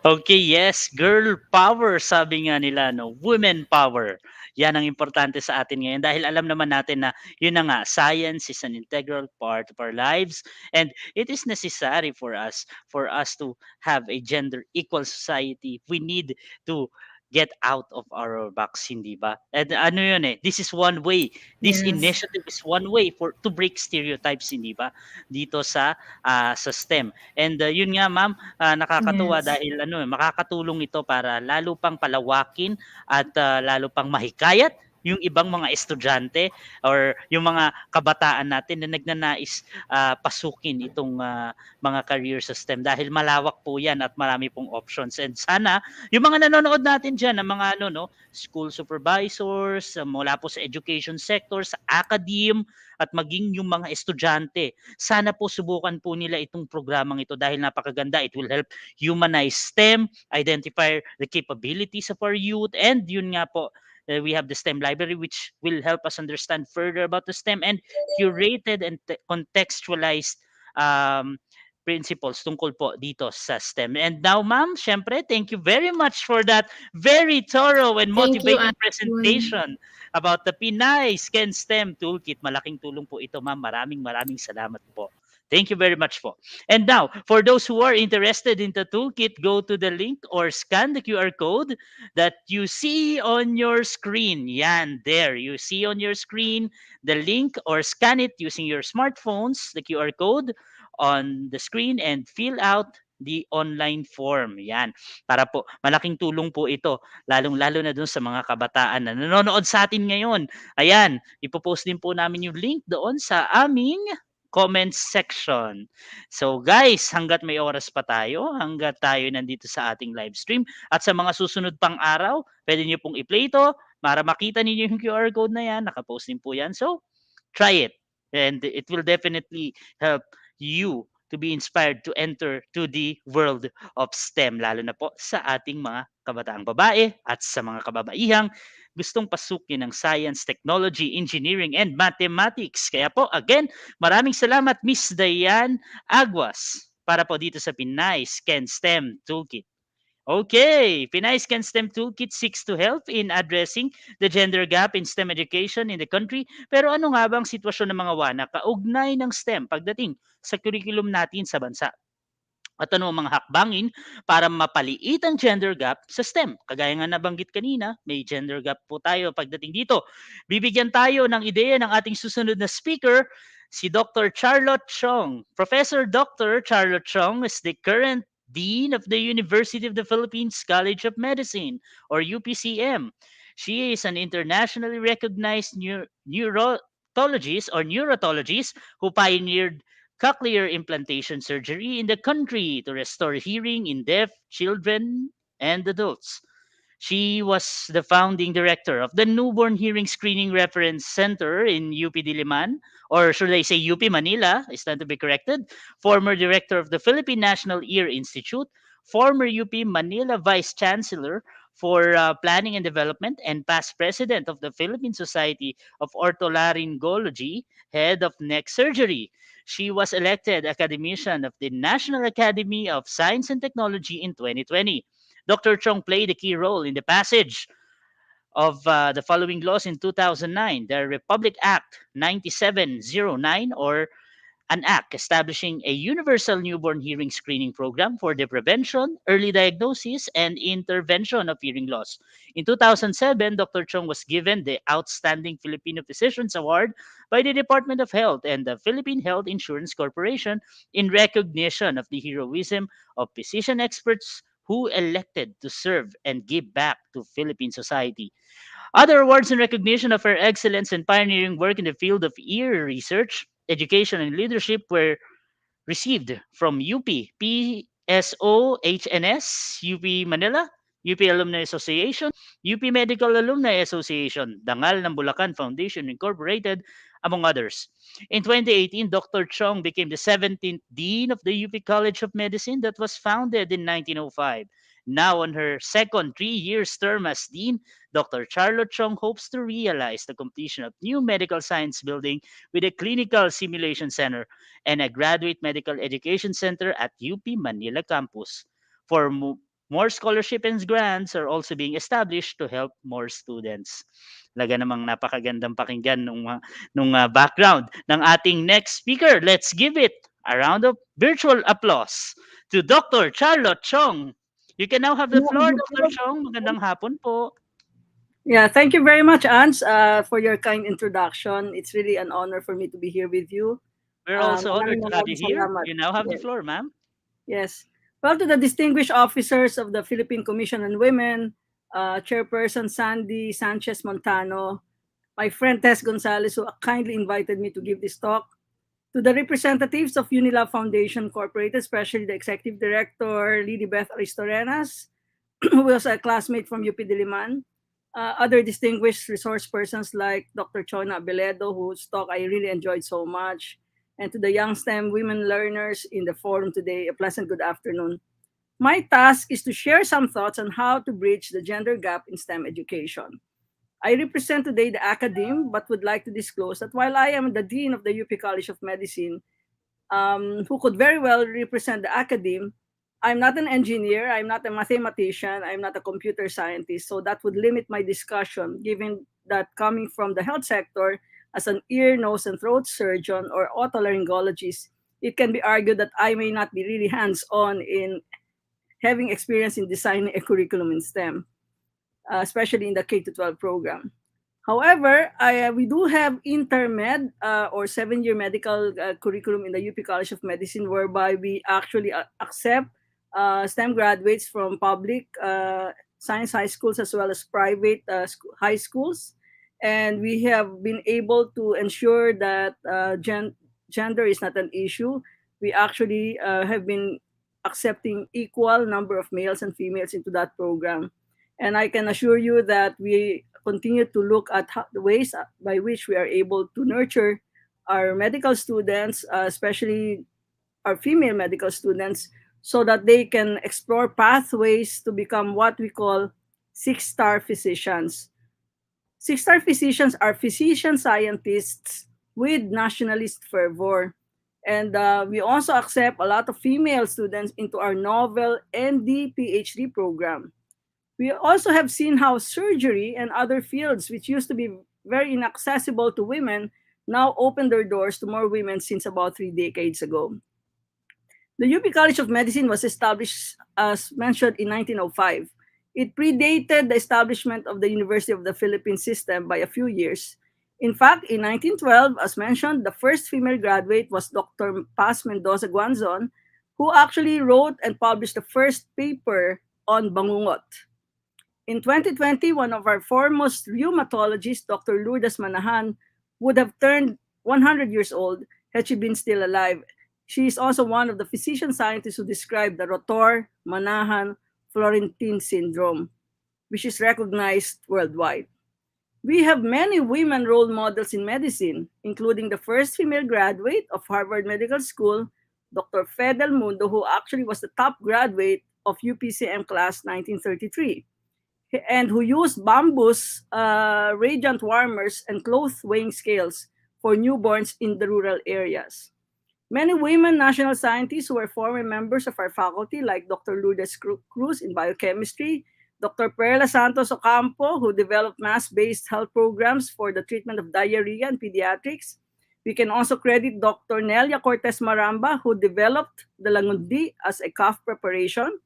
[SPEAKER 5] Okay, yes, girl power sabi nga nila, no, women power. Yan ang importante sa atin ngayon dahil alam naman natin na yun na nga, science is an integral part of our lives and it is necessary for us to have a gender equal society. We need to get out of our box, hindi ba? And ano yun this is one way. This
[SPEAKER 15] Yes.
[SPEAKER 5] initiative is one way to break stereotypes, hindi ba? Dito sa STEM. And yun nga ma'am, nakakatuwa
[SPEAKER 15] Yes.
[SPEAKER 5] dahil makakatulong ito para lalo pang palawakin at lalo pang mahikayat yung ibang mga estudyante or yung mga kabataan natin na nagnanais pasukin itong mga career system dahil malawak po yan at marami pong options. And sana yung mga nanonood natin dyan, ng mga school supervisors, mula po sa education sector, sa academe, at maging yung mga estudyante, sana po subukan po nila itong programang ito dahil napakaganda. It will help humanize STEM, identify the capabilities of our youth, and yun nga po, we have the STEM library which will help us understand further about the STEM and curated and contextualized principles tungkol po dito sa STEM. And now, ma'am, syempre, thank you very much for that very thorough and
[SPEAKER 15] Thank you,
[SPEAKER 5] motivating
[SPEAKER 15] Anne.
[SPEAKER 5] presentation about the Pinace STEM Toolkit. Malaking tulong po ito, ma'am. Maraming salamat po. Thank you very much po. And now, for those who are interested in the toolkit, go to the link or scan the QR code that you see on your screen. Yan, there. You see on your screen the link or scan it using your smartphones, the QR code on the screen, and fill out the online form. Yan. Para po, malaking tulong po ito, lalong-lalo na dun sa mga kabataan na nanonood sa atin ngayon. Ayan, ipopost din po namin yung link doon sa aming comments section. So guys, hanggat may oras pa tayo, hanggat tayo nandito sa ating live stream at sa mga susunod pang araw, pwede niyo pong i-play ito para makita niyo yung QR code na yan. Nakapost din po yan. So, try it. And it will definitely help you to be inspired to enter to the world of STEM, lalo na po sa ating mga kabataang babae at sa mga kababaihang gustong pasukin ng science, technology, engineering, and mathematics. Kaya po, again, maraming salamat Miss Diane Aguas para po dito sa Pinace STEM Toolkit. Okay, Pinace STEM Toolkit seeks to help in addressing the gender gap in STEM education in the country. Pero ano nga ba ang sitwasyon ng mga wana kaugnay ng STEM pagdating sa curriculum natin sa bansa? At ano ang mga hakbangin para mapaliit ang gender gap sa STEM? Kagaya nga nabanggit kanina, may gender gap po tayo pagdating dito. Bibigyan tayo ng ideya ng ating susunod na speaker, si Dr. Charlotte Chong. Professor Dr. Charlotte Chong is the current Dean of the University of the Philippines College of Medicine, or UPCM. She is an internationally recognized neurologist who pioneered cochlear implantation surgery in the country to restore hearing in deaf children and adults. She was the founding director of the Newborn Hearing Screening Reference Center in UP Diliman, or should I say UP Manila, is that to be corrected, former director of the Philippine National Ear Institute, former UP Manila Vice Chancellor, for Planning and Development and past president of the Philippine Society of Otolaryngology, head of neck surgery. She was elected academician of the National Academy of Science and Technology in 2020. Dr. Chong played a key role in the passage of the following laws in 2009: the Republic Act 9709, or an act establishing a universal newborn hearing screening program for the prevention, early diagnosis, and intervention of hearing loss. In 2007, Dr. Chong was given the Outstanding Filipino Physicians Award by the Department of Health and the Philippine Health Insurance Corporation in recognition of the heroism of physician experts who elected to serve and give back to Philippine society. Other awards in recognition of her excellence and pioneering work in the field of ear research, education, and leadership were received from UP, PSOHNS, UP Manila, UP Alumni Association, UP Medical Alumni Association, Dangal ng Bulacan Foundation Incorporated, among others. In 2018, Dr. Chong became the 17th Dean of the UP College of Medicine that was founded in 1905. Now on her second 3 years term as Dean, Dr. Charlotte Chong hopes to realize the completion of new medical science building with a clinical simulation center and a graduate medical education center at UP Manila campus. For more scholarship and grants are also being established to help more students. Laga namang napakagandang pakinggan nung background ng ating next speaker. Let's give it a round of virtual applause to Dr. Charlotte Chong. You can now have the floor, Dr. Chong. Magandang hapon po.
[SPEAKER 16] Yeah, thank you very much, Ans, for your kind introduction. It's really an honor for me to be here with you.
[SPEAKER 5] We're also honored to have you here.
[SPEAKER 16] Salamat.
[SPEAKER 5] You now have the
[SPEAKER 16] Yes.
[SPEAKER 5] floor, ma'am.
[SPEAKER 16] Yes. Well, to the distinguished officers of the Philippine Commission on Women, Chairperson Sandy Sanchez Montano, my friend Tess Gonzalez, who kindly invited me to give this talk, to the representatives of Unilab Foundation Incorporated, especially the Executive Director, Lilibeth Aristorenas, who was a classmate from UP Diliman, other distinguished resource persons like Dr. Chona Beledo, whose talk I really enjoyed so much, and to the young STEM women learners in the forum today, a pleasant good afternoon. My task is to share some thoughts on how to bridge the gender gap in STEM education. I represent today the academe, but would like to disclose that while I am the Dean of the UP College of Medicine, who could very well represent the academe, I'm not an engineer, I'm not a mathematician, I'm not a computer scientist, so that would limit my discussion, given that coming from the health sector as an ear, nose, and throat surgeon or otolaryngologist, it can be argued that I may not be really hands-on in having experience in designing a curriculum in STEM, especially in the K-12 program. However, we do have intermed or 7-year medical curriculum in the UP College of Medicine, whereby we actually accept STEM graduates from public science high schools as well as private high schools. And we have been able to ensure that gender is not an issue. We actually have been accepting equal number of males and females into that program. And I can assure you that we continue to look at the ways by which we are able to nurture our medical students, especially our female medical students, so that they can explore pathways to become what we call 6-star physicians. 6-star physicians are physician scientists with nationalist fervor. And we also accept a lot of female students into our novel ND PhD program. We also have seen how surgery and other fields, which used to be very inaccessible to women, now open their doors to more women since about 3 decades ago. The UP College of Medicine was established, as mentioned, in 1905. It predated the establishment of the University of the Philippines system by a few years. In fact, in 1912, as mentioned, the first female graduate was Dr. Paz Mendoza Guanzon, who actually wrote and published the first paper on bangungot. In 2020, one of our foremost rheumatologists, Dr. Lourdes Manahan, would have turned 100 years old had she been still alive. She is also one of the physician scientists who described the Rotor-Manahan-Florentine syndrome, which is recognized worldwide. We have many women role models in medicine, including the first female graduate of Harvard Medical School, Dr. Fe Del Mundo, who actually was the top graduate of UPCM class 1933. and who use bamboo's radiant warmers and cloth weighing scales for newborns in the rural areas. Many women national scientists who were former members of our faculty, like Dr. Lourdes Cruz in biochemistry, Dr. Perla Santos Ocampo, who developed mass-based health programs for the treatment of diarrhea in pediatrics. We can also credit Dr. Nelia Cortez Maramba, who developed the langundi as a cough preparation.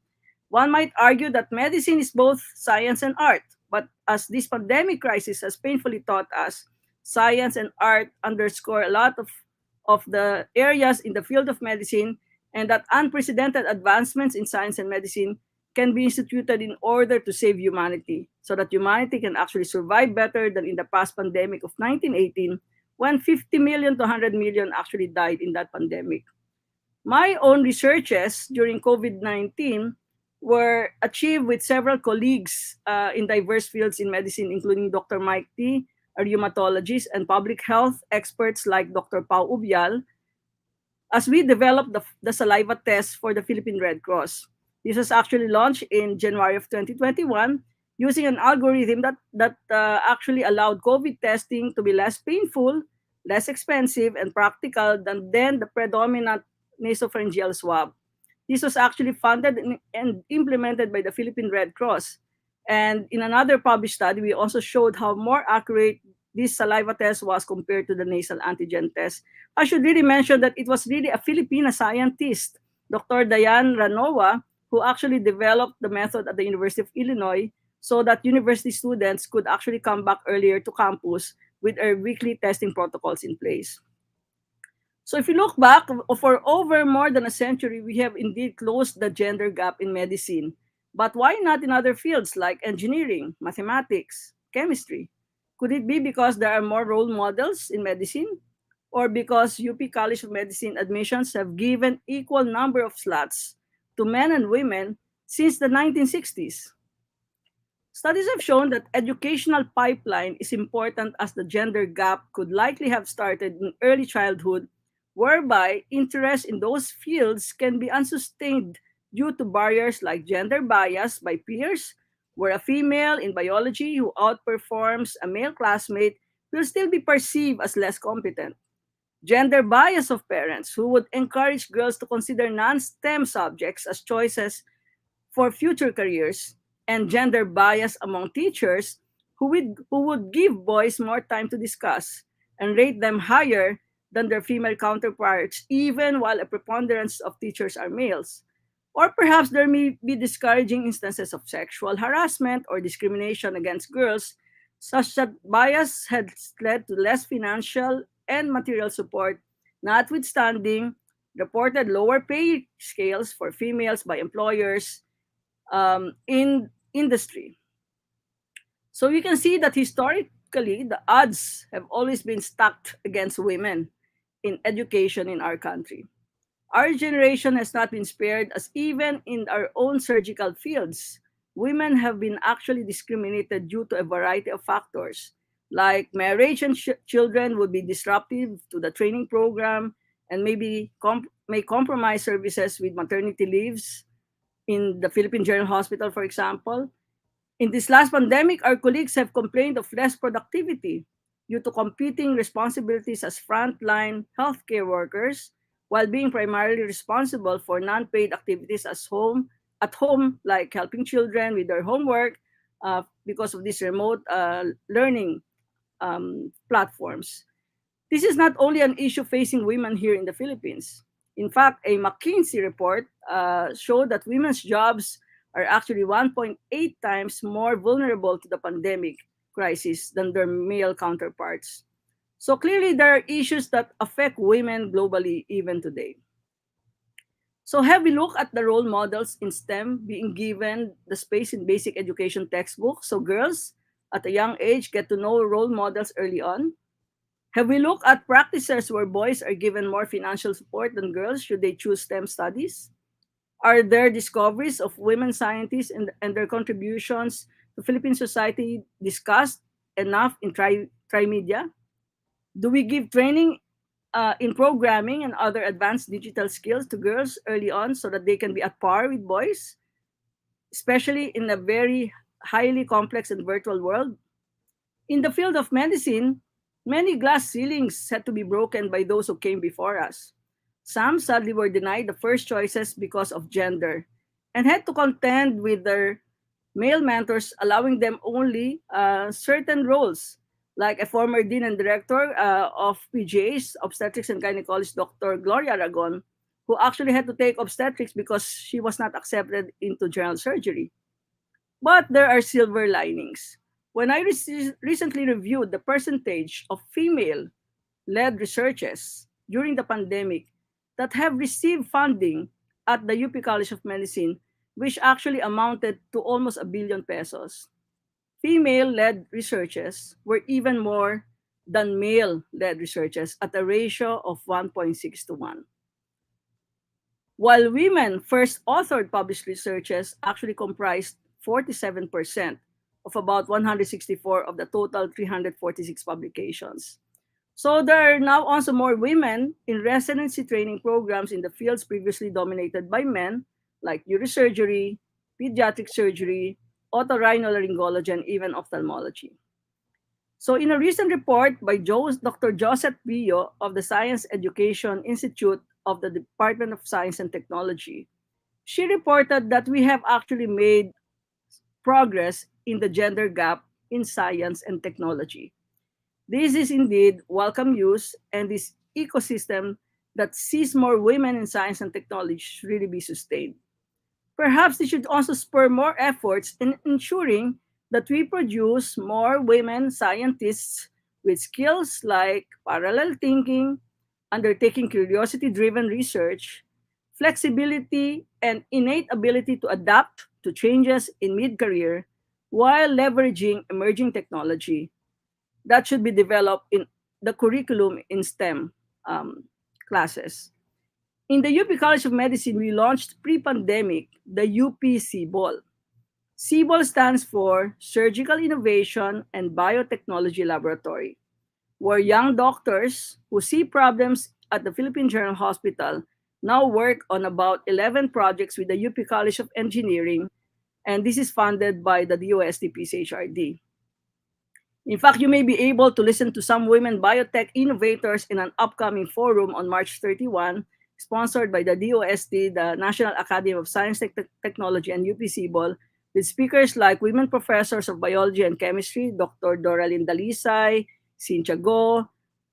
[SPEAKER 16] One might argue that medicine is both science and art, but as this pandemic crisis has painfully taught us, science and art underscore a lot of the areas in the field of medicine, and that unprecedented advancements in science and medicine can be instituted in order to save humanity, so that humanity can actually survive better than in the past pandemic of 1918, when 50 million to 100 million actually died in that pandemic. My own researches during COVID-19 were achieved with several colleagues in diverse fields in medicine, including Dr. Mike T., a rheumatologist, and public health experts like Dr. Pau Ubial, as we developed the saliva test for the Philippine Red Cross. This was actually launched in January of 2021 using an algorithm that actually allowed COVID testing to be less painful, less expensive, and practical than the predominant nasopharyngeal swab. This was actually funded and implemented by the Philippine Red Cross. And in another published study, we also showed how more accurate this saliva test was compared to the nasal antigen test. I should really mention that it was really a Filipina scientist, Dr. Diane Ranoa, who actually developed the method at the University of Illinois so that university students could actually come back earlier to campus with our weekly testing protocols in place. So if you look back, for over more than a century, we have indeed closed the gender gap in medicine. But why not in other fields like engineering, mathematics, chemistry? Could it be because there are more role models in medicine? Or because UP College of Medicine admissions have given equal number of slots to men and women since the 1960s? Studies have shown that educational pipeline is important, as the gender gap could likely have started in early childhood, whereby interest in those fields can be unsustained due to barriers like gender bias by peers, where a female in biology who outperforms a male classmate will still be perceived as less competent. Gender bias of parents who would encourage girls to consider non-STEM subjects as choices for future careers, and gender bias among teachers who would give boys more time to discuss and rate them higher than their female counterparts, even while a preponderance of teachers are males. Or perhaps there may be discouraging instances of sexual harassment or discrimination against girls, such that bias has led to less financial and material support, notwithstanding reported lower pay scales for females by employers in industry. So you can see that historically, the odds have always been stacked against women in education in our country. Our generation has not been spared, as even in our own surgical fields, women have been actually discriminated due to a variety of factors, like marriage and children would be disruptive to the training program and may compromise services with maternity leaves in the Philippine General Hospital, for example. In this last pandemic, our colleagues have complained of less productivity due to competing responsibilities as frontline healthcare workers, while being primarily responsible for non-paid activities at home, like helping children with their homework because of these remote learning platforms. This is not only an issue facing women here in the Philippines. In fact, a McKinsey report showed that women's jobs are actually 1.8 times more vulnerable to the pandemic crisis than their male counterparts. So clearly, there are issues that affect women globally even today. So have we looked at the role models in STEM being given the space in basic education textbooks, so girls at a young age get to know role models early on? Have we looked at practices where boys are given more financial support than girls should they choose STEM studies? Are there discoveries of women scientists and their contributions to Philippine society discussed enough in tri-media? Do we give training in programming and other advanced digital skills to girls early on so that they can be at par with boys, especially in a very highly complex and virtual world? In the field of medicine, many glass ceilings had to be broken by those who came before us. Some sadly were denied the first choices because of gender and had to contend with their male mentors, allowing them only certain roles, like a former dean and director of PGH, obstetrics and gynecologist Dr. Gloria Aragon, who actually had to take obstetrics because she was not accepted into general surgery. But there are silver linings. When I recently reviewed the percentage of female led researches during the pandemic that have received funding at the UP College of Medicine, which actually amounted to almost a billion pesos. Female led researches were even more than male led researches at a ratio of 1.6 to 1. While women first authored published researches actually comprised 47% of about 164 of the total 346 publications. So there are now also more women in residency training programs in the fields previously dominated by men, like neurosurgery, pediatric surgery, otorhinolaryngology, and even ophthalmology. So in a recent report by Dr. Joseph Pio of the Science Education Institute of the Department of Science and Technology, she reported that we have actually made progress in the gender gap in science and technology. This is indeed welcome news, and this ecosystem that sees more women in science and technology should really be sustained. Perhaps they should also spur more efforts in ensuring that we produce more women scientists with skills like parallel thinking, undertaking curiosity driven research, flexibility, and innate ability to adapt to changes in mid career while leveraging emerging technology that should be developed in the curriculum in STEM classes. In the UP College of Medicine, we launched pre-pandemic the UP CBOL. CBOL stands for Surgical Innovation and Biotechnology Laboratory, where young doctors who see problems at the Philippine General Hospital now work on about 11 projects with the UP College of Engineering, and this is funded by the DOST PCHRD. In fact, you may be able to listen to some women biotech innovators in an upcoming forum on March 31, sponsored by the DOST, the National Academy of Science and Technology, and UP-CBOL, with speakers like women professors of biology and chemistry, Dr. Doralyn Dalisay, Cynthia Go,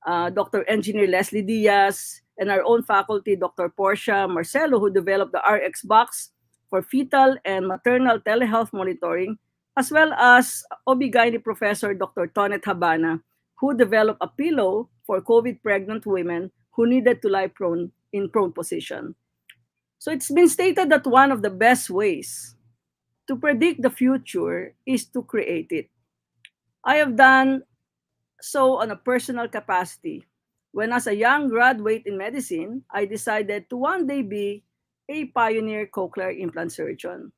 [SPEAKER 16] Dr. Engineer Leslie Diaz, and our own faculty, Dr. Portia Marcelo, who developed the RX box for fetal and maternal telehealth monitoring, as well as OB-GYN Professor Dr. Tonet Habana, who developed a pillow for COVID pregnant women who needed to lie in prone position. So it's been stated that one of the best ways to predict the future is to create it. I have done so on a personal capacity. When as a young graduate in medicine, I decided to one day be a pioneer cochlear implant surgeon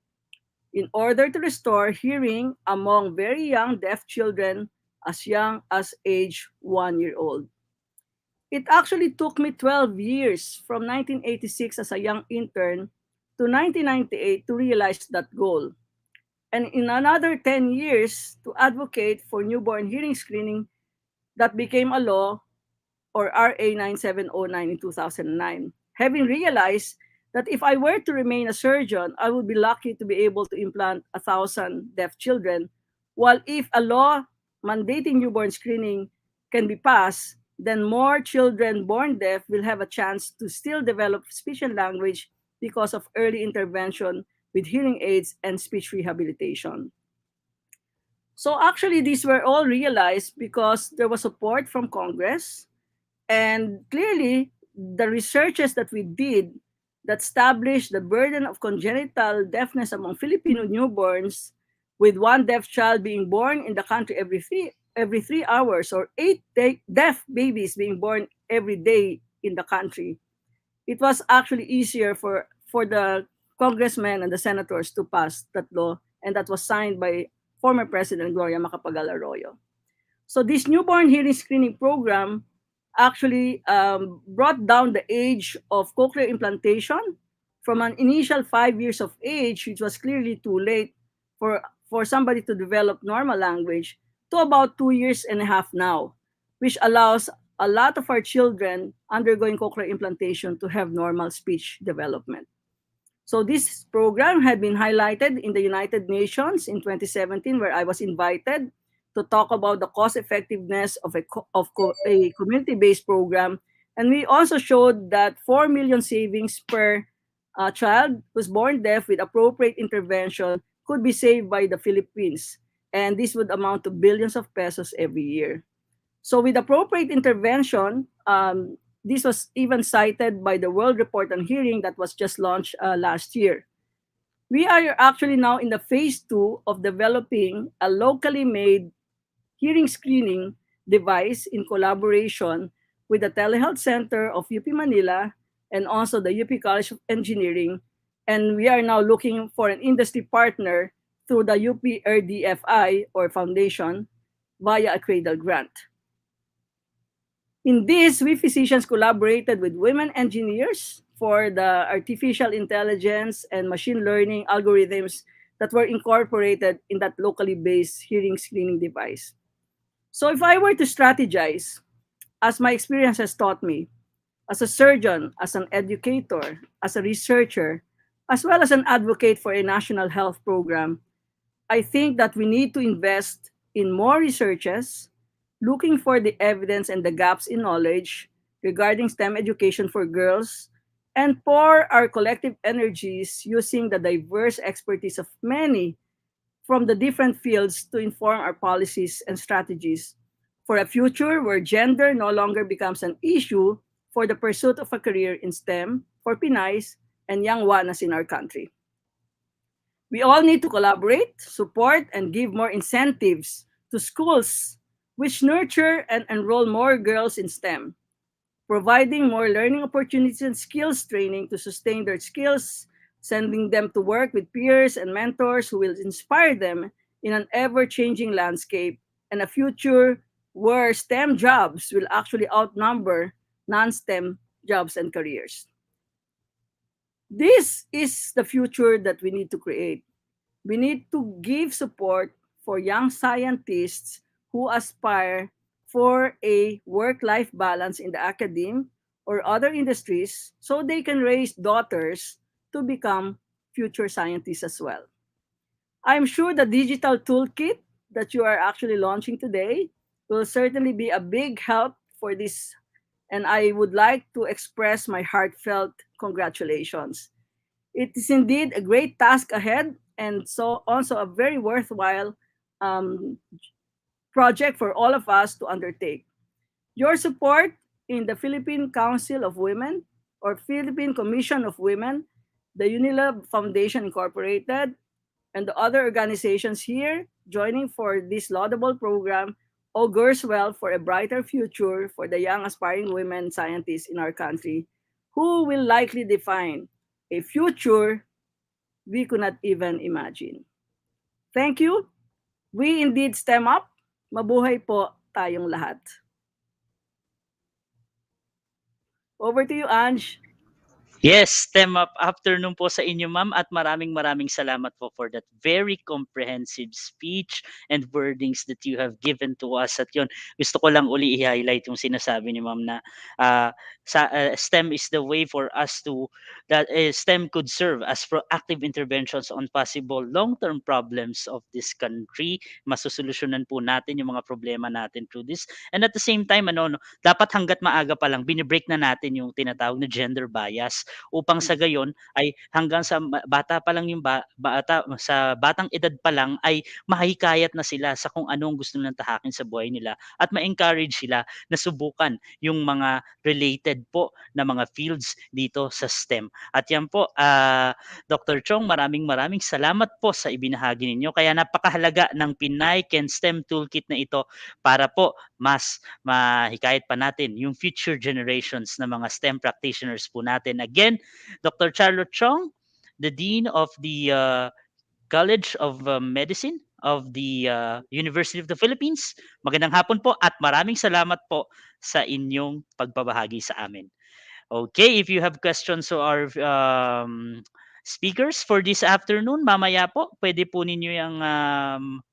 [SPEAKER 16] in order to restore hearing among very young deaf children as young as age 1 year old. It actually took me 12 years from 1986 as a young intern to 1998 to realize that goal. And in another 10 years to advocate for newborn hearing screening that became a law, or RA 9709 in 2009, having realized that if I were to remain a surgeon, I would be lucky to be able to implant 1,000 deaf children, while if a law mandating newborn screening can be passed, then more children born deaf will have a chance to still develop speech and language because of early intervention with hearing aids and speech rehabilitation. So actually, these were all realized because there was support from Congress, and clearly, the researches that we did that established the burden of congenital deafness among Filipino newborns, with one deaf child being born in the country every 3 hours, or deaf babies being born every day in the country. It was actually easier for the congressmen and the senators to pass that law, and that was signed by former President Gloria Macapagal Arroyo. So this newborn hearing screening program actually brought down the age of cochlear implantation from an initial 5 years of age, which was clearly too late, for for somebody to develop normal language to about 2 years and a half now, which allows a lot of our children undergoing cochlear implantation to have normal speech development. So this program had been highlighted in the United Nations in 2017, where I was invited to talk about the cost effectiveness of a community-based program. And we also showed that 4 million savings per child who's born deaf with appropriate intervention could be saved by the Philippines. And this would amount to billions of pesos every year. So with appropriate intervention, this was even cited by the World Report on Hearing that was just launched last year. We are actually now in the phase 2 of developing a locally made hearing screening device in collaboration with the Telehealth Center of UP Manila and also the UP College of Engineering. And we are now looking for an industry partner through the UP RDFI or foundation via a cradle grant. In this, we physicians collaborated with women engineers for the artificial intelligence and machine learning algorithms that were incorporated in that locally based hearing screening device. So if I were to strategize, as my experience has taught me, as a surgeon, as an educator, as a researcher, as well as an advocate for a national health program, I think that we need to invest in more researches, looking for the evidence and the gaps in knowledge regarding STEM education for girls, and pour our collective energies using the diverse expertise of many from the different fields to inform our policies and strategies for a future where gender no longer becomes an issue for the pursuit of a career in STEM for Pinays and young Juanas in our country. We all need to collaborate, support, and give more incentives to schools which nurture and enroll more girls in STEM, providing more learning opportunities and skills training to sustain their skills, sending them to work with peers and mentors who will inspire them in an ever-changing landscape and a future where STEM jobs will actually outnumber non-STEM jobs and careers. This is the future that we need to create. We need to give support for young scientists who aspire for a work-life balance in the academe or other industries so they can raise daughters to become future scientists as well. I'm sure the digital toolkit that you are actually launching today will certainly be a big help for this, and I would like to express my heartfelt congratulations. It is indeed a great task ahead and so also a very worthwhile um, project for all of us to undertake. Your support in the Philippine Council of Women or Philippine Commission of Women, the Unilab Foundation Incorporated, and the other organizations here joining for this laudable program augurs well for a brighter future for the young aspiring women scientists in our country who will likely define a future we could not even imagine. Thank you. We indeed STEM up. Mabuhay po tayong lahat. Over to you, Ange.
[SPEAKER 5] Yes, STEM up afternoon po sa inyo, ma'am, at maraming salamat po for that very comprehensive speech and wordings that you have given to us. At yun, gusto ko lang uli i-highlight yung sinasabi ni ma'am na STEM is the way for us to, that STEM could serve as proactive interventions on possible long-term problems of this country. Masusolusyonan po natin yung mga problema natin through this. And at the same time, dapat hanggat maaga pa lang, binibreak na natin yung tinatawag na gender bias upang sa gayon ay hanggang sa bata pa lang yung sa batang edad pa lang ay mahikayat na sila sa kung anong gusto nilang tahakin sa buhay nila at ma-encourage sila na subukan yung mga related po na mga fields dito sa STEM. At yan po, Dr. Chong, maraming salamat po sa ibinahagi ninyo. Kaya napakahalaga ng Pinay Can STEM Toolkit na ito para po mas mahikayat pa natin yung future generations na mga STEM practitioners po natin. Again, Dr. Charlotte Chong, the Dean of the College of Medicine of the University of the Philippines. Magandang hapon po at maraming salamat po sa inyong pagbabahagi sa amin. Okay, if you have questions to our speakers for this afternoon. Mamaya po, pwede po ninyo yung,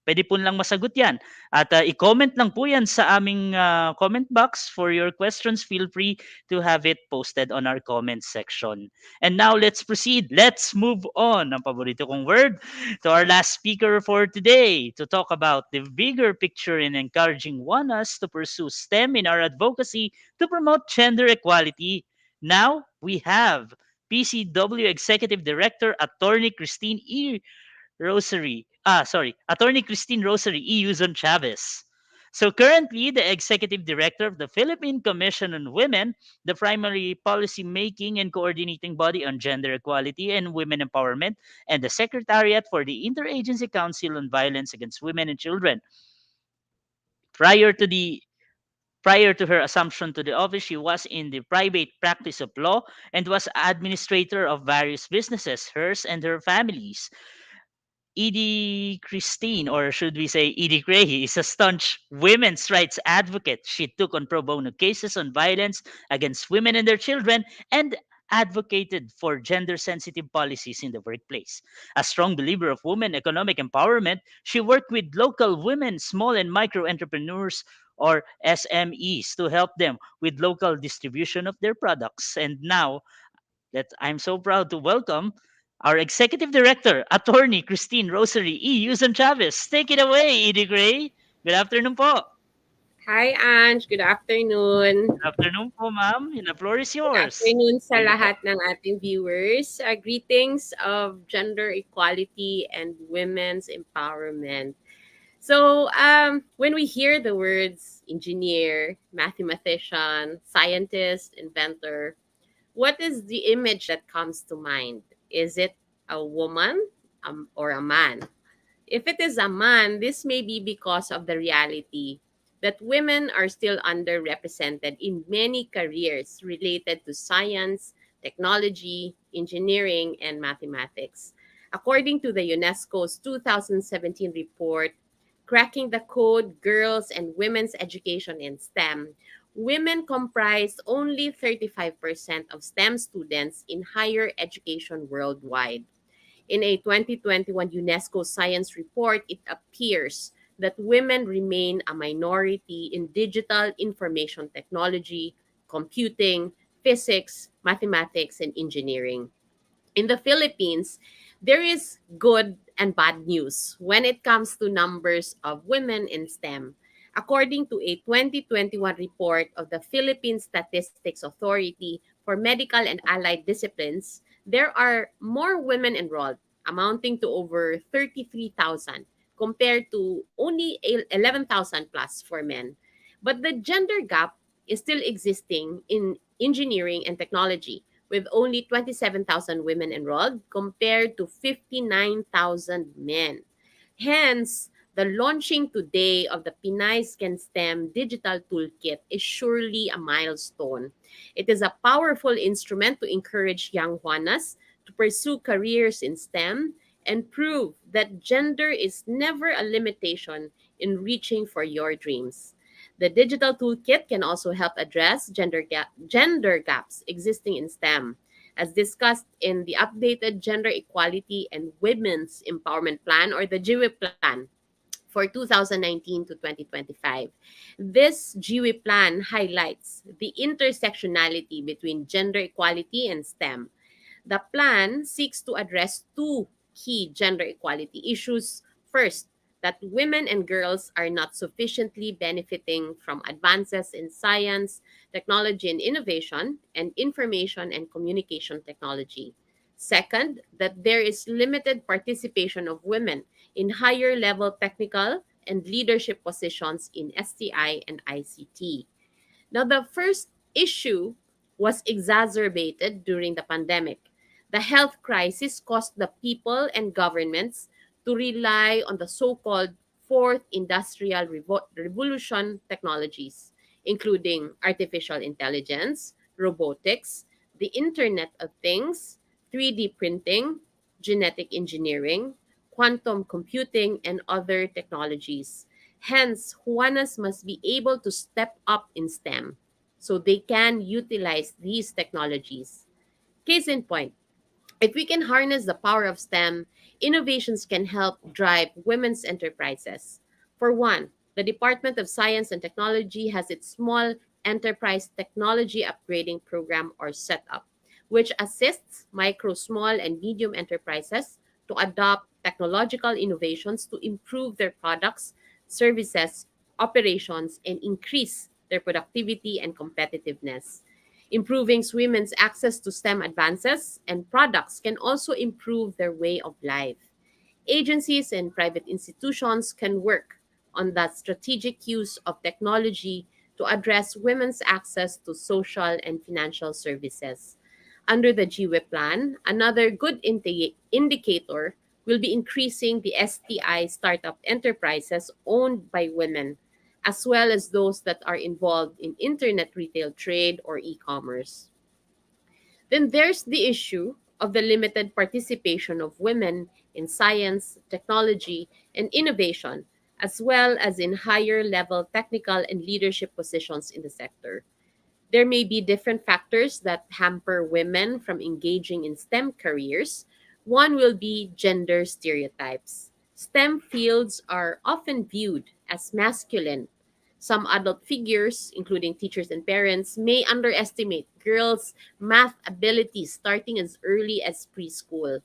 [SPEAKER 5] pwede po lang masagot yan. At i-comment lang po yan sa aming comment box for your questions. Feel free to have it posted on our comment section. And now let's proceed. Let's move on, ang paborito kong word, to our last speaker for today to talk about the bigger picture in encouraging Juanas to pursue STEM in our advocacy to promote gender equality. Now we have PCW Executive Director Attorney Christine Attorney Christine Rosary E. Uzon Chavez. So currently, the Executive Director of the Philippine Commission on Women, the primary policy making and coordinating body on gender equality and women empowerment, and the Secretariat for the Interagency Council on Violence Against Women and Children. Prior to the Prior to her assumption to the office, she was in the private practice of law and was administrator of various businesses, hers and her family's. Edie Christine, or should we say Edie Crahy, is a staunch women's rights advocate. She took on pro bono cases on violence against women and their children and advocated for gender sensitive policies in the workplace. A strong believer of women economic empowerment, she worked with local women, small and micro entrepreneurs or SMEs to help them with local distribution of their products. And now that I'm so proud to welcome our Executive Director, Attorney Christine Rosary E. Uzon Chavez. Take it away, Edie Gray. Good afternoon po.
[SPEAKER 17] Hi, Ange. Good afternoon.
[SPEAKER 5] Good afternoon po, ma'am. The floor is
[SPEAKER 17] Good
[SPEAKER 5] yours.
[SPEAKER 17] afternoon sa lahat ng ating viewers. Greetings of gender equality and women's empowerment. So, when we hear the words engineer, mathematician, scientist, inventor, what is the image that comes to mind? Is it a woman or a man? If it is a man, this may be because of the reality that women are still underrepresented in many careers related to science, technology, engineering, and mathematics. According to the UNESCO's 2017 report, Cracking the Code, Girls and Women's Education in STEM, women comprise only 35% of STEM students in higher education worldwide. In a 2021 UNESCO science report, it appears that women remain a minority in digital information technology, computing, physics, mathematics, and engineering. In the Philippines, there is good and bad news when it comes to numbers of women in STEM. According to a 2021 report of the Philippine Statistics Authority for Medical and Allied Disciplines, there are more women enrolled, amounting to over 33,000, compared to only 11,000 plus for men. But the gender gap is still existing in engineering and technology, with only 27,000 women enrolled compared to 59,000 men. Hence, the launching today of the Pinace Can STEM Digital Toolkit is surely a milestone. It is a powerful instrument to encourage young Juanas to pursue careers in STEM and prove that gender is never a limitation in reaching for your dreams. The digital toolkit can also help address gender gaps existing in STEM, as discussed in the updated Gender Equality and Women's Empowerment Plan, or the GWE Plan, for 2019 to 2025. This GWE Plan highlights the intersectionality between gender equality and STEM. The plan seeks to address two key gender equality issues. First, that women and girls are not sufficiently benefiting from advances in science, technology and innovation, and information and communication technology. Second, that there is limited participation of women in higher level technical and leadership positions in STI and ICT. Now, the first issue was exacerbated during the pandemic. The health crisis caused the people and governments to rely on the so-called fourth industrial revolution technologies, including artificial intelligence, robotics, the Internet of Things, 3D printing, genetic engineering, quantum computing, and other technologies. Hence, Juanas must be able to step up in STEM so they can utilize these technologies. Case in point, If we can harness the power of STEM, innovations can help drive women's enterprises. For one, the Department of Science and Technology has its Small Enterprise Technology Upgrading Program or setup, which assists micro, small, and medium enterprises to adopt technological innovations to improve their products, services, operations, and increase their productivity and competitiveness. Improving women's access to STEM advances and products can also improve their way of life. Agencies and private institutions can work on the strategic use of technology to address women's access to social and financial services. Under the GWE plan, another good indicator will be increasing the STI startup enterprises owned by women, as well as those that are involved in internet retail trade or e commerce. Then there's the issue of the limited participation of women in science, technology, and innovation, as well as in higher level technical and leadership positions in the sector. There may be different factors that hamper women from engaging in STEM careers. One will be gender stereotypes. STEM fields are often viewed as masculine. Some adult figures, including teachers and parents, may underestimate girls' math abilities starting as early as preschool.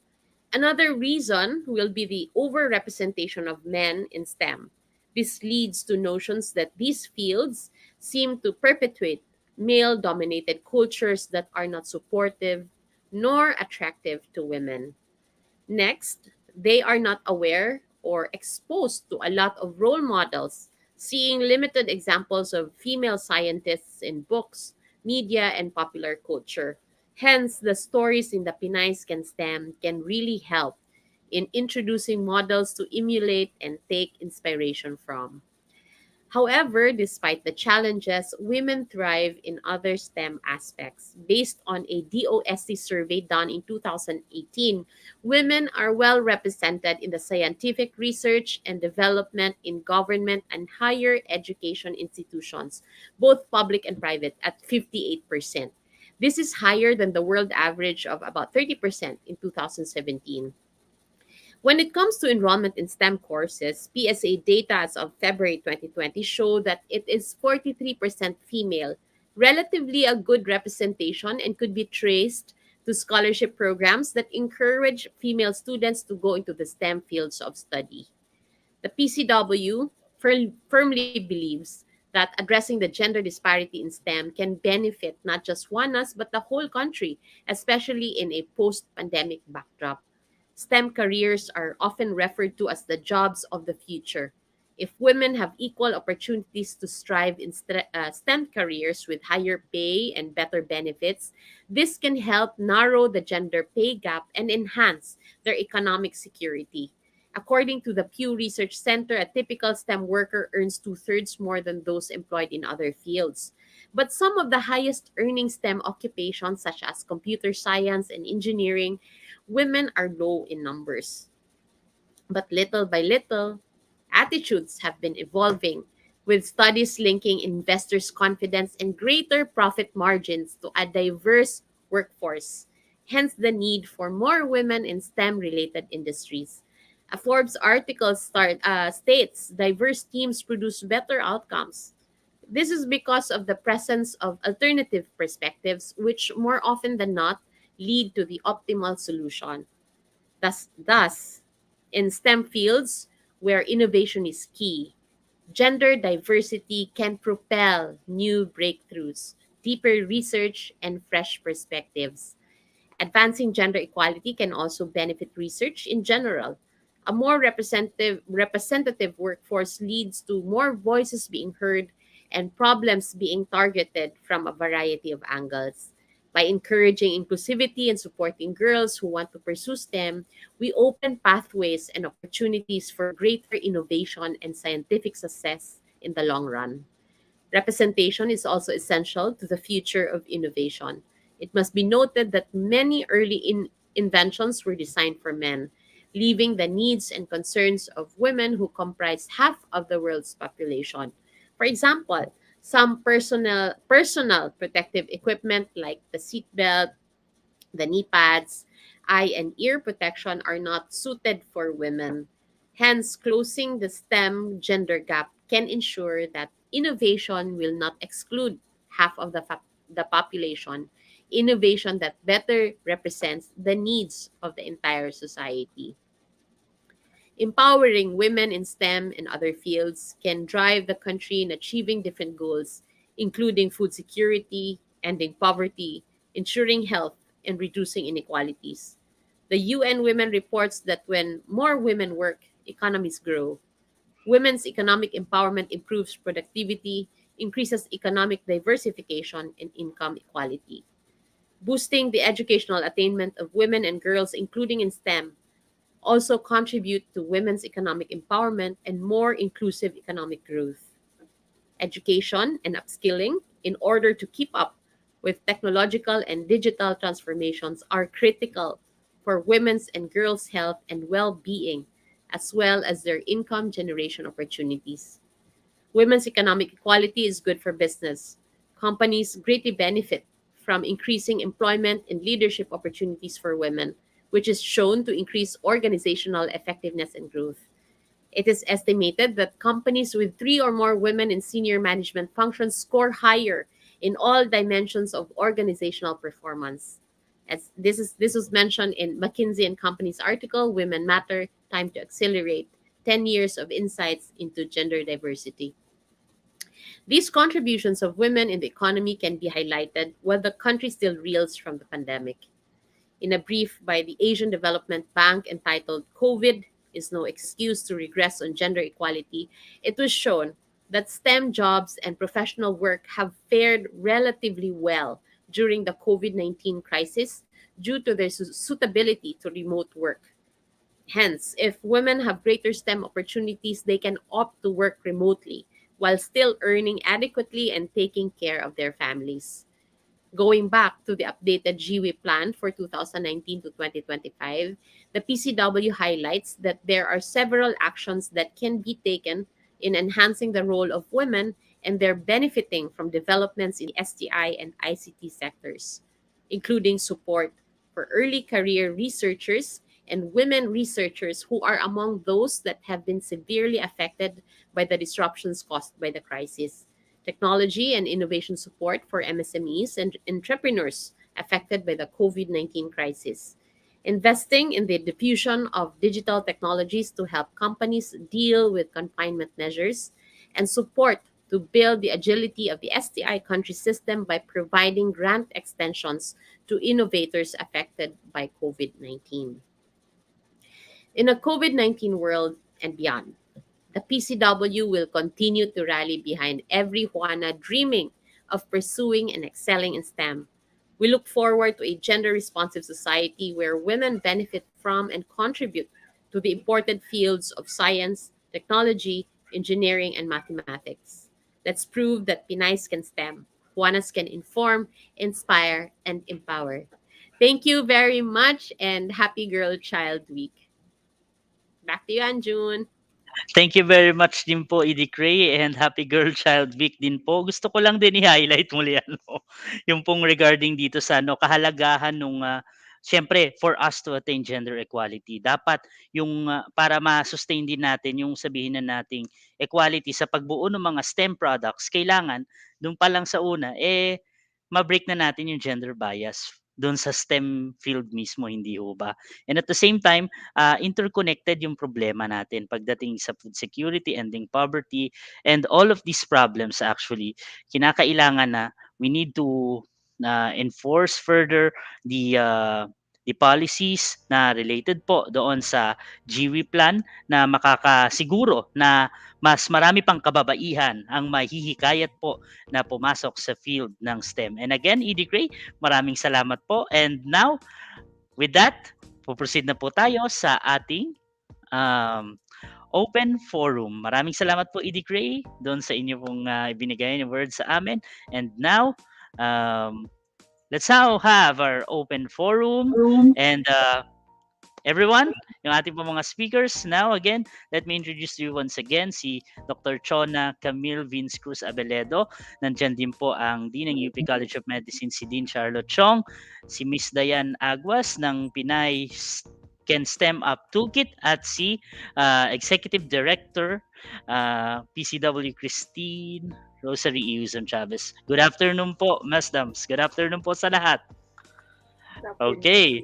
[SPEAKER 17] Another reason will be the overrepresentation of men in STEM. This leads to notions that these fields seem to perpetuate male dominated cultures that are not supportive nor attractive to women. Next, they are not aware or exposed to a lot of role models, seeing limited examples of female scientists in books, media, and popular culture. Hence, the stories in the Pinays Can STEM can really help in introducing models to emulate and take inspiration from. However, despite the challenges, women thrive in other STEM aspects. Based on a DOST survey done in 2018, women are well represented in the scientific research and development in government and higher education institutions, both public and private, at 58%. This is higher than the world average of about 30% in 2017. When it comes to enrollment in STEM courses, PSA data as of February 2020 show that it is 43% female, relatively a good representation and could be traced to scholarship programs that encourage female students to go into the STEM fields of study. The PCW firmly believes that addressing the gender disparity in STEM can benefit not just Juanas but the whole country, especially in a post pandemic backdrop. STEM careers are often referred to as the jobs of the future. If women have equal opportunities to strive in STEM careers with higher pay and better benefits, this can help narrow the gender pay gap and enhance their economic security. According to the Pew Research Center, a typical STEM worker earns two-thirds more than those employed in other fields. But some of the highest earning STEM occupations, such as computer science and engineering, women are low in numbers. But little by little, attitudes have been evolving, with studies linking investors' confidence and greater profit margins to a diverse workforce, hence the need for more women in STEM related industries. A Forbes article states diverse teams produce better outcomes. This is because of the presence of alternative perspectives, which more often than not lead to the optimal solution. Thus, in STEM fields where innovation is key, gender diversity can propel new breakthroughs, deeper research, and fresh perspectives. Advancing gender equality can also benefit research in general. A more representative workforce leads to more voices being heard and problems being targeted from a variety of angles. By encouraging inclusivity and supporting girls who want to pursue STEM, we open pathways and opportunities for greater innovation and scientific success in the long run. Representation is also essential to the future of innovation. It must be noted that many early inventions were designed for men, leaving the needs and concerns of women who comprise half of the world's population. For example, some personal protective equipment like the seatbelt, the knee pads, eye and ear protection are not suited for women. Hence, closing the STEM gender gap can ensure that innovation will not exclude half of the population, innovation that better represents the needs of the entire society. Empowering women in STEM and other fields can drive the country in achieving different goals, including food security, ending poverty, ensuring health, and reducing inequalities. The UN Women reports that when more women work, economies grow. Women's economic empowerment improves productivity, increases economic diversification, and income equality. Boosting the educational attainment of women and girls, including in STEM, also contribute to women's economic empowerment and more inclusive economic growth. Education and upskilling, in order to keep up with technological and digital transformations, are critical for women's and girls' health and well being, as well as their income generation opportunities. Women's economic equality is good for business. Companies greatly benefit from increasing employment and leadership opportunities for women, which is shown to increase organizational effectiveness and growth. It is estimated that companies with three or more women in senior management functions score higher in all dimensions of organizational performance. As this was mentioned in McKinsey and Company's article, Women Matter: Time to Accelerate 10 Years of Insights into Gender Diversity. These contributions of women in the economy can be highlighted while the country still reels from the pandemic. In a brief by the Asian Development Bank entitled "COVID is No Excuse to Regress on Gender Equality," it was shown that STEM jobs and professional work have fared relatively well during the COVID-19 crisis due to their suitability to remote work. Hence, if women have greater STEM opportunities, they can opt to work remotely while still earning adequately and taking care of their families. Going back to the updated GWI plan for 2019 to 2025, the PCW highlights that there are several actions that can be taken in enhancing the role of women, and they're benefiting from developments in the STI and ICT sectors, including support for early career researchers and women researchers who are among those that have been severely affected by the disruptions caused by the crisis. Technology and innovation support for MSMEs and entrepreneurs affected by the COVID-19 crisis. Investing in the diffusion of digital technologies to help companies deal with confinement measures, and support to build the agility of the STI country system by providing grant extensions to innovators affected by COVID-19. In a COVID-19 world and beyond, the PCW will continue to rally behind every Juana dreaming of pursuing and excelling in STEM. We look forward to a gender responsive society where women benefit from and contribute to the important fields of science, technology, engineering, and mathematics. Let's prove that Pinays can STEM, Juanas can inform, inspire, and empower. Thank you very much, and happy Girl Child Week. Back to you, Anjun.
[SPEAKER 5] Thank you very much din po, Edith Ray, and Happy Girl Child Week din po. Gusto ko lang din i-highlight muli yung pong regarding dito sa kahalagahan nung siyempre for us to attain gender equality. Dapat yung para ma-sustain din natin yung sabihin na nating equality sa pagbuo ng mga STEM products, kailangan doon pa lang sa una ma-break na natin yung gender bias doon sa STEM field mismo, hindi ho ba? And at the same time, interconnected yung problema natin pagdating sa food security, ending poverty, and all of these problems actually, kinakailangan na we need to enforce further the policies na related po doon sa GWI plan na makakasiguro na mas marami pang kababaihan ang mahihikayat po na pumasok sa field ng STEM. And again, Edie Gray, maraming salamat po. And now, with that, puproceed na po tayo sa ating open forum. Maraming salamat po, Edie Gray, doon sa inyo pong ibinigay ng words sa amin. And now, let's now have our open forum. And everyone, yung ating po mga speakers. Now, again, let me introduce you once again si Dr. Chona Camille Vince Cruz Abeledo. Nandyan din po ang Dean ng UP College of Medicine, si Dean Charlotte Chong, si Miss Diane Aguas ng Pinays Can STEM Up Toolkit, at si Executive Director PCW Christine Rosary Iuzon Chavez. Good afternoon po, Masdams. Good afternoon po sa lahat. Okay.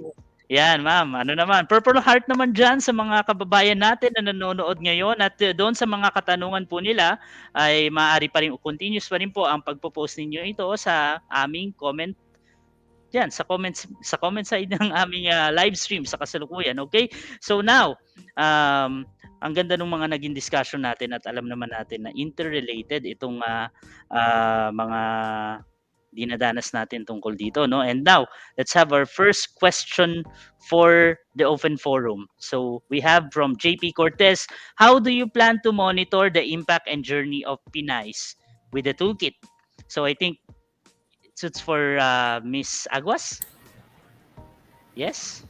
[SPEAKER 5] Yan, ma'am. Ano naman? Purple Heart naman dyan sa mga kababayan natin na nanonood ngayon, at doon sa mga katanungan po nila ay maaari pa rin, continuous pa rin po ang pagpo-post ninyo ito sa aming comment yan, sa comment side ng aming live stream sa kasalukuyan. Okay? So now, ang ganda ng mga naging discussion natin, at alam naman natin na interrelated itong mga dinadanas natin tungkol dito, no? And now, let's have our first question for the open forum. So, we have from JP Cortez, how do you plan to monitor the impact and journey of Pinace with the toolkit? So, I think it's for Miss Aguas. Yes?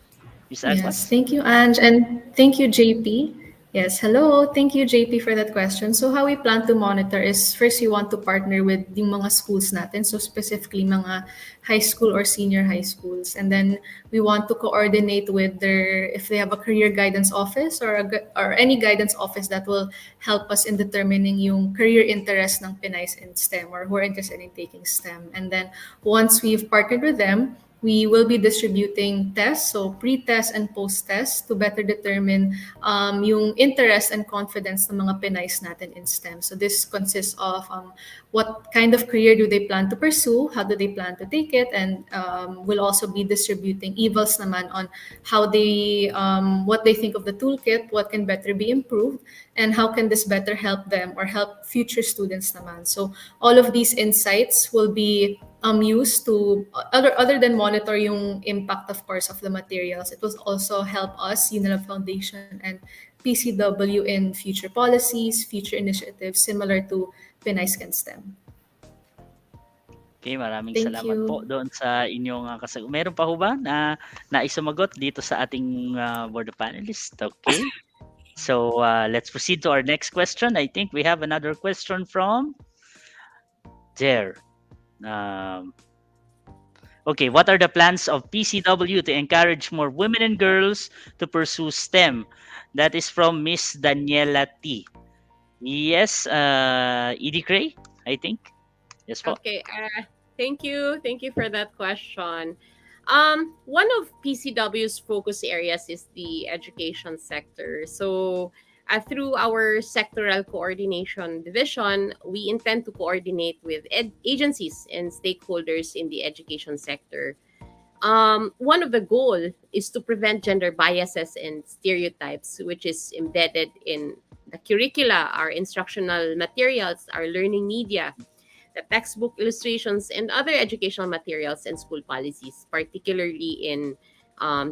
[SPEAKER 5] Miss Aguas?
[SPEAKER 15] Yes, thank you, Ange, and thank you, JP. Yes, hello. Thank you, JP, for that question. So how we plan to monitor is, first, we want to partner with the mga schools natin, so specifically mga high school or senior high schools. And then we want to coordinate with if they have a career guidance office or any guidance office that will help us in determining yung career interest ng Pinays in STEM, or who are interested in taking STEM. And then once we've partnered with them, we will be distributing tests, so pre-test and post-test, to better determine yung interest and confidence ng mga Pinays natin in STEM. So this consists of what kind of career do they plan to pursue, how do they plan to take it, and we'll also be distributing evals naman on how what they think of the toolkit, what can better be improved, and how can this better help them or help future students naman. So all of these insights will be used to, other than monitor yung impact, of course, of the materials, it will also help us, Unilab Foundation and PCW, in future policies, future initiatives similar to Pinays Can STEM.
[SPEAKER 5] Okay, maraming salamat po doon sa inyong meron pa ho ba na naisumagot dito sa ating board of panelists? Okay. So let's proceed to our next question. I think we have another question from there. Okay, what are the plans of PCW to encourage more women and girls to pursue STEM? That is from Miss Daniela T. Yes, Edie Cray, I think. Yes po.
[SPEAKER 17] Okay, thank you for that question. One of PCW's focus areas is the education sector. So through our sectoral coordination division, we intend to coordinate with agencies and stakeholders in the education sector. One of the goals is to prevent gender biases and stereotypes, which is embedded in the curricula, our instructional materials, our learning media, the textbook illustrations, and other educational materials and school policies, particularly in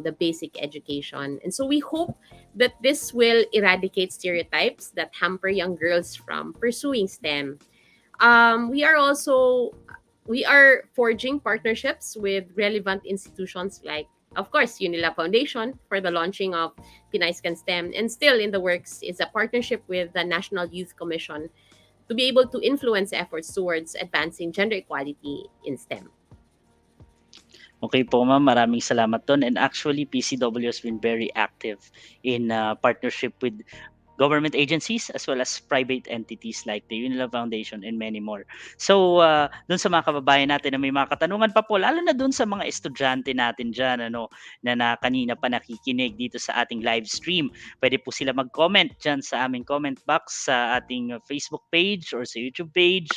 [SPEAKER 17] the basic education. And so we hope that this will eradicate stereotypes that hamper young girls from pursuing STEM. We are forging partnerships with relevant institutions like, of course, Unilab Foundation for the launching of Pinays Can STEM, and still in the works is a partnership with the National Youth Commission to be able to influence efforts towards advancing gender equality in STEM.
[SPEAKER 5] Okay po, ma'am, maraming salamat doon. And actually, PCW has been very active in partnership with government agencies as well as private entities like the Unilab Foundation and many more. So, doon sa mga kababayan natin na may mga katanungan pa po, lalo na doon sa mga estudyante natin dyan, na kanina pa nakikinig dito sa ating live stream, pwede po sila mag-comment dyan sa aming comment box sa ating Facebook page or sa YouTube page.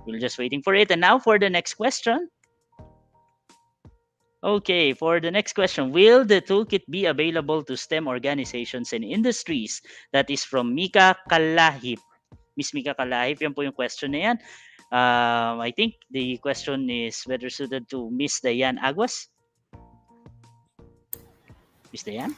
[SPEAKER 5] We're just waiting for it. And now for the next question. Okay, for the next question, will the toolkit be available to STEM organizations and industries? That is from Mika Kalahip. Miss Mika Kalahip, yan po yung question na yan. I think the question is better suited to Miss Diane Aguas. Miss Diane?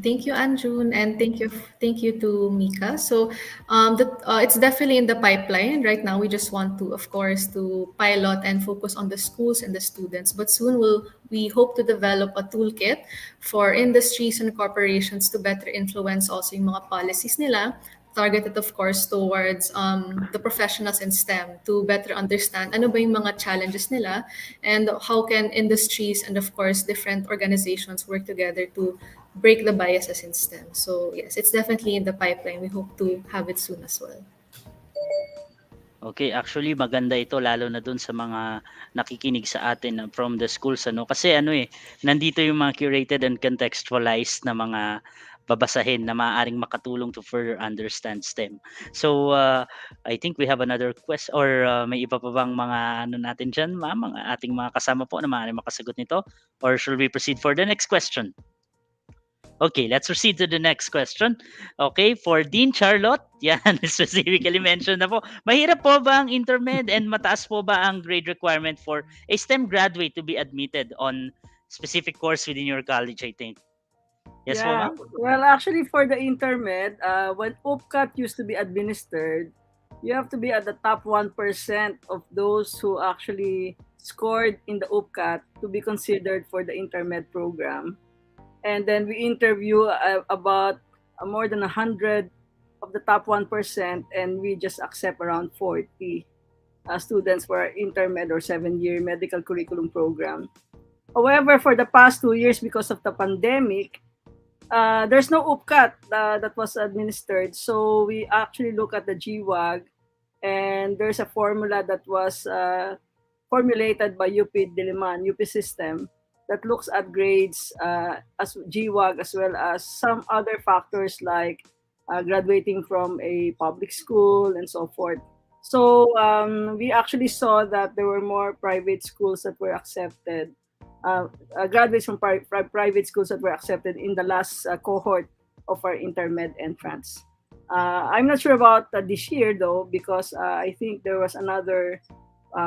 [SPEAKER 15] Thank you, Anjun, and thank you to Mika. So, it's definitely in the pipeline right now. We just want to, of course, to pilot and focus on the schools and the students. But soon we hope to develop a toolkit for industries and corporations to better influence also yung mga policies nila, targeted of course towards the professionals in STEM to better understand ano ba yung mga challenges nila and how can industries and of course different organizations work together to break the biases in STEM. So yes, it's definitely in the pipeline. We hope to have it soon as well.
[SPEAKER 5] Okay, actually maganda ito lalo na dun sa mga nakikinig sa atin from the schools ano kasi nandito yung mga curated and contextualized na mga babasahin na maaaring makatulong to further understand STEM. So I think we have another question or may iba pa bang mga natin diyan, ma'am, mga ating mga kasama po na maaaring makasagot nito or should we proceed for the next question? Okay, let's proceed to the next question. Okay, for Dean Charlotte, yan, specifically mentioned na po. Mahirap po ba ang intermed and mataas po ba ang grade requirement for a STEM graduate to be admitted on specific course within your college, I think? Yes po,
[SPEAKER 16] Yeah,
[SPEAKER 5] ma'am?
[SPEAKER 16] well, actually, for the intermed, when UPCAT used to be administered, you have to be at the top 1% of those who actually scored in the UPCAT to be considered for the intermed program. And then we interview about more than 100 of the top 1%, and we just accept around 40 students for our intermed or 7-year medical curriculum program. However, for the past 2 years, because of the pandemic, there's no UPCAT that was administered. So we actually look at the GWAG, and there's a formula that was formulated by UP Diliman, UP system, that looks at grades as GWAG as well as some other factors like graduating from a public school and so forth. So we actually saw that there were more private schools that were accepted, graduates from private schools that were accepted in the last cohort of our intermed entrance. I'm not sure about this year though, because I think there was another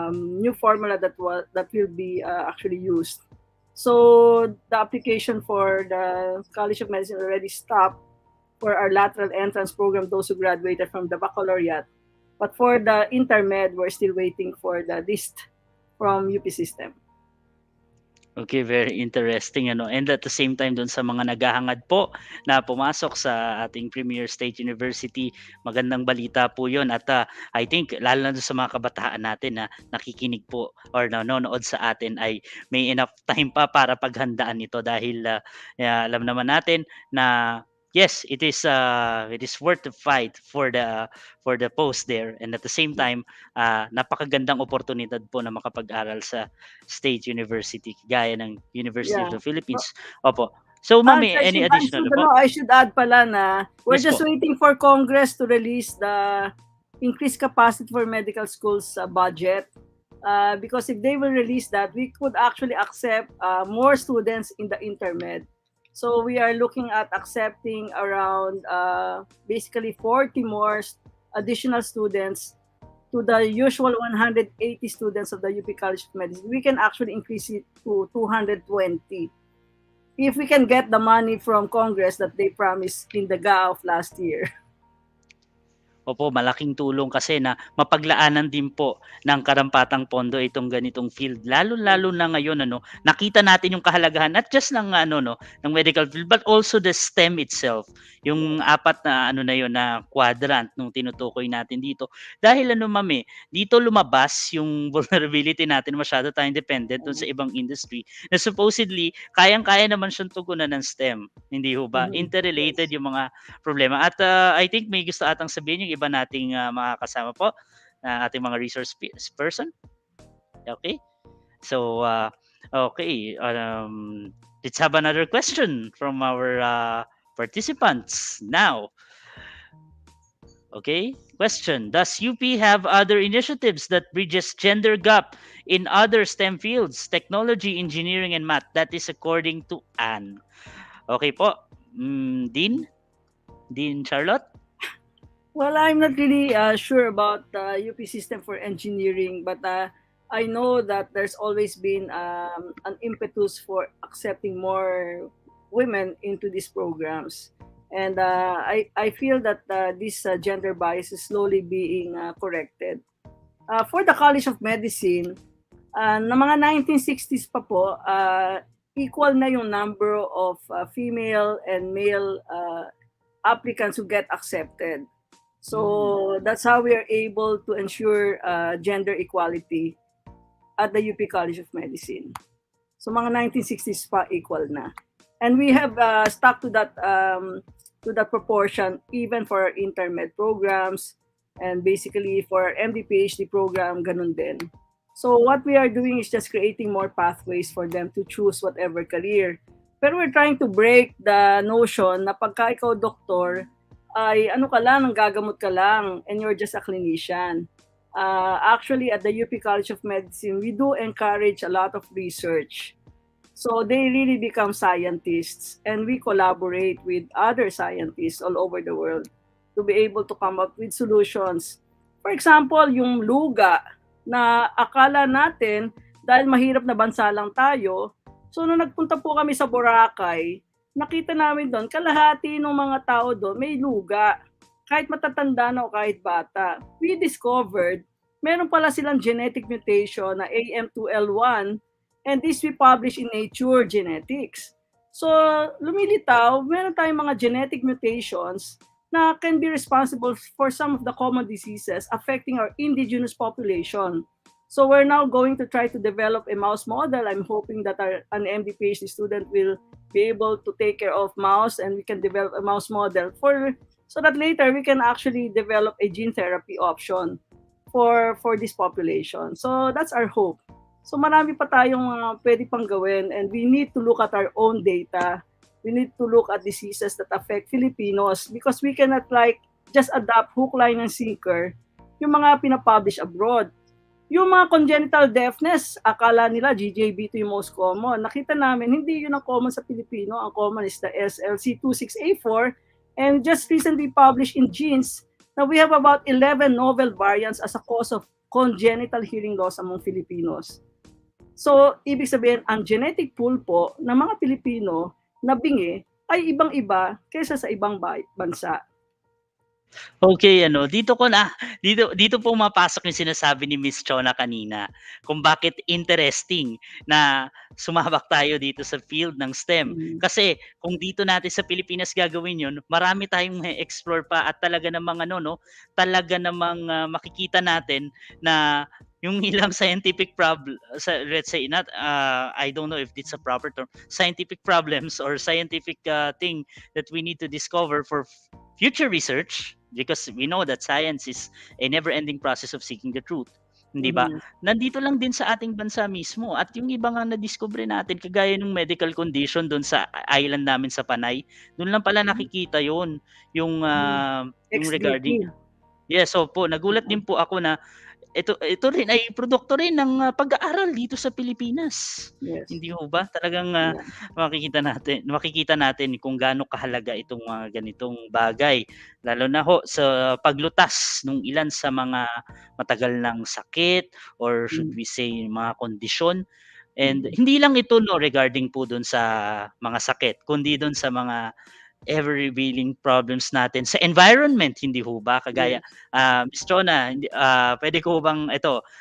[SPEAKER 16] new formula that will be actually used. So the application for the College of Medicine already stopped for our lateral entrance program, those who graduated from the baccalaureate. But for the intermed, we're still waiting for the list from UP system.
[SPEAKER 5] Okay, very interesting and at the same time doon sa mga naghahangad po na pumasok sa ating Premier State University, magandang balita po 'yon at I think lalo na doon sa mga kabataan natin na nakikinig po or nanonood sa atin ay may enough time pa para paghandaan ito dahil alam naman natin na yes, it is worth the fight for the post there and at the same time napakagandang oportunidad po na makapag-aral sa State University gaya ng University of
[SPEAKER 16] Yeah.
[SPEAKER 5] the Philippines. Opo. So ma'am, any additional po?
[SPEAKER 16] I should add pala na we're
[SPEAKER 5] Yes
[SPEAKER 16] just
[SPEAKER 5] po.
[SPEAKER 16] waiting for Congress to release the increased capacity for medical schools budget. Because if they will release that, we could actually accept more students in the intermed. So we are looking at accepting around basically 40 more additional students to the usual 180 students of the UP College of Medicine. We can actually increase it to 220 if we can get the money from Congress that they promised in the GA of last year.
[SPEAKER 5] Opo, malaking tulong kasi na mapaglaanan din po ng karampatang pondo itong ganitong field. Lalo-lalo na ngayon nakita natin yung kahalagahan not just ng ng medical field but also the STEM itself. Yung apat na na quadrant nung tinutukoy natin dito. Dahil dito lumabas yung vulnerability natin, masyado tayong dependent dun sa ibang industry na supposedly kayang-kaya naman siyang tugunan ng STEM. Hindi ho ba? Interrelated yung mga problema. At I think may gusto atang sabihin yung iba nating mga kasama po na ating mga resource person. Okay? So, okay. Let's have another question from our participants now. Okay? Question. Does UP have other initiatives that bridges gender gap in other STEM fields, technology, engineering, and math? That is according to Anne. Okay po. Dean Charlotte?
[SPEAKER 16] Well, I'm not really sure about the UP system for engineering, but I know that there's always been an impetus for accepting more women into these programs. And I feel that this gender bias is slowly being corrected. For the College of Medicine, na mga 1960s pa po, equal na yung number of female and male applicants who get accepted. So that's how we are able to ensure gender equality at the UP College of Medicine. So mga 1960s pa equal na. And we have stuck to that proportion even for our intermed programs and basically for our MD PhD program, ganun din. So what we are doing is just creating more pathways for them to choose whatever career. Pero we're trying to break the notion na pagka ikaw doktor, ay ano ka lang, gagamot ka lang, and you're just a clinician. Actually, at the UP College of Medicine, we do encourage a lot of research. So they really become scientists, and we collaborate with other scientists all over the world to be able to come up with solutions. For example, yung luga, na akala natin dahil mahirap na bansa lang tayo, so nung nagpunta po kami sa Boracay, nakita namin doon kalahati ng mga tao doon may luga, kahit matatanda na o kahit bata. We discovered meron pala silang genetic mutation na AM2L1, and this we publish in Nature Genetics. So lumilitaw, meron tayong mga genetic mutations na can be responsible for some of the common diseases affecting our indigenous population. So we're now going to try to develop a mouse model. I'm hoping that an MD PhD student will be able to take care of mouse, and we can develop a mouse model so that later we can actually develop a gene therapy option for this population. So that's our hope. So marami pa tayong pwede pang gawin, and we need to look at our own data. We need to look at diseases that affect Filipinos, because we cannot just adapt hook, line, and sinker yung mga pinapublish abroad. Yung mga congenital deafness, akala nila GJB ito yung most common. Nakita namin, hindi yun ang common sa Pilipino. Ang common is the SLC26A4, and just recently published in Genes na we have about 11 novel variants as a cause of congenital hearing loss among Filipinos. So, ibig sabihin, ang genetic pool po ng mga Pilipino na bingi ay ibang-iba kaysa sa ibang bansa.
[SPEAKER 5] Okay, dito po mapasok yung sinasabi ni Miss Chona kanina kung bakit interesting na sumabak tayo dito sa field ng STEM. Kasi kung dito natin sa Pilipinas gagawin yun, marami tayong explore pa at talaga namang makikita natin na yung ilang scientific problem, let's say, not I don't know if it's a proper term, scientific problems or scientific thing that we need to discover for future research, because we know that science is a never-ending process of seeking the truth. Hindi ba? Nandito lang din sa ating bansa mismo, at yung iba nga na-discover natin, kagaya ng medical condition doon sa island namin sa Panay, doon lang pala nakikita yun, yung regarding. Yes, so po, nagulat din po ako na ito rin ay produkto rin ng pag-aaral dito sa Pilipinas.
[SPEAKER 16] Yes.
[SPEAKER 5] Hindi ho ba? Talagang makikita natin kung gaano kahalaga itong mga ganitong bagay. Lalo na ho sa paglutas ng ilan sa mga matagal ng sakit, or should we say mga kondisyon. And hindi lang ito regarding po doon sa mga sakit, kundi doon sa mga ever-revealing problems natin sa environment, hindi ho ba? Kagaya, Ms. Chona, pwede ko bang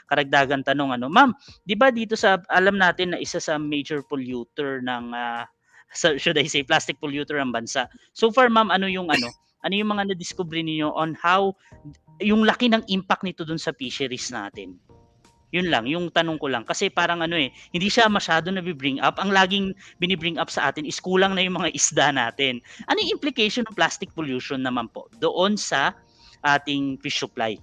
[SPEAKER 5] karagdagan tanong, ma'am, di ba dito alam natin na isa sa major polluter ng, should I say, plastic polluter ang bansa. So far, ma'am, ano yung mga na-discover niyo on how, yung laki ng impact nito dun sa fisheries natin? Yun lang, yung tanong ko lang. Kasi parang hindi siya masyado na-bring up. Ang laging binibring up sa atin is kulang na yung mga isda natin. Ano yung implication ng plastic pollution naman po doon sa ating fish supply?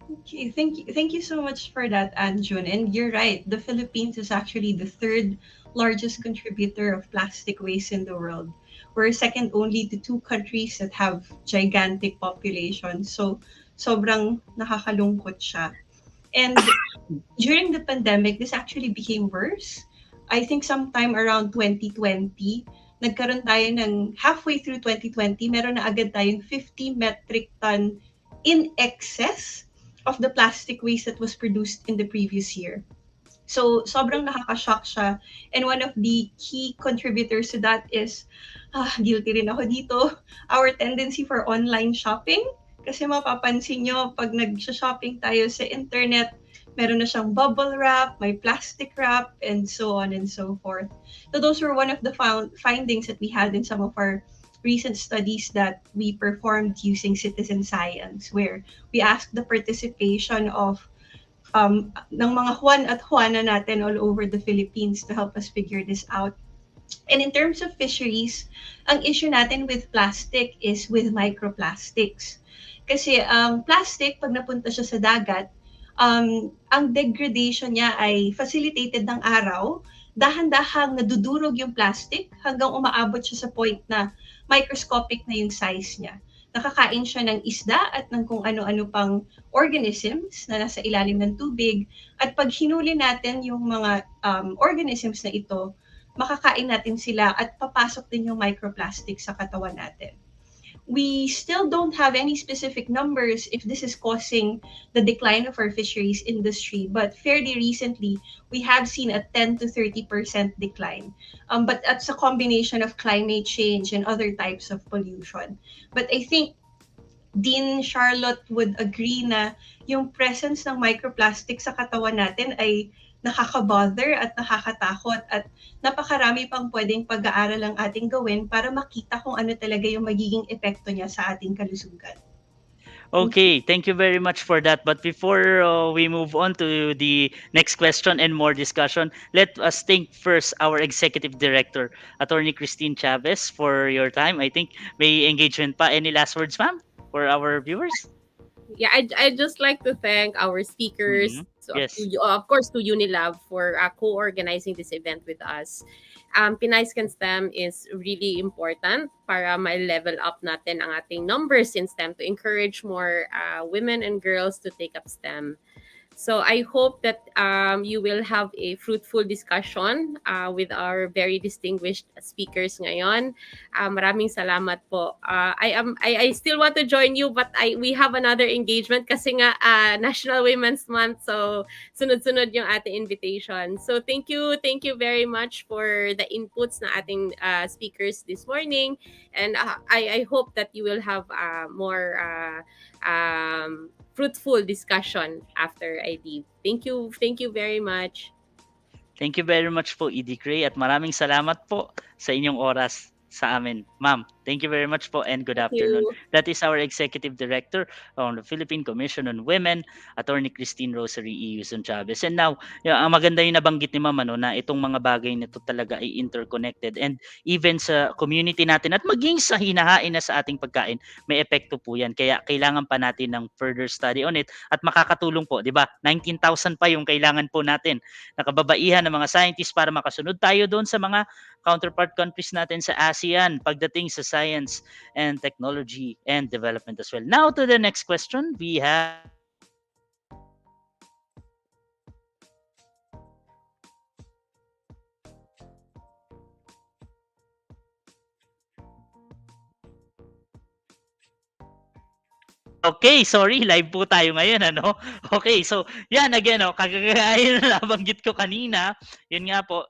[SPEAKER 13] Okay, thank you so much for that, Anjun. And you're right, the Philippines is actually the third largest contributor of plastic waste in the world. We're second only to 2 countries that have gigantic populations. So, sobrang nakakalungkot siya. And during the pandemic, this actually became worse. I think sometime around 2020, nagkaroon tayo ng halfway through 2020, meron na agad tayong 50 metric ton in excess of the plastic waste that was produced in the previous year. So sobrang nakaka-shock siya. And one of the key contributors to that is, guilty rin ako dito, our tendency for online shopping. Kasi mapapansin nyo, pag nag-shopping tayo sa internet, meron na siyang bubble wrap, may plastic wrap, and so on and so forth. So those were one of the findings that we had in some of our recent studies that we performed using citizen science, where we asked the participation of ng mga Juan at Juana natin all over the Philippines to help us figure this out. And in terms of fisheries, ang issue natin with plastic is with microplastics. Kasi ang plastic, pag napunta siya sa dagat, ang degradation niya ay facilitated ng araw, dahan-dahang nadudurog yung plastic hanggang umaabot siya sa point na microscopic na yung size niya. Nakakain siya ng isda at ng kung ano-ano pang organisms na nasa ilalim ng tubig. At pag hinuli natin yung mga organisms na ito, makakain natin sila at papasok din yung microplastic sa katawan natin. We still don't have any specific numbers if this is causing the decline of our fisheries industry, but fairly recently, we have seen a 10 to 30% decline. But that's a combination of climate change and other types of pollution. But I think Dean Charlotte would agree na yung presence ng microplastic sa katawan natin ay nakaka-bother at nakakatakot at napakarami pang pwedeng pag-aaral ang ating gawin para makita kung ano talaga yung magiging epekto niya sa ating kalusugan.
[SPEAKER 5] Okay, thank you very much for that. But before we move on to the next question and more discussion, let us thank first our Executive Director, Attorney Christine Chavez, for your time. I think may engagement pa. Any last words, ma'am, for our viewers?
[SPEAKER 17] Yeah, I'd just like to thank our speakers,
[SPEAKER 5] Yes.
[SPEAKER 17] of course, to Unilab for co-organizing this event with us. Pinays Can STEM is really important para ma-level up natin ang ating numbers in STEM to encourage more women and girls to take up STEM. So I hope that you will have a fruitful discussion with our very distinguished speakers ngayon. Maraming salamat po. I still want to join you, but we have another engagement kasi nga National Women's Month, so sunod-sunod yung ating invitation. So thank you very much for the inputs na ating speakers this morning, and I hope that you will have more fruitful discussion after I leave. Thank you very much.
[SPEAKER 5] Thank you very much po, Edie Gray, at maraming salamat po sa inyong oras sa amin. Ma'am, thank you very much po and good afternoon. That is our Executive Director on the Philippine Commission on Women, Attorney Christine Rosary E. Yuson Chavez. And now, ang maganda yung nabanggit ni Ma'am na itong mga bagay nito talaga ay interconnected, and even sa community natin at maging sa hinahain na sa ating pagkain, may epekto po yan. Kaya kailangan pa natin ng further study on it at makakatulong po, di ba? 19,000 pa yung kailangan po natin na kababaihan ng mga scientists para makasunod tayo doon sa mga counterpart countries natin sa ASEAN pagdating sa science and technology and development as well. Now to the next question, we have Okay, sorry, live po tayo ngayon, ano? Okay, so yan again, kagaya na nabanggit ko kanina, yun nga po,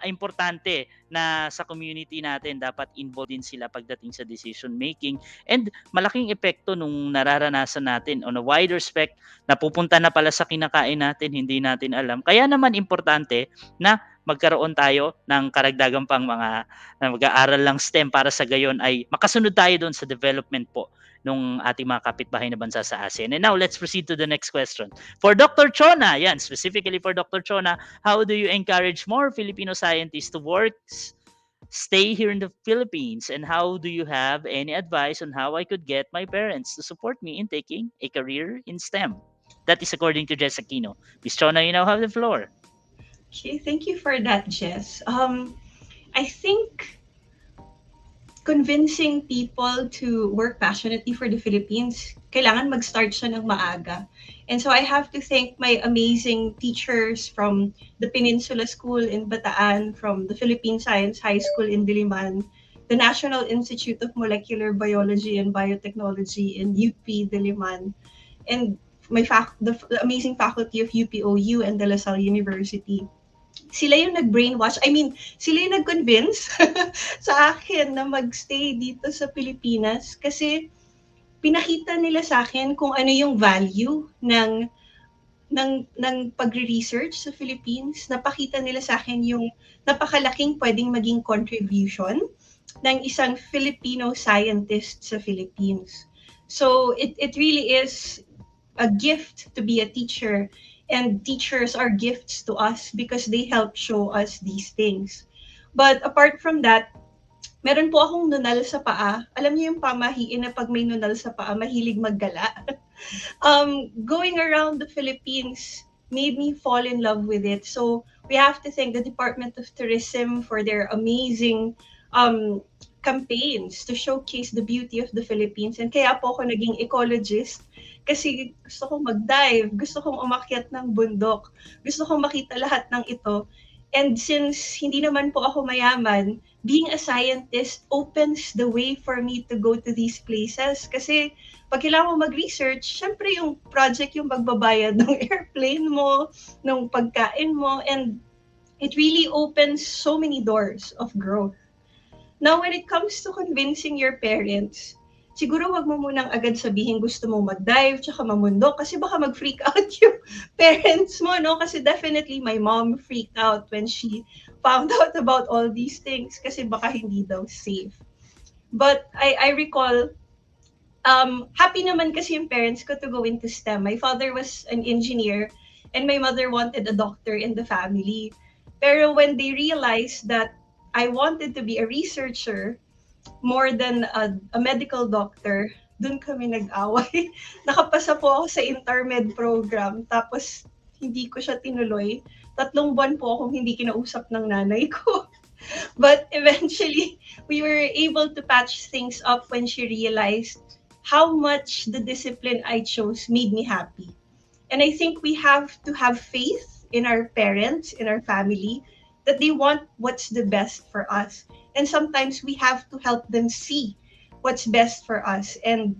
[SPEAKER 5] importante na sa community natin dapat involved din sila pagdating sa decision making, and malaking epekto nung nararanasan natin on a wider spec na pupunta na pala sa kinakain natin, hindi natin alam. Kaya naman importante na magkaroon tayo ng karagdagang pang mga mag-aaral lang STEM para sa gayon ay makasunod tayo doon sa development po nung ating mga kapitbahay na bansa sa ASEAN. And now, let's proceed to the next question. For Dr. Chona, yan, specifically for Dr. Chona, how do you encourage more Filipino scientists to work, stay here in the Philippines? And how do you have any advice on how I could get my parents to support me in taking a career in STEM? That is according to Jess Aquino. Ms. Chona, you now have the floor.
[SPEAKER 13] Okay, thank you for that, Jess. I think convincing people to work passionately for the Philippines, kailangan mag-start siya ng maaga. And so I have to thank my amazing teachers from the Peninsula School in Bataan, from the Philippine Science High School in Diliman, the National Institute of Molecular Biology and Biotechnology in UP Diliman, and the amazing faculty of UPOU and De La Salle University. Sila yung nag-brainwash. I mean, sila yung nag-convince sa akin na magstay dito sa Pilipinas kasi pinakita nila sa akin kung ano yung value ng pagre-research sa Philippines. Napakita nila sa akin yung napakalaking pwedeng maging contribution ng isang Filipino scientist sa Philippines. So it really is a gift to be a teacher, and teachers are gifts to us because they help show us these things. But apart from that, meron po akong nunal sa paa. Alam niyo yung pamahiin na pag may nunal sa paa, mahilig maggala. Going around the Philippines made me fall in love with it. So we have to thank the Department of Tourism for their amazing campaigns to showcase the beauty of the Philippines. And kaya po ako naging ecologist kasi gusto kong mag-dive, gusto kong umakyat ng bundok, gusto kong makita lahat ng ito. And since hindi naman po ako mayaman, being a scientist opens the way for me to go to these places. Kasi pag kailangan mo mag-research, syempre yung project yung magbabayad ng airplane mo, ng pagkain mo, and it really opens so many doors of growth. Now, when it comes to convincing your parents, siguro wag mo munang agad sabihin gusto mo mag-dive tsaka mamundok kasi baka mag-freak out yung parents mo, no? Kasi definitely my mom freaked out when she found out about all these things kasi baka hindi daw safe. But I recall, happy naman kasi yung parents ko to go into STEM. My father was an engineer and my mother wanted a doctor in the family. Pero when they realized that I wanted to be a researcher more than a medical doctor, dun kami nag-away. Nakapasa po ako sa intermed program, tapos hindi ko siya tinuloy. 3 buwan po akong hindi kinausap ng nanay ko. But eventually, we were able to patch things up when she realized how much the discipline I chose made me happy. And I think we have to have faith in our parents, in our family, that they want what's the best for us. And sometimes we have to help them see what's best for us. And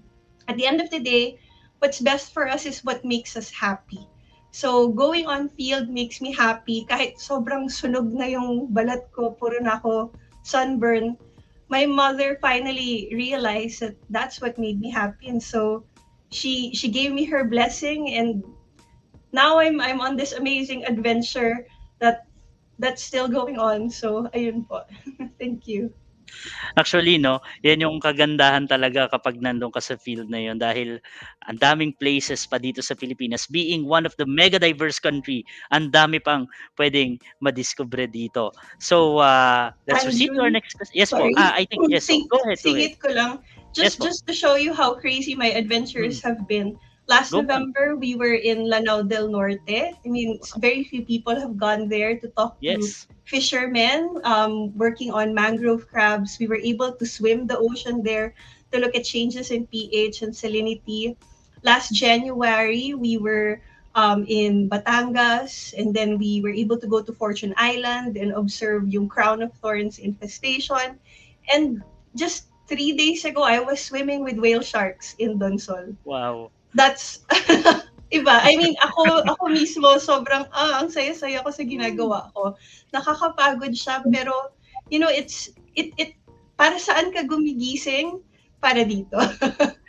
[SPEAKER 13] at the end of the day, what's best for us is what makes us happy. So going on field makes me happy. Kahit sobrang sunog na yung balat ko, puro na ako sunburn, my mother finally realized that that's what made me happy. And so she gave me her blessing, and now I'm on this amazing adventure that's still going on. So, ayun po. Thank you.
[SPEAKER 5] Actually, no, yan yung kagandahan talaga kapag nandun ka sa field na yun dahil ang daming places pa dito sa Pilipinas. Being one of the mega diverse country, ang dami pang pwedeng madiscover dito. So, let's proceed to our next question. Yes po.
[SPEAKER 13] Sorry.
[SPEAKER 5] I think, yes po. Go ahead.
[SPEAKER 13] Singit ko lang. Just to show you how crazy my adventures have been. Last November, we were in Lanao del Norte. I mean, very few people have gone there to talk to fishermen working on mangrove crabs. We were able to swim the ocean there to look at changes in pH and salinity. Last January, we were in Batangas, and then we were able to go to Fortune Island and observe yung crown of thorns infestation. And just 3 days ago, I was swimming with whale sharks in Donsol.
[SPEAKER 5] Wow.
[SPEAKER 13] That's iba. I mean, ako mismo sobrang ang saya-saya ko sa ginagawa ko. Nakakapagod siya, pero you know, it para saan ka gumigising? Para dito.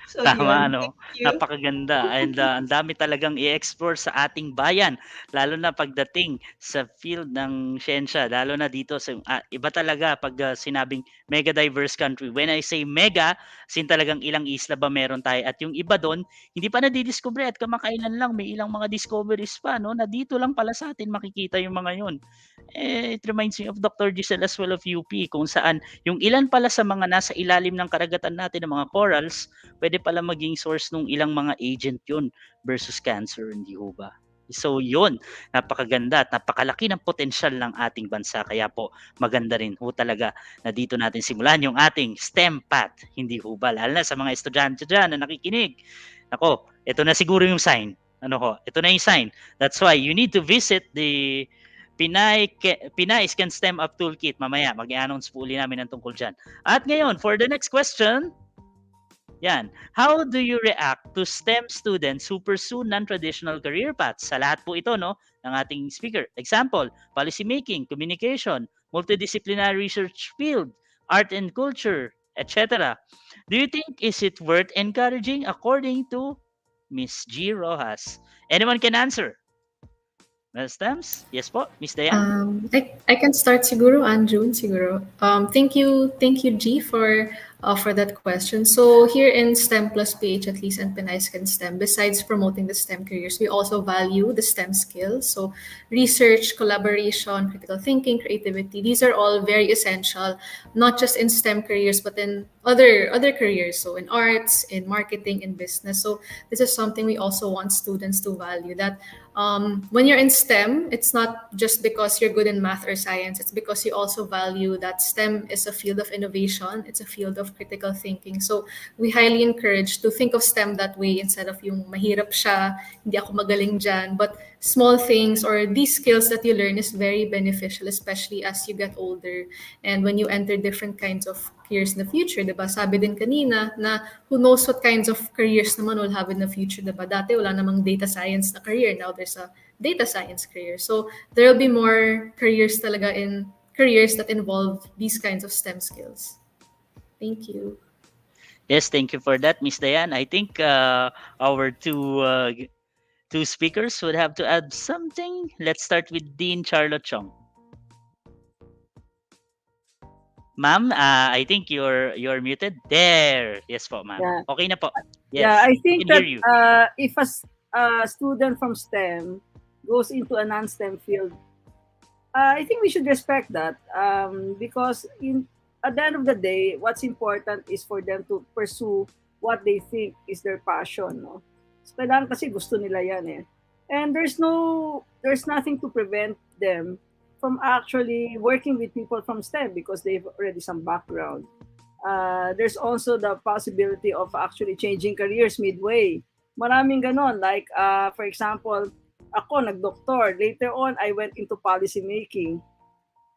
[SPEAKER 13] So,
[SPEAKER 5] Tama,
[SPEAKER 13] yun.
[SPEAKER 5] ano, napakaganda, and ang dami talagang i-explore sa ating bayan, lalo na pagdating sa field ng siyensya, lalo na dito sa iba talaga pag sinabing mega diverse country. When I say mega, sin talagang ilang isla ba meron tayo, at yung iba doon hindi pa nadidiscover at kamakailan lang may ilang mga discoveries pa, no, na dito lang pala sa atin makikita yung mga yun. It reminds me of Dr. Giselle as well of UP, kung saan yung ilan pala sa mga nasa ilalim ng karagatan natin ng mga corals, pwede pala maging source ng ilang mga agent yun versus cancer, hindi ho ba? So yun, napakaganda at napakalaki ng potensyal ng ating bansa. Kaya po maganda rin ho talaga na dito natin simulan yung ating STEM path, hindi ho ba? Lalo na sa mga estudyante dyan na nakikinig. Ako, ito na siguro yung sign. Ano ho? Ito na yung sign. That's why you need to visit the Pinays Can STEM Up Toolkit. Mamaya, mag-i-announce po uli namin ang tungkol dyan. At ngayon, for the next question, Yan. How do you react to STEM students who pursue non-traditional career paths? Sa lahat po ito, no, ng ating speaker. Example, policy making, communication, multidisciplinary research field, art and culture, etc. Do you think is it worth encouraging according to Miss G. Rojas? Anyone can answer. Ms. Tams? Yes po, Miss Dayan?
[SPEAKER 15] I can start siguro, Anjun, siguro. Thank you, G, for that question. So here in STEM plus PH, at least, and Pinace can STEM, besides promoting the STEM careers, we also value the STEM skills. So research, collaboration, critical thinking, creativity, these are all very essential, not just in STEM careers, but in other careers. So in arts, in marketing, in business. So this is something we also want students to value, that when you're in STEM, it's not just because you're good in math or science. It's because you also value that STEM is a field of innovation. It's a field of critical thinking. So we highly encourage to think of STEM that way, instead of yung mahirap siya, hindi ako magaling dyan. But small things or these skills that you learn is very beneficial, especially as you get older and when you enter different kinds of careers in the future, diba? Sabi din kanina na who knows what kinds of careers naman we'll have in the future, diba? Dati wala namang data science na career, now there's a data science career. So there will be more careers talaga in careers that involve these kinds of STEM skills. Thank you.
[SPEAKER 5] Yes, thank you for that, Miss Dayan. I think our two speakers would have to add something. Let's start with Dean Charlotte Chong. Ma'am, I think you're muted. There. Yes po, ma'am.
[SPEAKER 16] Yeah.
[SPEAKER 5] Okay na po. Yes.
[SPEAKER 16] Yeah, I think
[SPEAKER 5] can
[SPEAKER 16] that
[SPEAKER 5] hear you.
[SPEAKER 16] if a student from STEM goes into a non-STEM field, I think we should respect that, because at the end of the day, what's important is for them to pursue what they think is their passion. No? So, kailangan kasi gusto nila yan eh. And there's nothing to prevent them from actually working with people from STEM because they've already some background. There's also the possibility of actually changing careers midway. Maraming ganon. Like, for example, ako, nag-doktor. Later on, I went into policy making.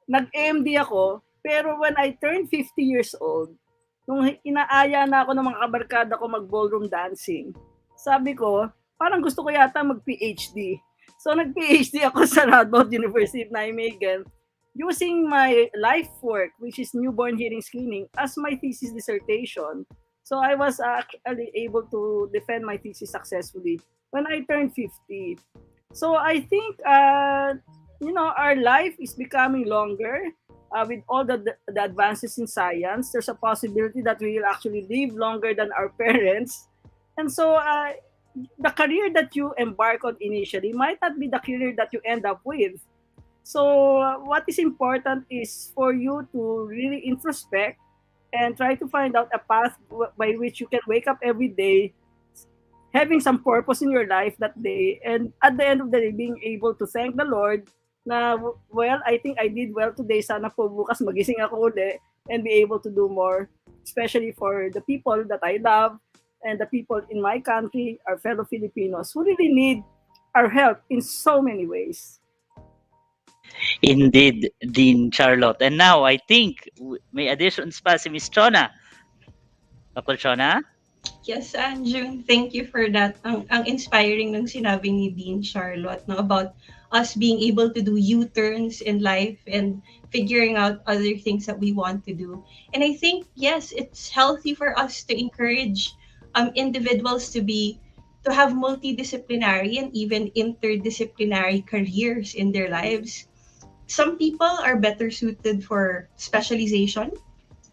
[SPEAKER 16] Nag-MD ako, pero when I turned 50 years old, nung inaaya na ako ng mga kabarkada ko mag-ballroom dancing, sabi ko, parang gusto ko yata mag-PhD. So, nag-PhD ako sa Radboud University of Nijmegen using my life work, which is newborn hearing screening, as my thesis dissertation. So, I was actually able to defend my thesis successfully when I turned 50. So, I think, our life is becoming longer with all the advances in science. There's a possibility that we will actually live longer than our parents. And so, the career that you embark on initially might not be the career that you end up with. So what is important is for you to really introspect and try to find out a path by which you can wake up every day having some purpose in your life that day, and at the end of the day being able to thank the Lord na, well, I think I did well today, sana po bukas magising ako uli and be able to do more, especially for the people that I love and the people in my country, our fellow Filipinos, who really need our help in so many ways.
[SPEAKER 5] Indeed, Dean Charlotte. And now, I think, may additions pa si Miss Chona. Dr. Chona?
[SPEAKER 13] Yes, Anjun, thank you for that. Ang inspiring ng sinabi ni Dean Charlotte, no, about us being able to do U-turns in life and figuring out other things that we want to do. And I think, yes, it's healthy for us to encourage individuals to have multidisciplinary and even interdisciplinary careers in their lives. Some people are better suited for specialization,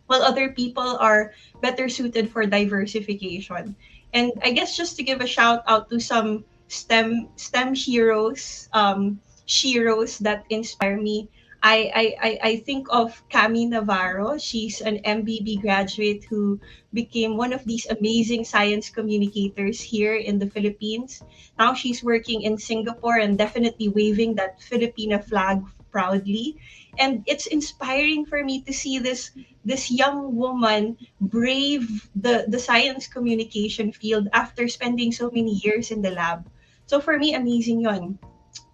[SPEAKER 13] while other people are better suited for diversification. And I guess just to give a shout out to some STEM heroes, that inspire me. I think of Cami Navarro. She's an MBB graduate who became one of these amazing science communicators here in the Philippines. Now she's working in Singapore and definitely waving that Filipino flag proudly. And it's inspiring for me to see this young woman brave the science communication field after spending so many years in the lab. So for me, amazing yon.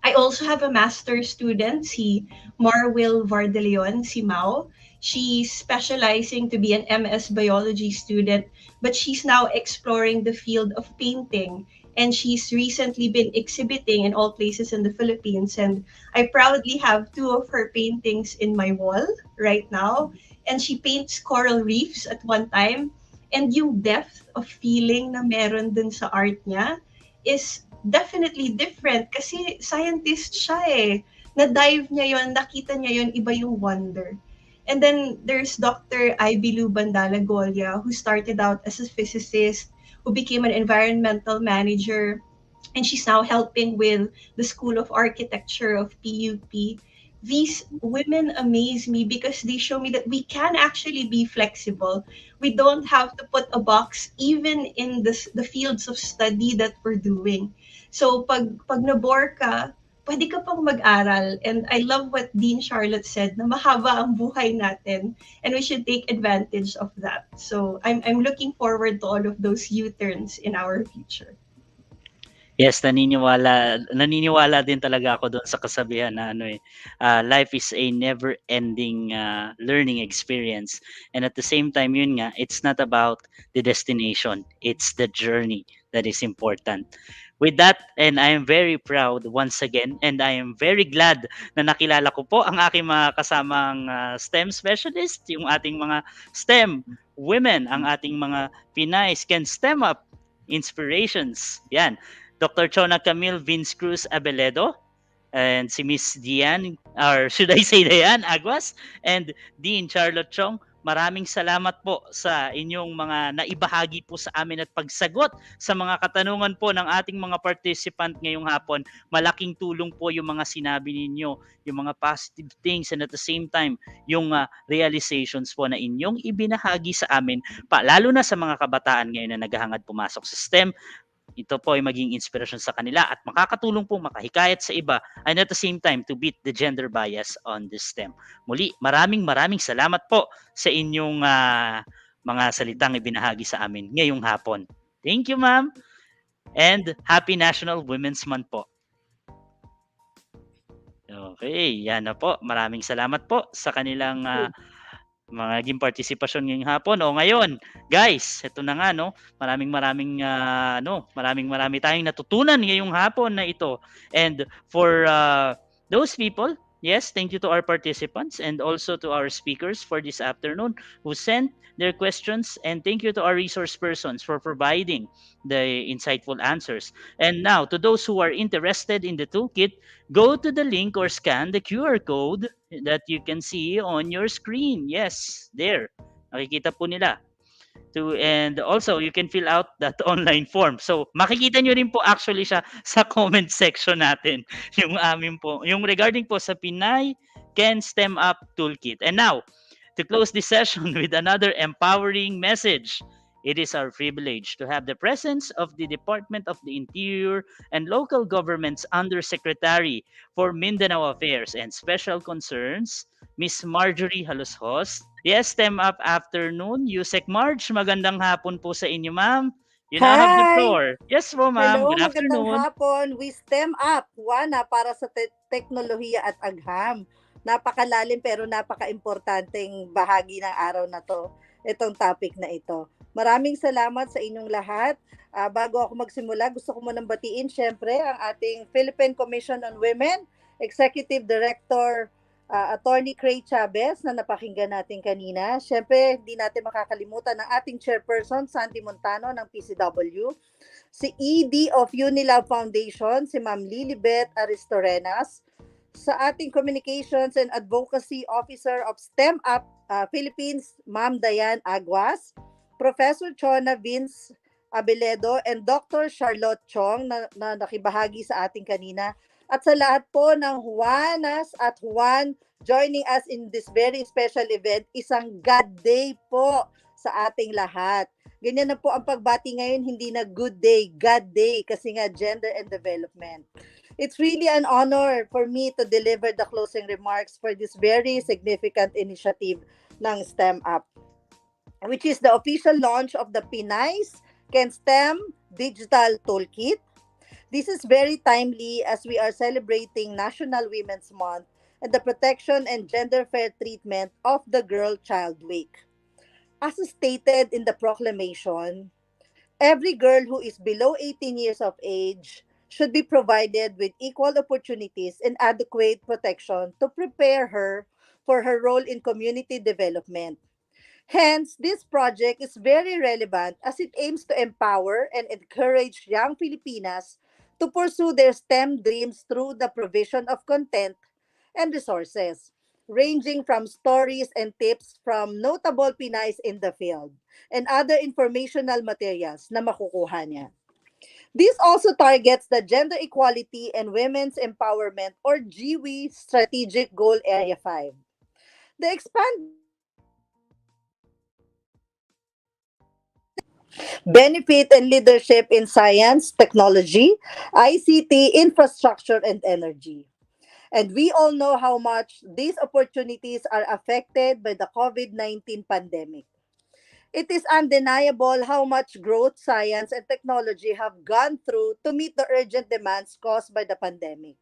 [SPEAKER 13] I also have a master's student, si Marwil Vardeleon, si Mao. She's specializing to be an MS biology student, but she's now exploring the field of painting. And she's recently been exhibiting in all places in the Philippines. And I proudly have two of her paintings in my wall right now. And she paints coral reefs at one time. And yung depth of feeling na meron dun sa art niya is definitely different kasi scientist siya eh. Na-dive niya yon, nakita niya yon, iba yung wonder. And then there's Dr. Ibilu Bandala-Golia, who started out as a physicist, who became an environmental manager, and she's now helping with the School of Architecture of PUP. These women amaze me because they show me that we can actually be flexible. We don't have to put a box even in the fields of study that we're doing. So pag nabore ka, pwede ka pang mag-aral. And I love what Dean Charlotte said, na mahaba ang buhay natin and we should take advantage of that. So I'm looking forward to all of those U-turns in our future.
[SPEAKER 5] Yes, naniniwala din talaga ako doon sa kasabihan na life is a never-ending learning experience. And at the same time, yun nga, it's not about the destination, it's the journey that is important. With that, and I am very proud once again, and I am very glad na nakilala ko po ang aking mga kasamang STEM specialist, yung ating mga STEM women, ang ating mga Pinays can STEM up inspirations. Yan. Dr. Chona Camille Vince Cruz Abeledo, and si Miss Diane, or should I say Diane Aguas, and Dean Charlotte Chong. Maraming salamat po sa inyong mga naibahagi po sa amin at pagsagot sa mga katanungan po ng ating mga participant ngayong hapon. Malaking tulong po yung mga sinabi ninyo, yung mga positive things, and at the same time, yung realizations po na inyong ibinahagi sa amin, lalo na sa mga kabataan ngayon na naghahangad pumasok sa STEM. Ito po ay maging inspirasyon sa kanila at makakatulong po makahikayat sa iba, and at the same time to beat the gender bias on this STEM. Muli, maraming salamat po sa inyong mga salitang ibinahagi sa amin ngayong hapon. Thank you, ma'am. And happy National Women's Month po. Okay, yan na po. Maraming salamat po sa kanilang mga naging partisipasyon ngayong hapon. O ngayon, guys, ito na nga, no? Marami tayong natutunan ngayong hapon na ito. And for those people, yes, thank you to our participants and also to our speakers for this afternoon who sent their questions, and thank you to our resource persons for providing the insightful answers. And now, to those who are interested in the toolkit, go to the link or scan the QR code that you can see on your screen. Yes, there. Nakikita po nila. And also, you can fill out that online form. So, makikita nyo rin po actually siya sa comment section natin. Yung regarding po sa Pinay Can STEM Up Toolkit. And now, to close this session with another empowering message, it is our privilege to have the presence of the Department of the Interior and Local Government's Undersecretary for Mindanao Affairs and Special Concerns, Miss Marjorie Halushos. Yes, STEM Up afternoon. Yusek Marge, magandang hapon po sa inyo, ma'am. You now have the floor. Yes po, ma'am.
[SPEAKER 18] Hello,
[SPEAKER 5] Good afternoon.
[SPEAKER 18] magandang hapon. We STEM Up, Juana, para sa Teknolohiya at Agham. Napakalalim pero napaka-importanteng bahagi ng araw na to, itong topic na ito. Maraming salamat sa inyong lahat. Bago ako magsimula, gusto ko munang batiin syempre ang ating Philippine Commission on Women, Executive Director Attorney Cray Chavez na napakinggan natin kanina. Syempre, hindi natin makakalimutan ang ating Chairperson, Sandy Montano ng PCW, si ED of Unilab Foundation, si Ma'am Lilibet Aristorenas, sa ating Communications and Advocacy Officer of STEM Up Philippines, Ma'am Diane Aguas, Professor Chona Vince Abeledo, and Dr. Charlotte Chong na nakibahagi sa ating kanina. At sa lahat po ng Juanas at Juan joining us in this very special event, isang God Day po sa ating lahat. Ganyan na po ang pagbati ngayon, hindi na good day, God Day, kasi nga gender and development. It's really an honor for me to deliver the closing remarks for this very significant initiative ng STEM Up, which is the official launch of the Pinays Can STEM Digital Toolkit. This is very timely as we are celebrating National Women's Month, and the protection and gender fair treatment of the girl-child week. As stated in the proclamation, every girl who is below 18 years of age should be provided with equal opportunities and adequate protection to prepare her for her role in community development. Hence, this project is very relevant as it aims to empower and encourage young Filipinas to pursue their STEM dreams through the provision of content and resources, ranging from stories and tips from notable Pinays in the field and other informational materials na makukuha niya. This also targets the Gender Equality and Women's Empowerment or GWE Strategic Goal Area 5. The expand benefit and leadership in science, technology, ICT, infrastructure, and energy. And we all know how much these opportunities are affected by the COVID-19 pandemic. It is undeniable how much growth science and technology have gone through to meet the urgent demands caused by the pandemic.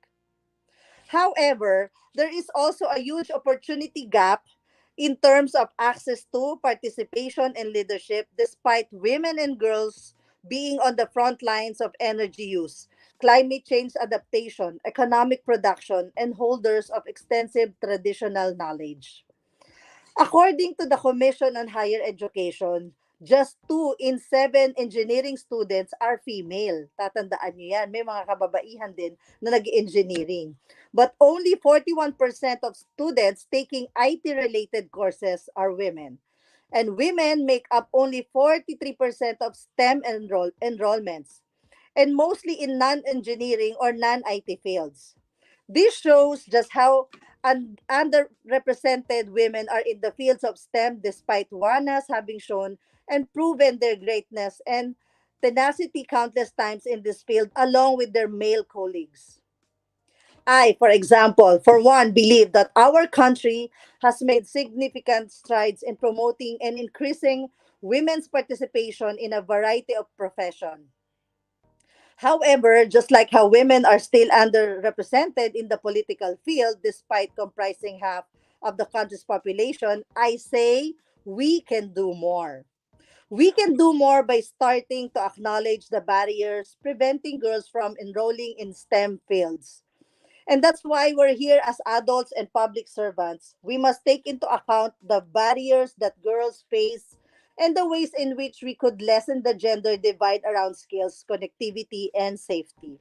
[SPEAKER 18] However, there is also a huge opportunity gap in terms of access to participation and leadership despite women and girls being on the front lines of energy use, climate change adaptation, economic production, and holders of extensive traditional knowledge. According to the Commission on Higher Education, just 2 in 7 engineering students are female. Tatandaan niyo yan. May mga kababaihan din na nag-engineering. But only 41% of students taking IT-related courses are women. And women make up only 43% of STEM enrollments, and mostly in non-engineering or non-IT fields. This shows just how underrepresented women are in the fields of STEM despite Juanas having shown and proven their greatness and tenacity countless times in this field along with their male colleagues. I, for example, for one, believe that our country has made significant strides in promoting and increasing women's participation in a variety of professions. However, just like how women are still underrepresented in the political field despite comprising half of the country's population, I say we can do more. We can do more by starting to acknowledge the barriers preventing girls from enrolling in STEM fields. And that's why we're here as adults and public servants. We must take into account the barriers that girls face and the ways in which we could lessen the gender divide around skills, connectivity, and safety.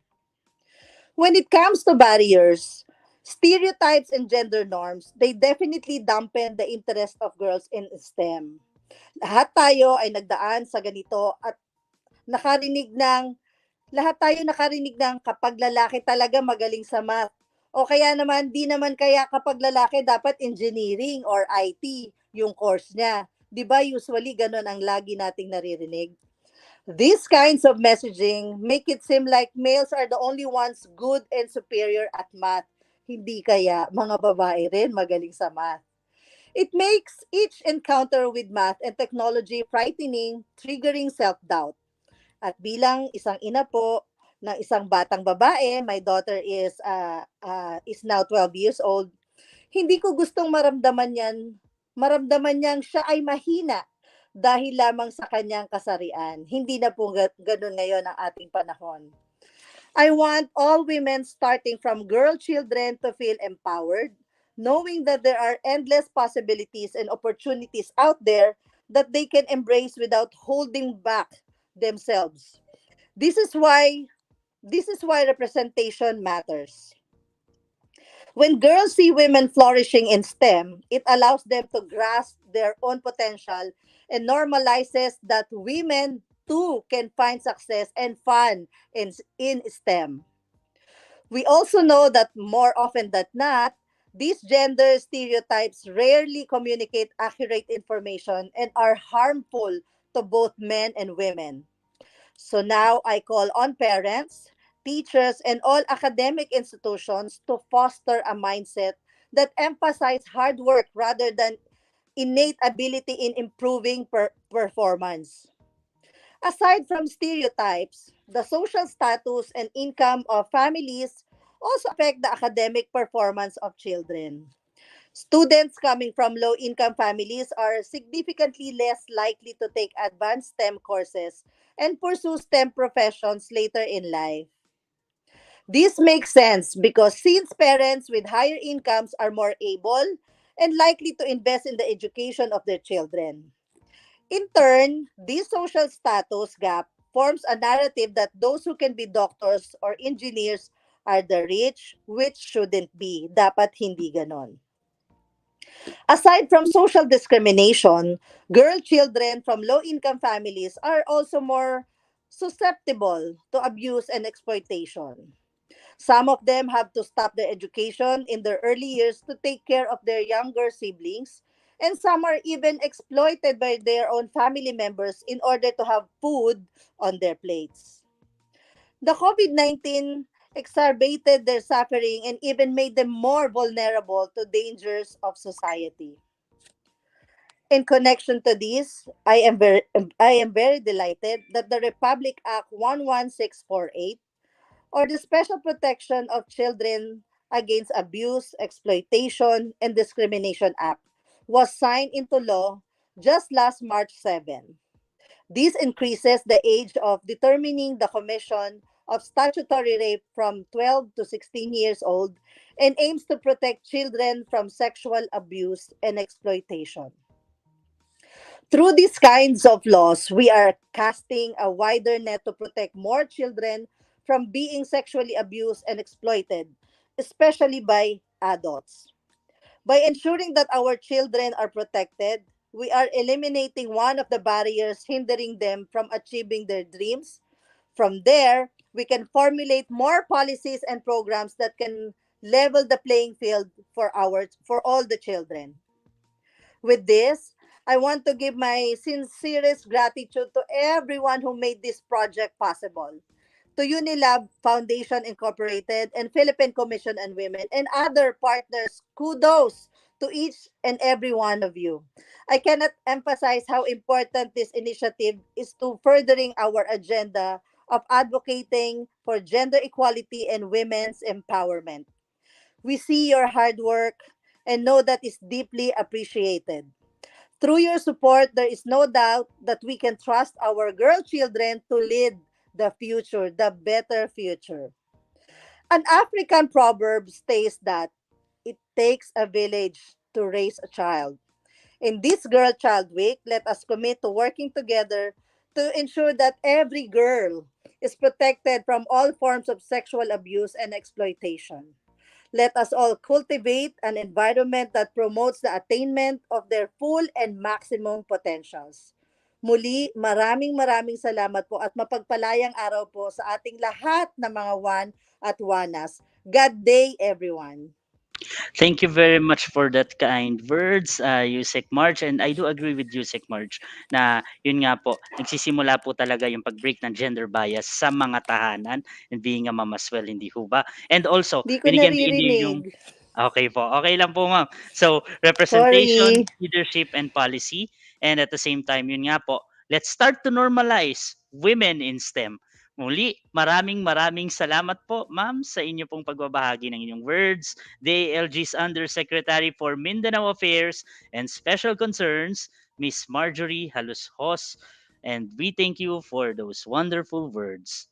[SPEAKER 18] When it comes to barriers, stereotypes and gender norms, they definitely dampen the interest of girls in STEM. Lahat tayo ay nagdaan sa ganito at nakarinig ng lahat tayo nakarinig ng kapag lalaki talaga magaling sa math. O kaya naman, di naman kaya kapag lalaki dapat engineering or IT yung course niya. Di ba usually ganun ang lagi nating naririnig? These kinds of messaging make it seem like males are the only ones good and superior at math. Hindi kaya mga babae rin magaling sa math. It makes each encounter with math and technology frightening, triggering self-doubt. At bilang isang ina po ng isang batang babae, my daughter is now 12 years old. Hindi ko gustong maramdaman niyang siya ay mahina dahil lamang sa kanyang kasarian. Hindi na po ganun ngayon ang ating panahon. I want all women starting from girl children to feel empowered, knowing that there are endless possibilities and opportunities out there that they can embrace without holding back themselves. This is why representation matters. When girls see women flourishing in STEM, it allows them to grasp their own potential and normalizes that women too can find success and fun in STEM. We also know that more often than not, these gender stereotypes rarely communicate accurate information and are harmful to both men and women. So now I call on parents, teachers, and all academic institutions to foster a mindset that emphasizes hard work rather than innate ability in improving performance. Aside from stereotypes, the social status and income of families also affect the academic performance of children. Students coming from low-income families are significantly less likely to take advanced STEM courses and pursue STEM professions later in life. This makes sense because since parents with higher incomes are more able and likely to invest in the education of their children. In turn, this social status gap forms a narrative that those who can be doctors or engineers are the rich, which shouldn't be. Dapat hindi ganon. Aside from social discrimination, girl children from low-income families are also more susceptible to abuse and exploitation. Some of them have to stop their education in their early years to take care of their younger siblings, and some are even exploited by their own family members in order to have food on their plates. The COVID-19 exacerbated their suffering and even made them more vulnerable to dangers of society. In connection to this, I am very delighted that the Republic Act 11648, or the Special Protection of Children Against Abuse, Exploitation, and Discrimination Act, was signed into law just last March 7. This increases the age of determining the commission of statutory rape from 12 to 16 years old and aims to protect children from sexual abuse and exploitation. Through these kinds of laws, we are casting a wider net to protect more children from being sexually abused and exploited, especially by adults. By ensuring that our children are protected, we are eliminating one of the barriers hindering them from achieving their dreams. From there, we can formulate more policies and programs that can level the playing field for all the children. With this, I want to give my sincerest gratitude to everyone who made this project possible. To Unilab Foundation Incorporated and Philippine Commission on Women and other partners, kudos to each and every one of you. I cannot emphasize how important this initiative is to furthering our agenda of advocating for gender equality and women's empowerment. We see your hard work and know that is deeply appreciated. Through your support, there is no doubt that we can trust our girl children to lead the future, the better future. An African proverb states that it takes a village to raise a child. In this Girl Child Week, let us commit to working together to ensure that every girl is protected from all forms of sexual abuse and exploitation. Let us all cultivate an environment that promotes the attainment of their full and maximum potentials. Muli, maraming salamat po at mapagpalayang araw po sa ating lahat na mga Juan at Juanas. God day, everyone.
[SPEAKER 5] Thank you very much for that kind words, Yusek March. And I do agree with Yusek March na yun nga po, nagsisimula po talaga yung pag-break ng gender bias sa mga tahanan and being a mom as well, hindi ho ba? And also,
[SPEAKER 18] Di ko
[SPEAKER 5] binigyan din niyo yung...
[SPEAKER 18] naririnig.
[SPEAKER 5] Okay po, okay lang po ma'am. So, representation,
[SPEAKER 18] Sorry.
[SPEAKER 5] leadership, and policy. And at the same time, yun nga po, let's start to normalize women in STEM. Muli, maraming salamat po, ma'am, sa inyo pong pagbabahagi ng inyong words. The ALG's Undersecretary for Mindanao Affairs and Special Concerns, Miss Marjorie Halushos, and we thank you for those wonderful words.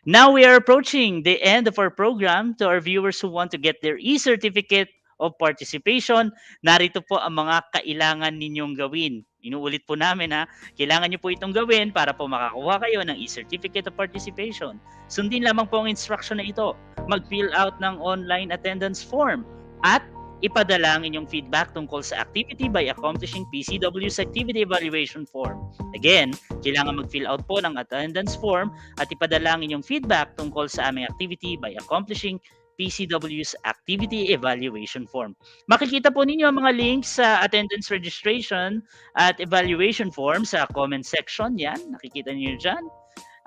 [SPEAKER 5] Now we are approaching the end of our program. To our viewers who want to get their e-certificate of participation, narito po ang mga kailangan ninyong gawin. Inuulit po namin ha, kailangan nyo po itong gawin para po makakuha kayo ng e-certificate of participation. Sundin lamang po ang instruction na ito. Mag-fill out ng online attendance form at ipadala ang inyong feedback tungkol sa activity by accomplishing PCW's activity evaluation form. Again, kailangan mag-fill out po ng attendance form at ipadala ang inyong feedback tungkol sa aming activity by accomplishing PCW's activity evaluation form. Makikita po ninyo ang mga links sa attendance registration at evaluation form sa comment section. Yan, nakikita niyo dyan.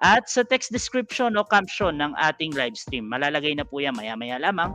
[SPEAKER 5] At sa text description o caption ng ating live stream. Malalagay na po yan maya-maya lamang.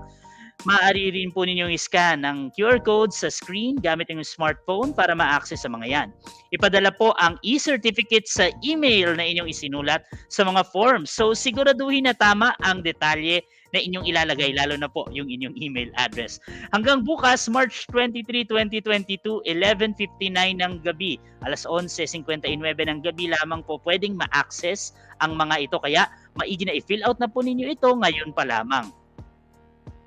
[SPEAKER 5] maaari rin po ninyong i-scan ang QR code sa screen gamit ang smartphone para ma-access sa mga yan. Ipadala po ang e-certificate sa email na inyong isinulat sa mga forms. So siguraduhin na tama ang detalye na inyong ilalagay, lalo na po yung inyong email address. Hanggang bukas, March 23, 2022, 11:59 ng gabi, alas 11:59 ng gabi lamang po pwedeng ma-access ang mga ito. Kaya maigi na i-fill out na po ninyo ito ngayon pa lamang.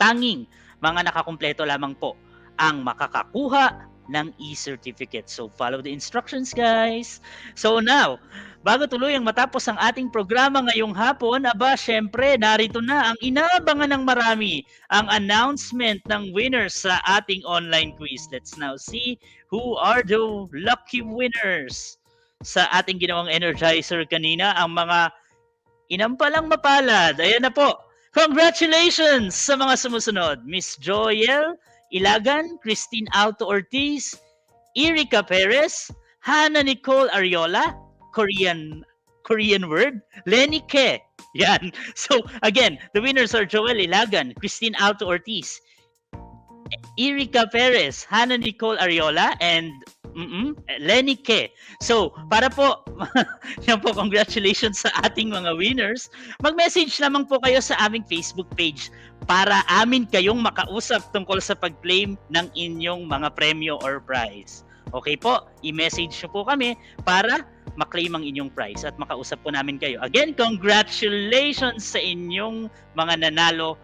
[SPEAKER 5] Tanging mga nakakumpleto lamang po ang makakakuha ng e-certificate. So follow the instructions, guys. So now, bago tuluyang matapos ang ating programa ngayong hapon, syempre narito na ang inaabangan ng marami, ang announcement ng winners sa ating online quiz. Let's now see who are the lucky winners. Sa ating ginawang energizer kanina, ang mga inampalang mapalad. Ayan na po. Congratulations sa mga sumusunod. Miss Joyel Ilagan, Christine Alto Ortiz, Erika Perez, Hannah Nicole Ariola, Korean word, Lenny Ke. Yan. So again, the winners are Joel Ilagan, Christine Alto Ortiz, Erika Perez, Hannah Nicole Ariola, and Lenny Ke. So, para po, yan po, congratulations sa ating mga winners. Mag-message lamang po kayo sa aming Facebook page para amin kayong makausap tungkol sa pag-claim ng inyong mga premyo or prize. Okay po, i-message nyo po kami para maklaim ang inyong prize at makausap po namin kayo. Again, congratulations sa inyong mga nanalo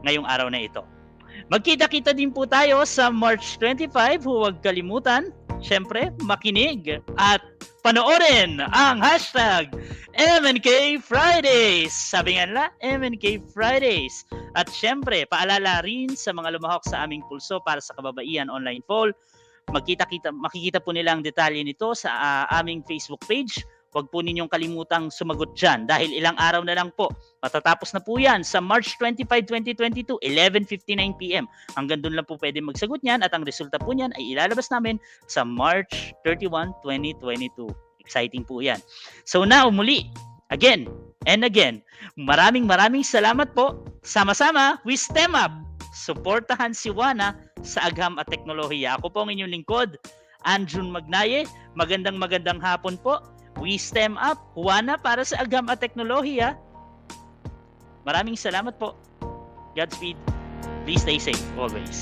[SPEAKER 5] ngayong araw na ito. Magkita-kita din po tayo sa March 25. Huwag kalimutan, syempre, makinig at panoorin ang hashtag MNK Fridays. Sabi nga nila, MNK Fridays. At syempre, paalala rin sa mga lumahok sa aming pulso para sa kababaihan online poll. Makikita po nila ang detalye nito sa aming Facebook page. Huwag po ninyong kalimutang sumagot dyan dahil ilang araw na lang po. Matatapos na po yan sa March 25, 2022, 11:59 p.m. Hanggang doon lang po pwede magsagot niyan at ang resulta po niyan ay ilalabas namin sa March 31, 2022. Exciting po yan. So now, muli, again and again, maraming salamat po. Sama-sama, we STEM up. Suportahan si Juana sa Agham at Teknolohiya. Ako po ang inyong lingkod, Anjun Magnaye. Magandang hapon po. We STEM up, Juana para sa Agham at Teknolohiya. Maraming salamat po. Godspeed. Please stay safe always.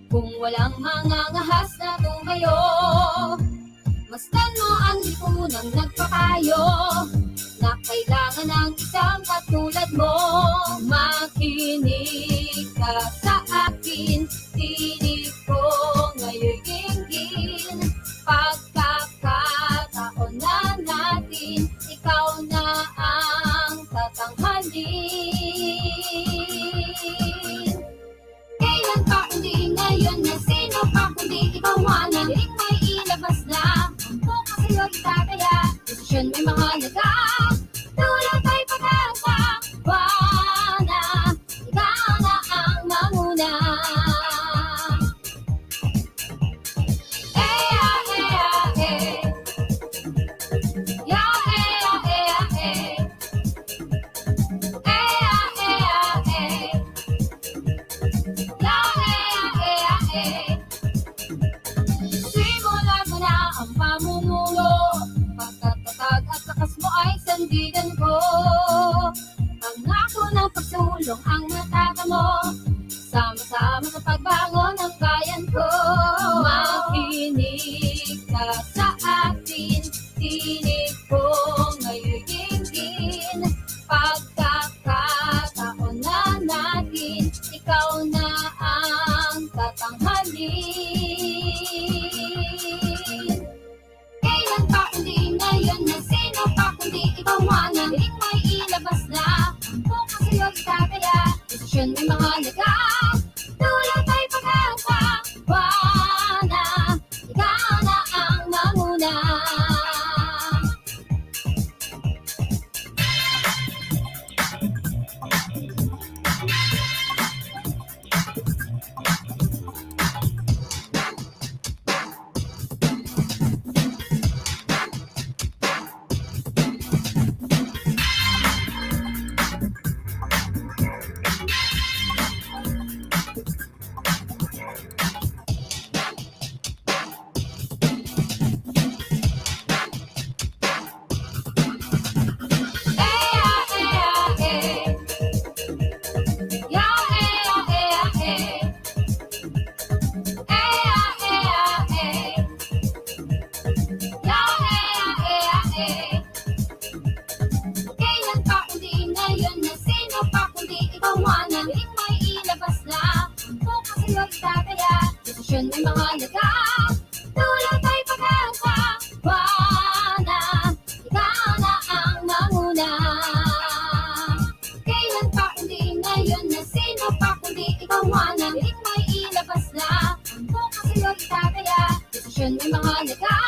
[SPEAKER 19] Kung walang mangangahas na tumayo, masdan mo ang lipunang nagpapayo na kailangan ng isang katulad mo. Makinig ka sa akin, tinig ko ngayon'y dinggin. Pagkakataon na natin, ikaw na ang tatanghalin. Kailan pa kundi ngayon na sino pa kundi ikaw, Juana. Ling may ilabas na ang bukas sa'yo'y itataya. Desisyon may mahalaga, tulad ay pag-asa. Juana, ikaw na ang manguna. Ang pamumulo, pagkatatag at lakas mo ay sandigan ko. Pangako ng pagsulong ang matata mo, sama-sama sa pagbangon ng bayan ko. Makinig ka sa atin, tinig ko ngayon'y dinggin. Pagkakataon na natin, ikaw na ang tatang Desisyon may mga nag